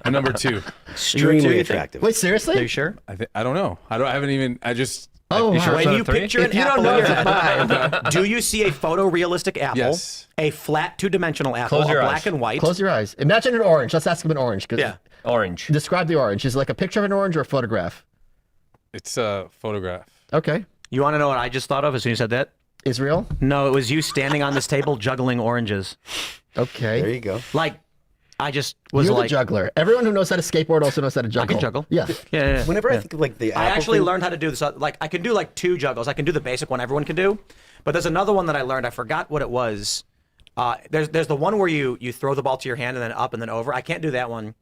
And number 2. Extremely you think? attractive. Wait, Are you seriously? sure? I don't know. I haven't even. I just. Oh, You sure wow. it's When not you a 3? picture If an you don't apple know, in your it's a head, do you see a photorealistic apple? Yes. A flat two-dimensional apple, Close your black eyes. and white. Close your eyes. Imagine an orange. Let's ask him an orange. 'Cause- Yeah. Orange. Describe the orange. Is it like a picture of an orange or a photograph? It's a photograph. Okay. You want to know what I just thought of as soon as you said that? Israel? No, it was you standing on this table juggling oranges. Okay. There you go. Like, I just was You're like, the juggler. Everyone who knows how to skateboard also knows how to I juggle. can juggle. Yeah. Yeah. Whenever I think of like the I Apple actually thing- learned how to do this. Like, I can do like 2 juggles. I can do the basic one everyone can do, but there's another one that I learned. I forgot what it was. There's the one where you throw the ball to your hand and then up and then over. I can't do that one,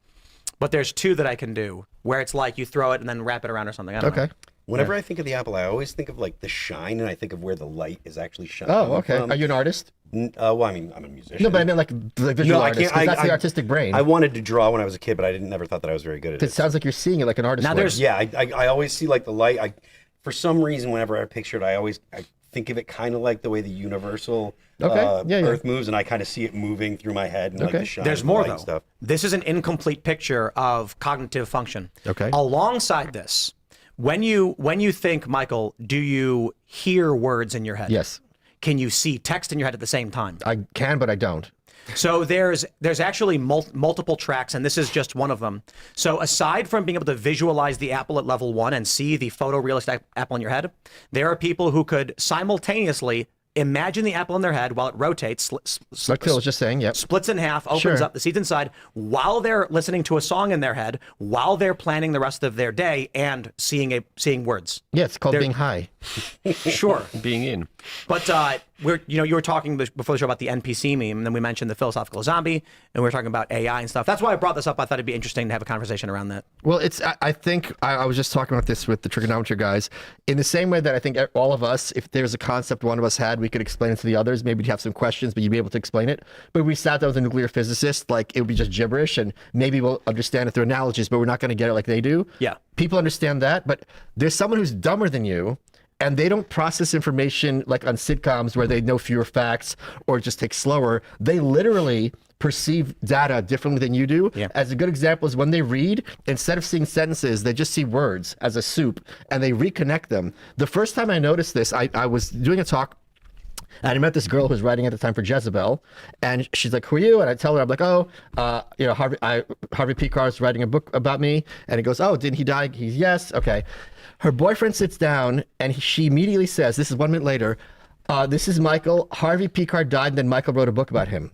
but there's 2 that I can do where it's like you throw it and then wrap it around or something. I don't know. Okay. Whenever I think of the Apple, I always think of like the shine, and I think of where the light is actually shining. Oh, okay. from. Are you an artist? Well, I mean, I'm a musician. No, but I meant like the visual artist. 'Cause that's the artistic brain. I wanted to draw when I was a kid, but I never thought that I was very good at It it. sounds like you're seeing it like an artist Now would. there's- Yeah, I always see like the light. For some reason, whenever I picture it, I think of it kind of like the way the universal Okay. Yeah. Earth moves, and I kind of see it moving through my head and like Okay. the shine. There's and the more light though. and stuff. This is an incomplete picture of cognitive function. Okay. Alongside this, when you think, Michael, do you hear words in your head? Yes. Can you see text in your head at the same time? I can, but I don't. So there's actually multiple tracks, and this is just one of them. So aside from being able to visualize the apple at level 1 and see the photorealistic apple in your head, there are people who could simultaneously imagine the apple in their head while it rotates, Like Phil was just saying, yep. splits in half, opens Sure. up the seeds inside, while they're listening to a song in their head, while they're planning the rest of their day and seeing words. Yeah, it's called There- being high. Sure. Being in. But you were talking before the show about the NPC meme, and then we mentioned the philosophical zombie, and we were talking about AI and stuff. That's why I brought this up. I thought it'd be interesting to have a conversation around that. Well, I think I was just talking about this with the trigonometry guys. In the same way that I think all of us, if there's a concept one of us had, we could explain it to the others. Maybe you'd have some questions, but you'd be able to explain it. But we sat down with a nuclear physicist, like it would be just gibberish, and maybe we'll understand it through analogies, but we're not going to get it like they do. Yeah. People understand that, but there's someone who's dumber than you, and they don't process information like on sitcoms where they know fewer facts or just take slower. They literally perceive data differently than you do. Yeah. As a good example is when they read, instead of seeing sentences, they just see words as a soup and they reconnect them. The first time I noticed this, I was doing a talk and I met this girl who was writing at the time for Jezebel, and she's like, "Who are you?" And I tell her, I'm like, Harvey Picar's writing a book about me. And he goes, "Oh, didn't he die?" He's, "Yes." Okay. Her boyfriend sits down, and she immediately says, this is 1 minute later, "This is Michael. Harvey Picar died, and then Michael wrote a book about him."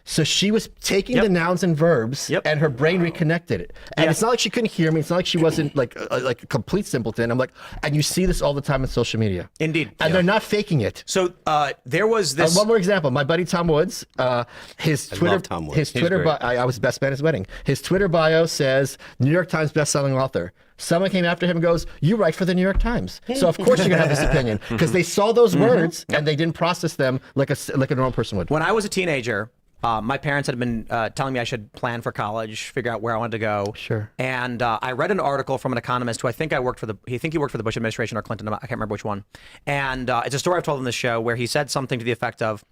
So she was taking the nouns and verbs, and her brain reconnected it. And it's not like she couldn't hear me. It's not like she wasn't like a complete simpleton. I'm like, and you see this all the time on social media. Indeed. And they're not faking it. So there was this. One more example. My buddy Tom Woods, his Twitter, love Tom Woods. his He's Twitter bio, great. I was best man at his wedding. His Twitter bio says New York Times bestselling author. Someone came after him and goes, "You write for the New York Times." So of course you're gonna have this opinion because they saw those words and they didn't process them like a normal person would. When I was a teenager, My parents had been telling me I should plan for college, figure out where I wanted to go. Sure. And I read an article from an economist who I think he worked for the Bush administration or Clinton. I can't remember which one. And it's a story I've told on this show where he said something to the effect of,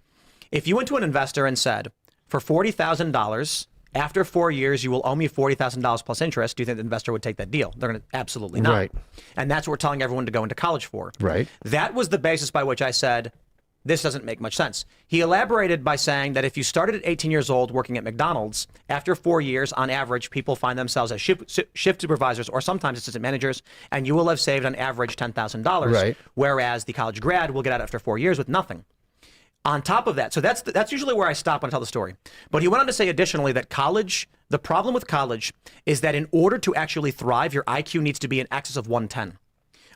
if you went to an investor and said, for $40,000, after 4 years, you will owe me $40,000 plus interest, do you think the investor would take that deal? They're going to absolutely not. Right. And that's what we're telling everyone to go into college for. Right. That was the basis by which I said, this doesn't make much sense. He elaborated by saying that if you started at 18 years old working at McDonald's, after 4 years, on average, people find themselves as shift supervisors or sometimes assistant managers, and you will have saved on average $10,000. Right. Whereas the college grad will get out after 4 years with nothing. On top of that, so that's usually where I stop when I tell the story. But he went on to say additionally that the problem with college is that in order to actually thrive, your IQ needs to be in excess of 110.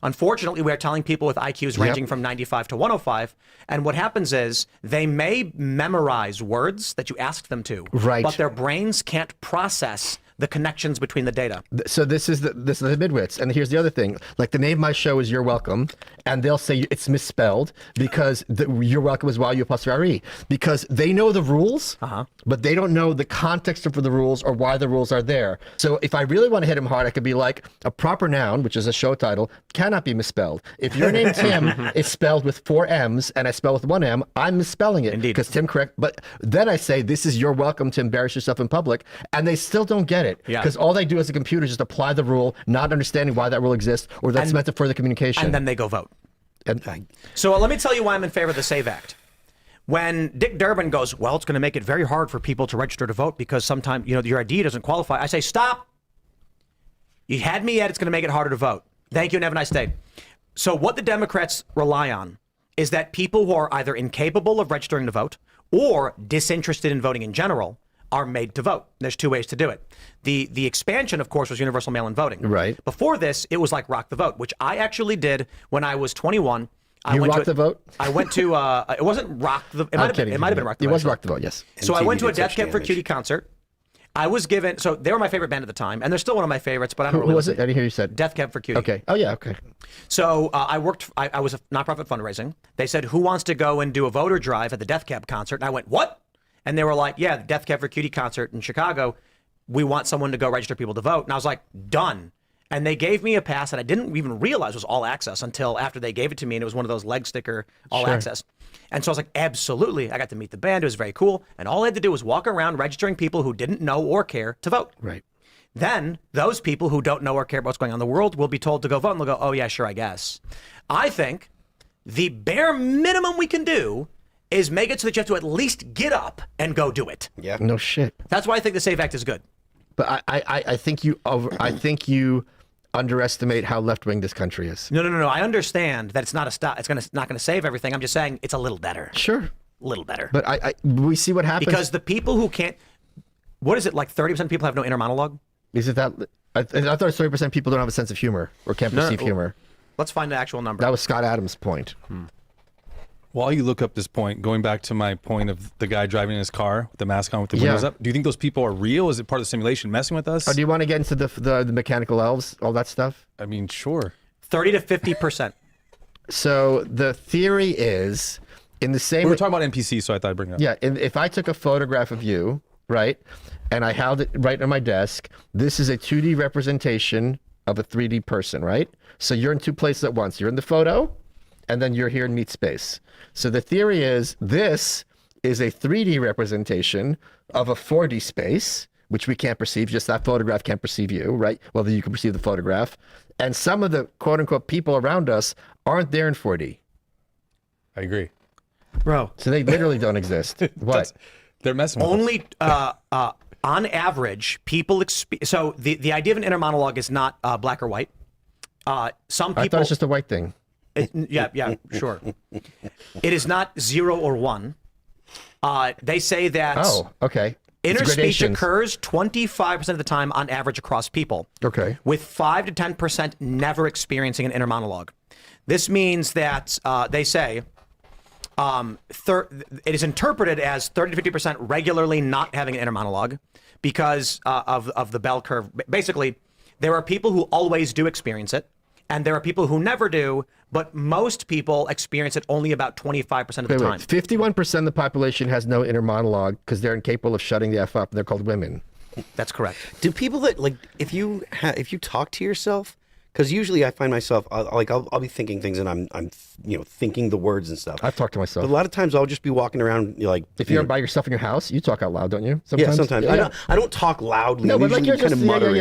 Unfortunately, we are telling people with IQs ranging from 95 to 105, and what happens is they may memorize words that you ask them to, right, but their brains can't process the connections between the data. So this is the midwits, and here's the other thing. Like, the name of my show is You're Welcome, and they'll say it's misspelled because You're Welcome is Y-U-R-E, because they know the rules, but they don't know the context for the rules or why the rules are there. So if I really want to hit them hard, I could be like, a proper noun, which is a show title, cannot be misspelled. If your name Tim is spelled with 4 M's and I spell with 1 M, I'm misspelling it. Indeed. Because Tim correct. But then I say, this is You're Welcome to embarrass yourself in public, and they still don't get it. Because all they do as a computer is just apply the rule, not understanding why that rule exists or that's meant to further communication. And then they go vote. And so let me tell you why I'm in favor of the SAVE Act. When Dick Durbin goes, well, it's going to make it very hard for people to register to vote because sometimes, your ID doesn't qualify. I say, stop. You had me at it's going to make it harder to vote. Thank you and have a nice day. So what the Democrats rely on is that people who are either incapable of registering to vote or disinterested in voting in general are made to vote. There's 2 ways to do it. The expansion, of course, was universal mail-in voting. Right. Before this, it was like Rock the Vote, which I actually did when I was 21. You rocked the vote? I went to, it wasn't Rock the, it might have been Rock the Vote. It was Rock the Vote, yes. So I went to a Death Cab for Cutie concert. I was given, so they were my favorite band at the time, and they're still one of my favorites, but I don't really. Who was it? I didn't hear you said. Death Cab for Cutie. Okay. Oh, yeah, okay. So I was a nonprofit fundraising. They said, who wants to go and do a voter drive at the Death Cab concert? And I went, what? And they were like, yeah, the Death Cab for Cutie concert in Chicago. We want someone to go register people to vote. And I was like, done. And they gave me a pass that I didn't even realize was all access until after they gave it to me. And it was one of those leg sticker all access. And so I was like, absolutely. I got to meet the band. It was very cool. And all I had to do was walk around registering people who didn't know or care to vote. Right. Then those people who don't know or care about what's going on in the world will be told to go vote. And they'll go, oh, yeah, sure, I guess. I think the bare minimum we can do is make it so that you have to at least get up and go do it. Yeah. No shit. That's why I think the SAVE Act is good. But I think you underestimate how left-wing this country is. No. I understand that it's not not going to save everything. I'm just saying it's a little better. Sure. A little better. But we see what happens. Because the people who can't, what is it, like 30% of people have no inner monologue? Is it that? I thought 30% of people don't have a sense of humor or can't perceive humor. Let's find the actual number. That was Scott Adams' point. While you look up this point, going back to my point of the guy driving in his car with the mask on with the windows up, do you think those people are real? Is it part of the simulation messing with us? Do you want to get into the mechanical elves, all that stuff? I mean, sure. 30 to 50%. So the theory is, in the same... We were talking about NPCs, so I thought I'd bring it up. Yeah, if I took a photograph of you, right, and I held it right on my desk, this is a 2D representation of a 3D person, right? So you're in 2 places at once. You're in the photo, and then you're here in meat space. So the theory is this is a 3D representation of a 4D space, which we can't perceive, just that photograph can't perceive you, right? Well, then you can perceive the photograph. And some of the quote-unquote people around us aren't there in 4D. I agree. Bro. So they literally don't exist. What? They're messing with Only, on average, people... So the idea of an inner monologue is not black or white. Some people... I thought it's just a white thing. Yeah, sure. It is not 0 or 1. They say that... Oh, okay. Inner speech occurs 25% of the time on average across people. Okay. With 5 to 10% never experiencing an inner monologue. This means that they say it is interpreted as 30 to 50% regularly not having an inner monologue because of the bell curve. Basically, there are people who always do experience it, and there are people who never do, but most people experience it only about 25% of the time. 51% of the population has no inner monologue because they're incapable of shutting the F up. They're called women. That's correct. Do people that like if you talk to yourself? Because usually I find myself I'll be thinking things and I'm thinking the words and stuff. I've talked to myself. But a lot of times I'll just be walking around like if you're by yourself in your house, you talk out loud, don't you? Sometimes? Yeah, sometimes. Yeah. I don't talk loudly. No, I'm but like usually you're kind just of muttering,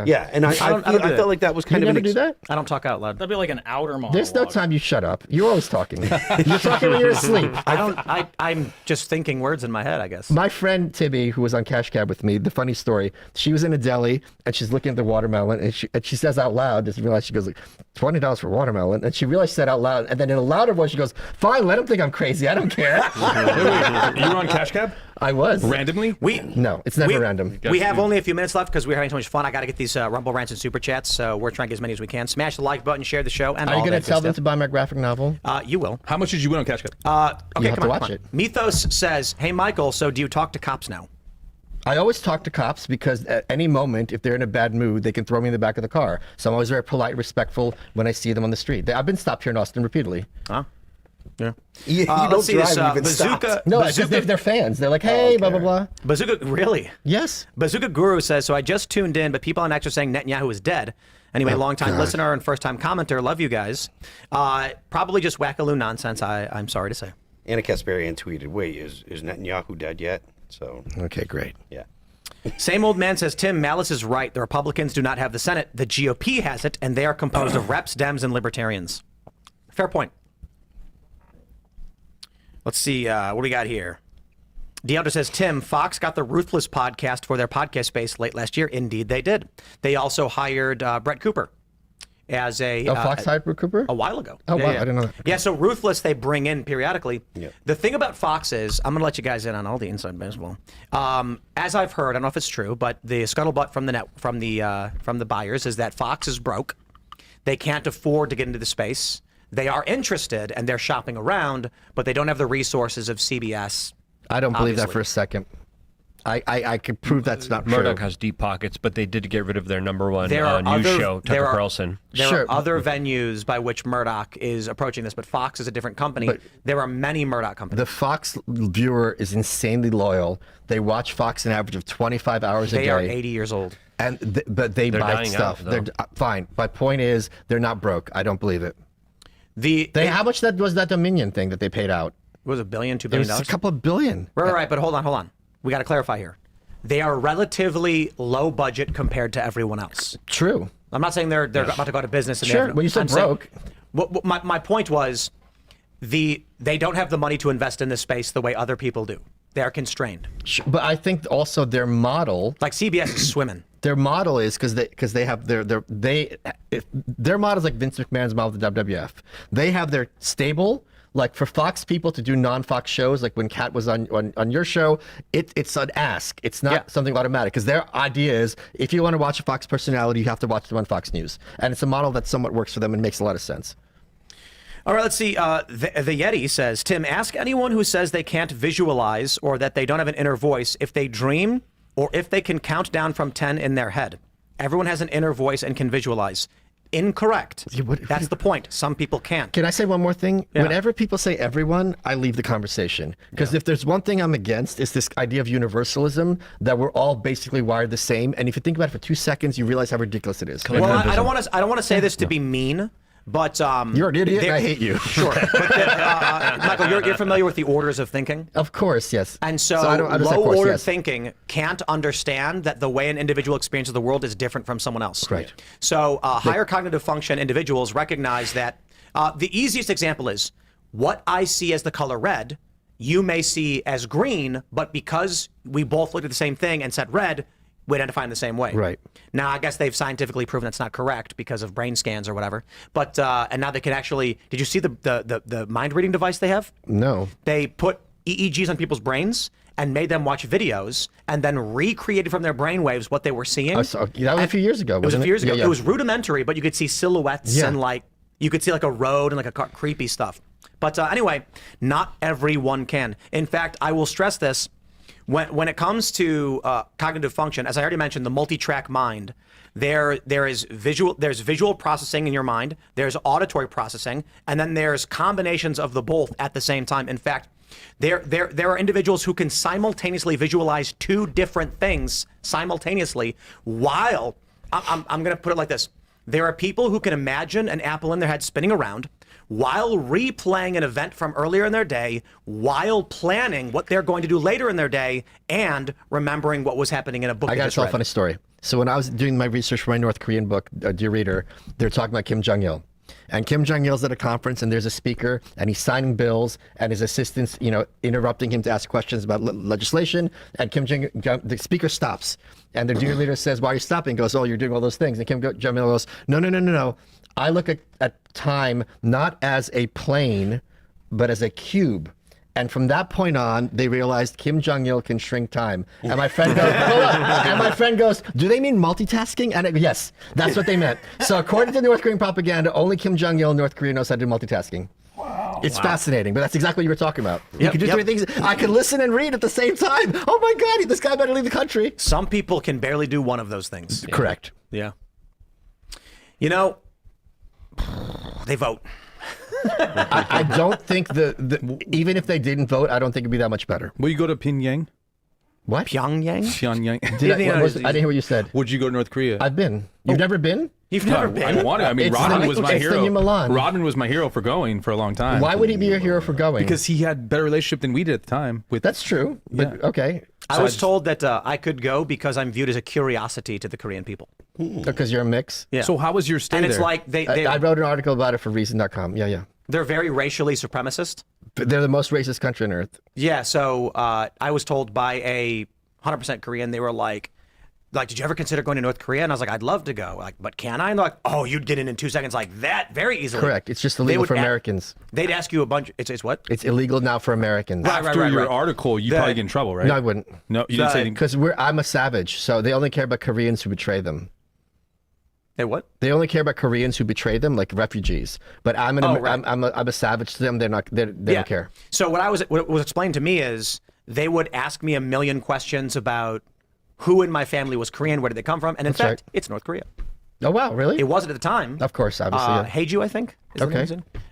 yeah. And I felt like that was kind you of never do that. I don't talk out loud. That'd be like an outer monologue. There's no time you shut up. You're always talking. You're talking when you're asleep. I'm just thinking words in my head, I guess. My friend Tibby, who was on Cash Cab with me, the funny story, she was in a deli and she's looking at the watermelon and she says out loud, just realized, she goes like, $20 for watermelon. And she realized she said out loud, and then in a louder voice, she goes, fine, let him think I'm crazy. I don't care. You were on Cash Cab? I was. Randomly? No, it's never random. We have only a few minutes left because we're having so much fun. I got to get these Rumble Rants and Super Chats, so we're trying to get as many as we can. Smash the like button, share the show, and Are you going to tell them to buy my graphic novel? You will. How much did you win on Cash Cab? Okay, you have come to on, watch come on. it. Mythos says, hey, Michael, so do you talk to cops now? I always talk to cops because at any moment, if they're in a bad mood, they can throw me in the back of the car. So I'm always very polite, respectful when I see them on the street. I've been stopped here in Austin repeatedly. Huh? Yeah. You don't let's see drive this, even No, stopped. it's just they're fans. They're like, hey, blah, blah, blah. Bazooka, really? Yes. Bazooka Guru says, so I just tuned in, but people on X are saying Netanyahu is dead. Anyway, long-time listener and first-time commenter, love you guys. Probably just wackaloo nonsense, I'm sorry to say. Anna Kasparian tweeted, wait, is Netanyahu dead yet? So Okay, great. yeah. Same old man says, Tim, Malice is right. The Republicans do not have the Senate. The GOP has it, and they are composed of reps, Dems, and libertarians. Fair point. Let's see, what do we got here? Deandra says, Tim, Fox got the Ruthless podcast for their podcast space late last year. Indeed, they did. They also hired Brett Cooper as a... Fox hired Brett Cooper? A while ago. Oh, wow, I didn't know that. Yeah, so Ruthless they bring in periodically. Yeah. The thing about Fox is, I'm going to let you guys in on all the inside baseball. As I've heard, I don't know if it's true, but the scuttlebutt from the buyers is that Fox is broke. They can't afford to get into the space. They are interested and they're shopping around, but they don't have the resources of CBS. I don't believe that Obviously. for a second. I can prove that's not Murdoch true. has deep pockets, but they did get rid of their number one There are news other- show, there Tucker are- Carlson. There Sure. are other venues by which Murdoch is approaching this, but Fox is a different company. But- there are many Murdoch companies. The Fox viewer is insanely loyal. They watch Fox an average of 25 hours a day. They are 80 years old. And but they They're buy dying stuff. out, though. They're fine. My point is, they're not broke. I don't believe it. How much was that Dominion thing that they paid out? Was it $1 billion, $2 It billion? was a couple of billion. Right, but hold on. We got to clarify here. They are relatively low budget compared to everyone else. True. I'm not saying they're about to go out of business. And Sure, well, you said broke. My point was, they don't have the money to invest in this space the way other people do. They are constrained. But I think also their model, Like CBS is swimming. their model is because they have their model is like Vince McMahon's model with the WWF. They have their stable. Like for Fox people to do non-Fox shows, like when Kat was on your show, it's an ask. It's not something automatic because their idea is if you want to watch a Fox personality, you have to watch them on Fox News, and it's a model that somewhat works for them and makes a lot of sense. All right, let's see. The Yeti says, Tim, ask anyone who says they can't visualize or that they don't have an inner voice if they dream or if they can count down from 10 in their head. Everyone has an inner voice and can visualize. Incorrect. That's the point. Some people can't. Can I say one more thing? Yeah. Whenever people say everyone, I leave the conversation. Because if there's one thing I'm against, it's this idea of universalism, that we're all basically wired the same. And if you think about it for 2 seconds, you realize how ridiculous it is. Well, I don't want to say this to be mean, but You're an idiot, and I hate you. Sure, but Michael, you're familiar with the orders of thinking, Of course, yes. and so I don't understand, of course, low-ordered yes. thinking can't understand that the way an individual experiences the world is different from someone else. Right. So higher cognitive function individuals recognize that. The easiest example is what I see as the color red, you may see as green, but because we both looked at the same thing and said red, we identify them the same way. Right. Now, I guess they've scientifically proven that's not correct because of brain scans or whatever. But and now they can actually. Did you see the mind reading device they have? No. They put EEGs on people's brains and made them watch videos and then recreated from their brainwaves what they were seeing. That was a few years ago. It was a wasn't few years ago. Yeah. It was rudimentary, but you could see silhouettes and like you could see like a road and like a creepy stuff. But anyway, not everyone can. In fact, I will stress this. When it comes to cognitive function, as I already mentioned, the multi-track mind, There's visual processing in your mind, there's auditory processing, and then there's combinations of the both at the same time. In fact, there are individuals who can simultaneously visualize two different things simultaneously while, I'm going to put it like this. There are people who can imagine an apple in their head spinning around while replaying an event from earlier in their day, while planning what they're going to do later in their day, and remembering what was happening in a book. I got to tell a funny story. So when I was doing my research for my North Korean book, Dear Reader, they're talking about Kim Jong-il. And Kim Jong-il's at a conference, and there's a speaker, and he's signing bills, and his assistants, interrupting him to ask questions about legislation. And the speaker stops, and the dear leader says, "Why are you stopping?" He goes, "Oh, you're doing all those things." And Kim Jong-il goes, No. I look at time not as a plane, but as a cube." And from that point on, they realized Kim Jong-il can shrink time. And my friend goes, and my friend goes, "Do they mean multitasking?" And yes, that's what they meant. So according to North Korean propaganda, only Kim Jong-il in North Korea knows how to do multitasking. Wow. It's fascinating, but that's exactly what you were talking about. You could do three things. I could listen and read at the same time. Oh my God, this guy better leave the country. Some people can barely do one of those things. Correct. Yeah. They vote. I don't think even if they didn't vote, I don't think it'd be that much better. Will you go to Pyongyang? What? Pyongyang? Pyongyang. I didn't hear what you said. Would you go to North Korea? I've been. You've never been? You've never been? I wanted. I mean, Rodman was my hero. The Milan. Rodman was my hero for going for a long time. Why would he be your hero for going? Because he had better relationship than we did at the time. That's true. But, okay. I was told that I could go because I'm viewed as a curiosity to the Korean people. Because you're a mix? Yeah. So how was your stay and there? it's like I wrote an article about it for Reason.com. Yeah. They're very racially supremacist. They're the most racist country on earth. Yeah, so I was told by a 100% Korean, they were like, did you ever consider going to North Korea? And I was like, I'd love to go. Like, but can I? And they're like, oh, you'd get in 2 seconds like that very easily. Correct. It's just illegal for Americans. They'd ask you a bunch. It's what? It's illegal now for Americans. After your article, you'd probably get in trouble, right? No, I wouldn't. No, you didn't say anything. Because I'm a savage, so they only care about Koreans who betray them. They what? They only care about Koreans who betray them, like refugees. But I'm a savage to them. They don't care. So what was explained to me is they would ask me a million questions about who in my family was Korean, where did they come from, and in fact, it's North Korea. Oh wow, really? It wasn't at the time. Of course, obviously. Haeju, I think. Is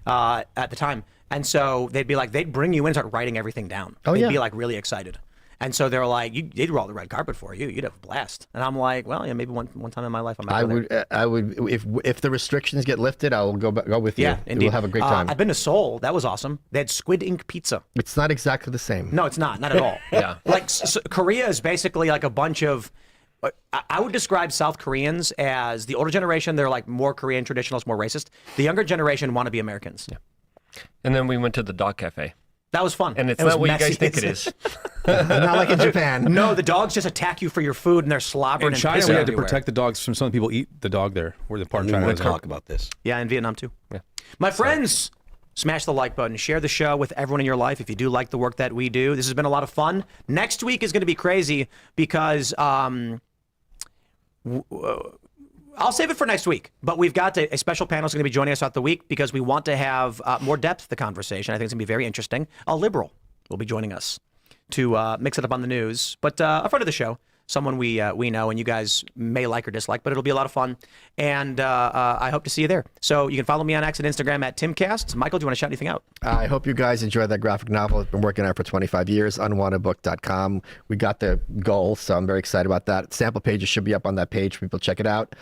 at the time, and so they'd be like, they'd bring you in and start writing everything down. They'd be like really excited. And so they were like, they'd roll the red carpet for you. You'd have a blast. And I'm like, well, yeah, maybe one time in my life I would if the restrictions get lifted, I will go with you. Yeah, indeed. We'll have a great time. I've been to Seoul. That was awesome. They had squid ink pizza. It's not exactly the same. No, it's not at all. Yeah. Like Korea is basically like a bunch of. I would describe South Koreans as the older generation. They're like more Korean traditionalists, more racist. The younger generation want to be Americans. Yeah. And then we went to the dog cafe. That was fun. And it's not what you guys think it is. Not like in Japan. No, the dogs just attack you for your food, and they're slobbering. In China, we had to protect the dogs from some of the people eat the dog there. We're the part of China. Let's talk about this. Yeah, in Vietnam too. Yeah. My friends, smash the like button. Share the show with everyone in your life if you do like the work that we do. This has been a lot of fun. Next week is going to be crazy because I'll save it for next week, but we've got a special panel that's going to be joining us throughout the week because we want to have more depth to the conversation. I think it's going to be very interesting. A liberal will be joining us to mix it up on the news, but a friend of the show, someone we know and you guys may like or dislike, but it'll be a lot of fun, and I hope to see you there. So you can follow me on X and Instagram at Timcast. Michael, do you want to shout anything out? I hope you guys enjoyed that graphic novel. I've been working on it for 25 years, unwantedbook.com. We got the goal, so I'm very excited about that. Sample pages should be up on that page. People check it out.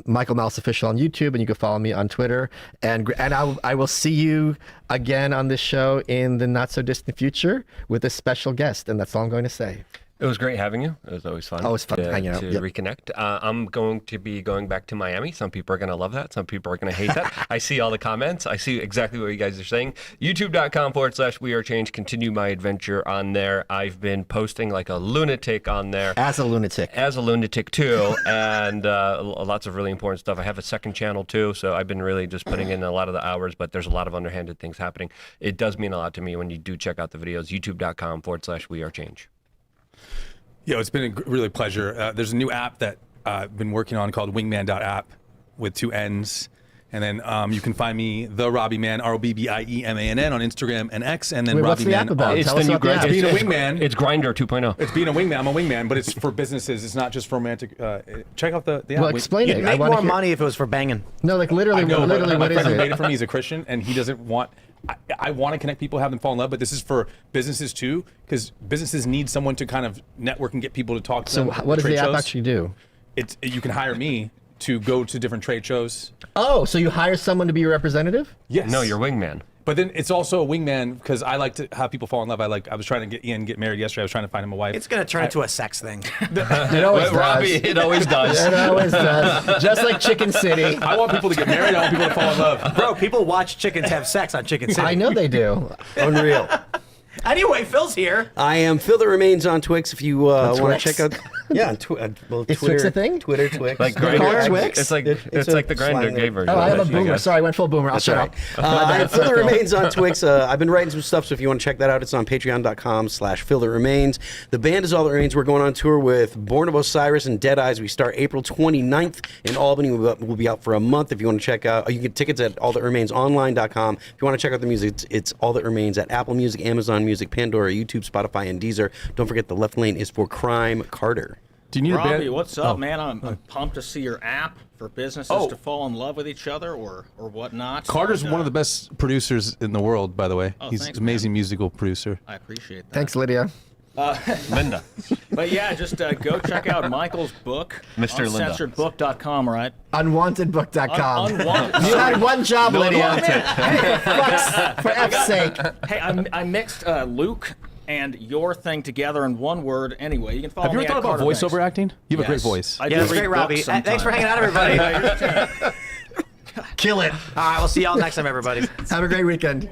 Michael Malice Official on YouTube, and you can follow me on Twitter. And I will see you again on this show in the not-so-distant future with a special guest, and that's all I'm going to say. It was great having you. It was always fun. Always fun hanging out. To reconnect. I'm going to be going back to Miami. Some people are going to love that. Some people are going to hate that. I see all the comments. I see exactly what you guys are saying. YouTube.com/WeAreChange. Continue my adventure on there. I've been posting like a lunatic on there. As a lunatic. As a lunatic too. And lots of really important stuff. I have a second channel too. So I've been really just putting in a lot of the hours, but there's a lot of underhanded things happening. It does mean a lot to me when you do check out the videos. YouTube.com/WeAreChange. Yeah, it's been a really pleasure. There's a new app that I've been working on called Wingman.app with 2 N's. And then you can find me, the Robbie Man, ROBBIEMANN on Instagram and X, and then Wait, Robbie what's the Man. app about? It's Tell the us new about the app. Being a wingman. It's Grindr 2.0. It's being a wingman. I'm a wingman, but it's for businesses. It's not just for romantic. Check out the app. Well, explain You'd it. make I wanna more hear- money if it was for banging. No, like literally, I know, but literally, my what is friend who made it? it for me is a Christian, and he doesn't want. I want to connect people, have them fall in love, but this is for businesses too, because businesses need someone to kind of network and get people to talk to So them. what does trade the app shows. actually do? You can hire me to go to different trade shows. Oh, so you hire someone to be your representative? Yes. No, you're wingman. But then it's also a wingman because I like to have people fall in love. I was trying to get Ian get married yesterday. I was trying to find him a wife. It's going to turn into a sex thing. It always does. Robbie, it always does. It always does. Just like Chicken City. I want people to get married. I want people to fall in love. Bro, people watch chickens have sex on Chicken City. I know they do. Unreal. Anyway, Phil's here. I am Phil that Remains on Twix. If you want to Twix? check out, yeah, on well, Is Twitter, Twix a thing? Twitter, Twix, Like They call it Grindr. Twix? It's like It's it's like a the Grindr slang gay that- version. Oh, I am a of it, boomer. guess. Sorry, I went full boomer. I'll That's shut all up. right. I'm Phil that Remains on Twix. I've been writing some stuff, so if you want to check that out, it's on patreon.com/Phil that Remains. The band is All That Remains. We're going on tour with Born of Osiris and Dead Eyes. We start April 29th in Albany. We'll be out for a month. If you want to check out, you can get tickets at allthatremainsonline.com. If you want to check out the music, it's All That Remains at Apple Music, Amazon Music, Pandora, YouTube, Spotify, and Deezer. Don't forget the left lane is for Crime Carter. Do you need a Robbie, band? what's up, man? I'm pumped to see your app for businesses to fall in love with each other or whatnot. Carter's And, one of the best producers in the world, by the way. Oh, He's thanks, an amazing man. musical producer. I appreciate that. Thanks, Lydia. Linda. But yeah, just go check out Michael's book. Mr. On Linda. censoredbook.com, right? Unwantedbook.com. Unwanted. You had one job, Lydia. Hey, For F's sake. Hey, I mixed Luke and your thing together in one word. Anyway, you can follow Have you me ever at thought about Carter voiceover Banks. acting? You have a great Yes. voice. I Yeah, do that's read great, Robbie. books Thanks for sometimes. hanging out, everybody. Kill it. All right, we'll see y'all next time, everybody. Have a great weekend.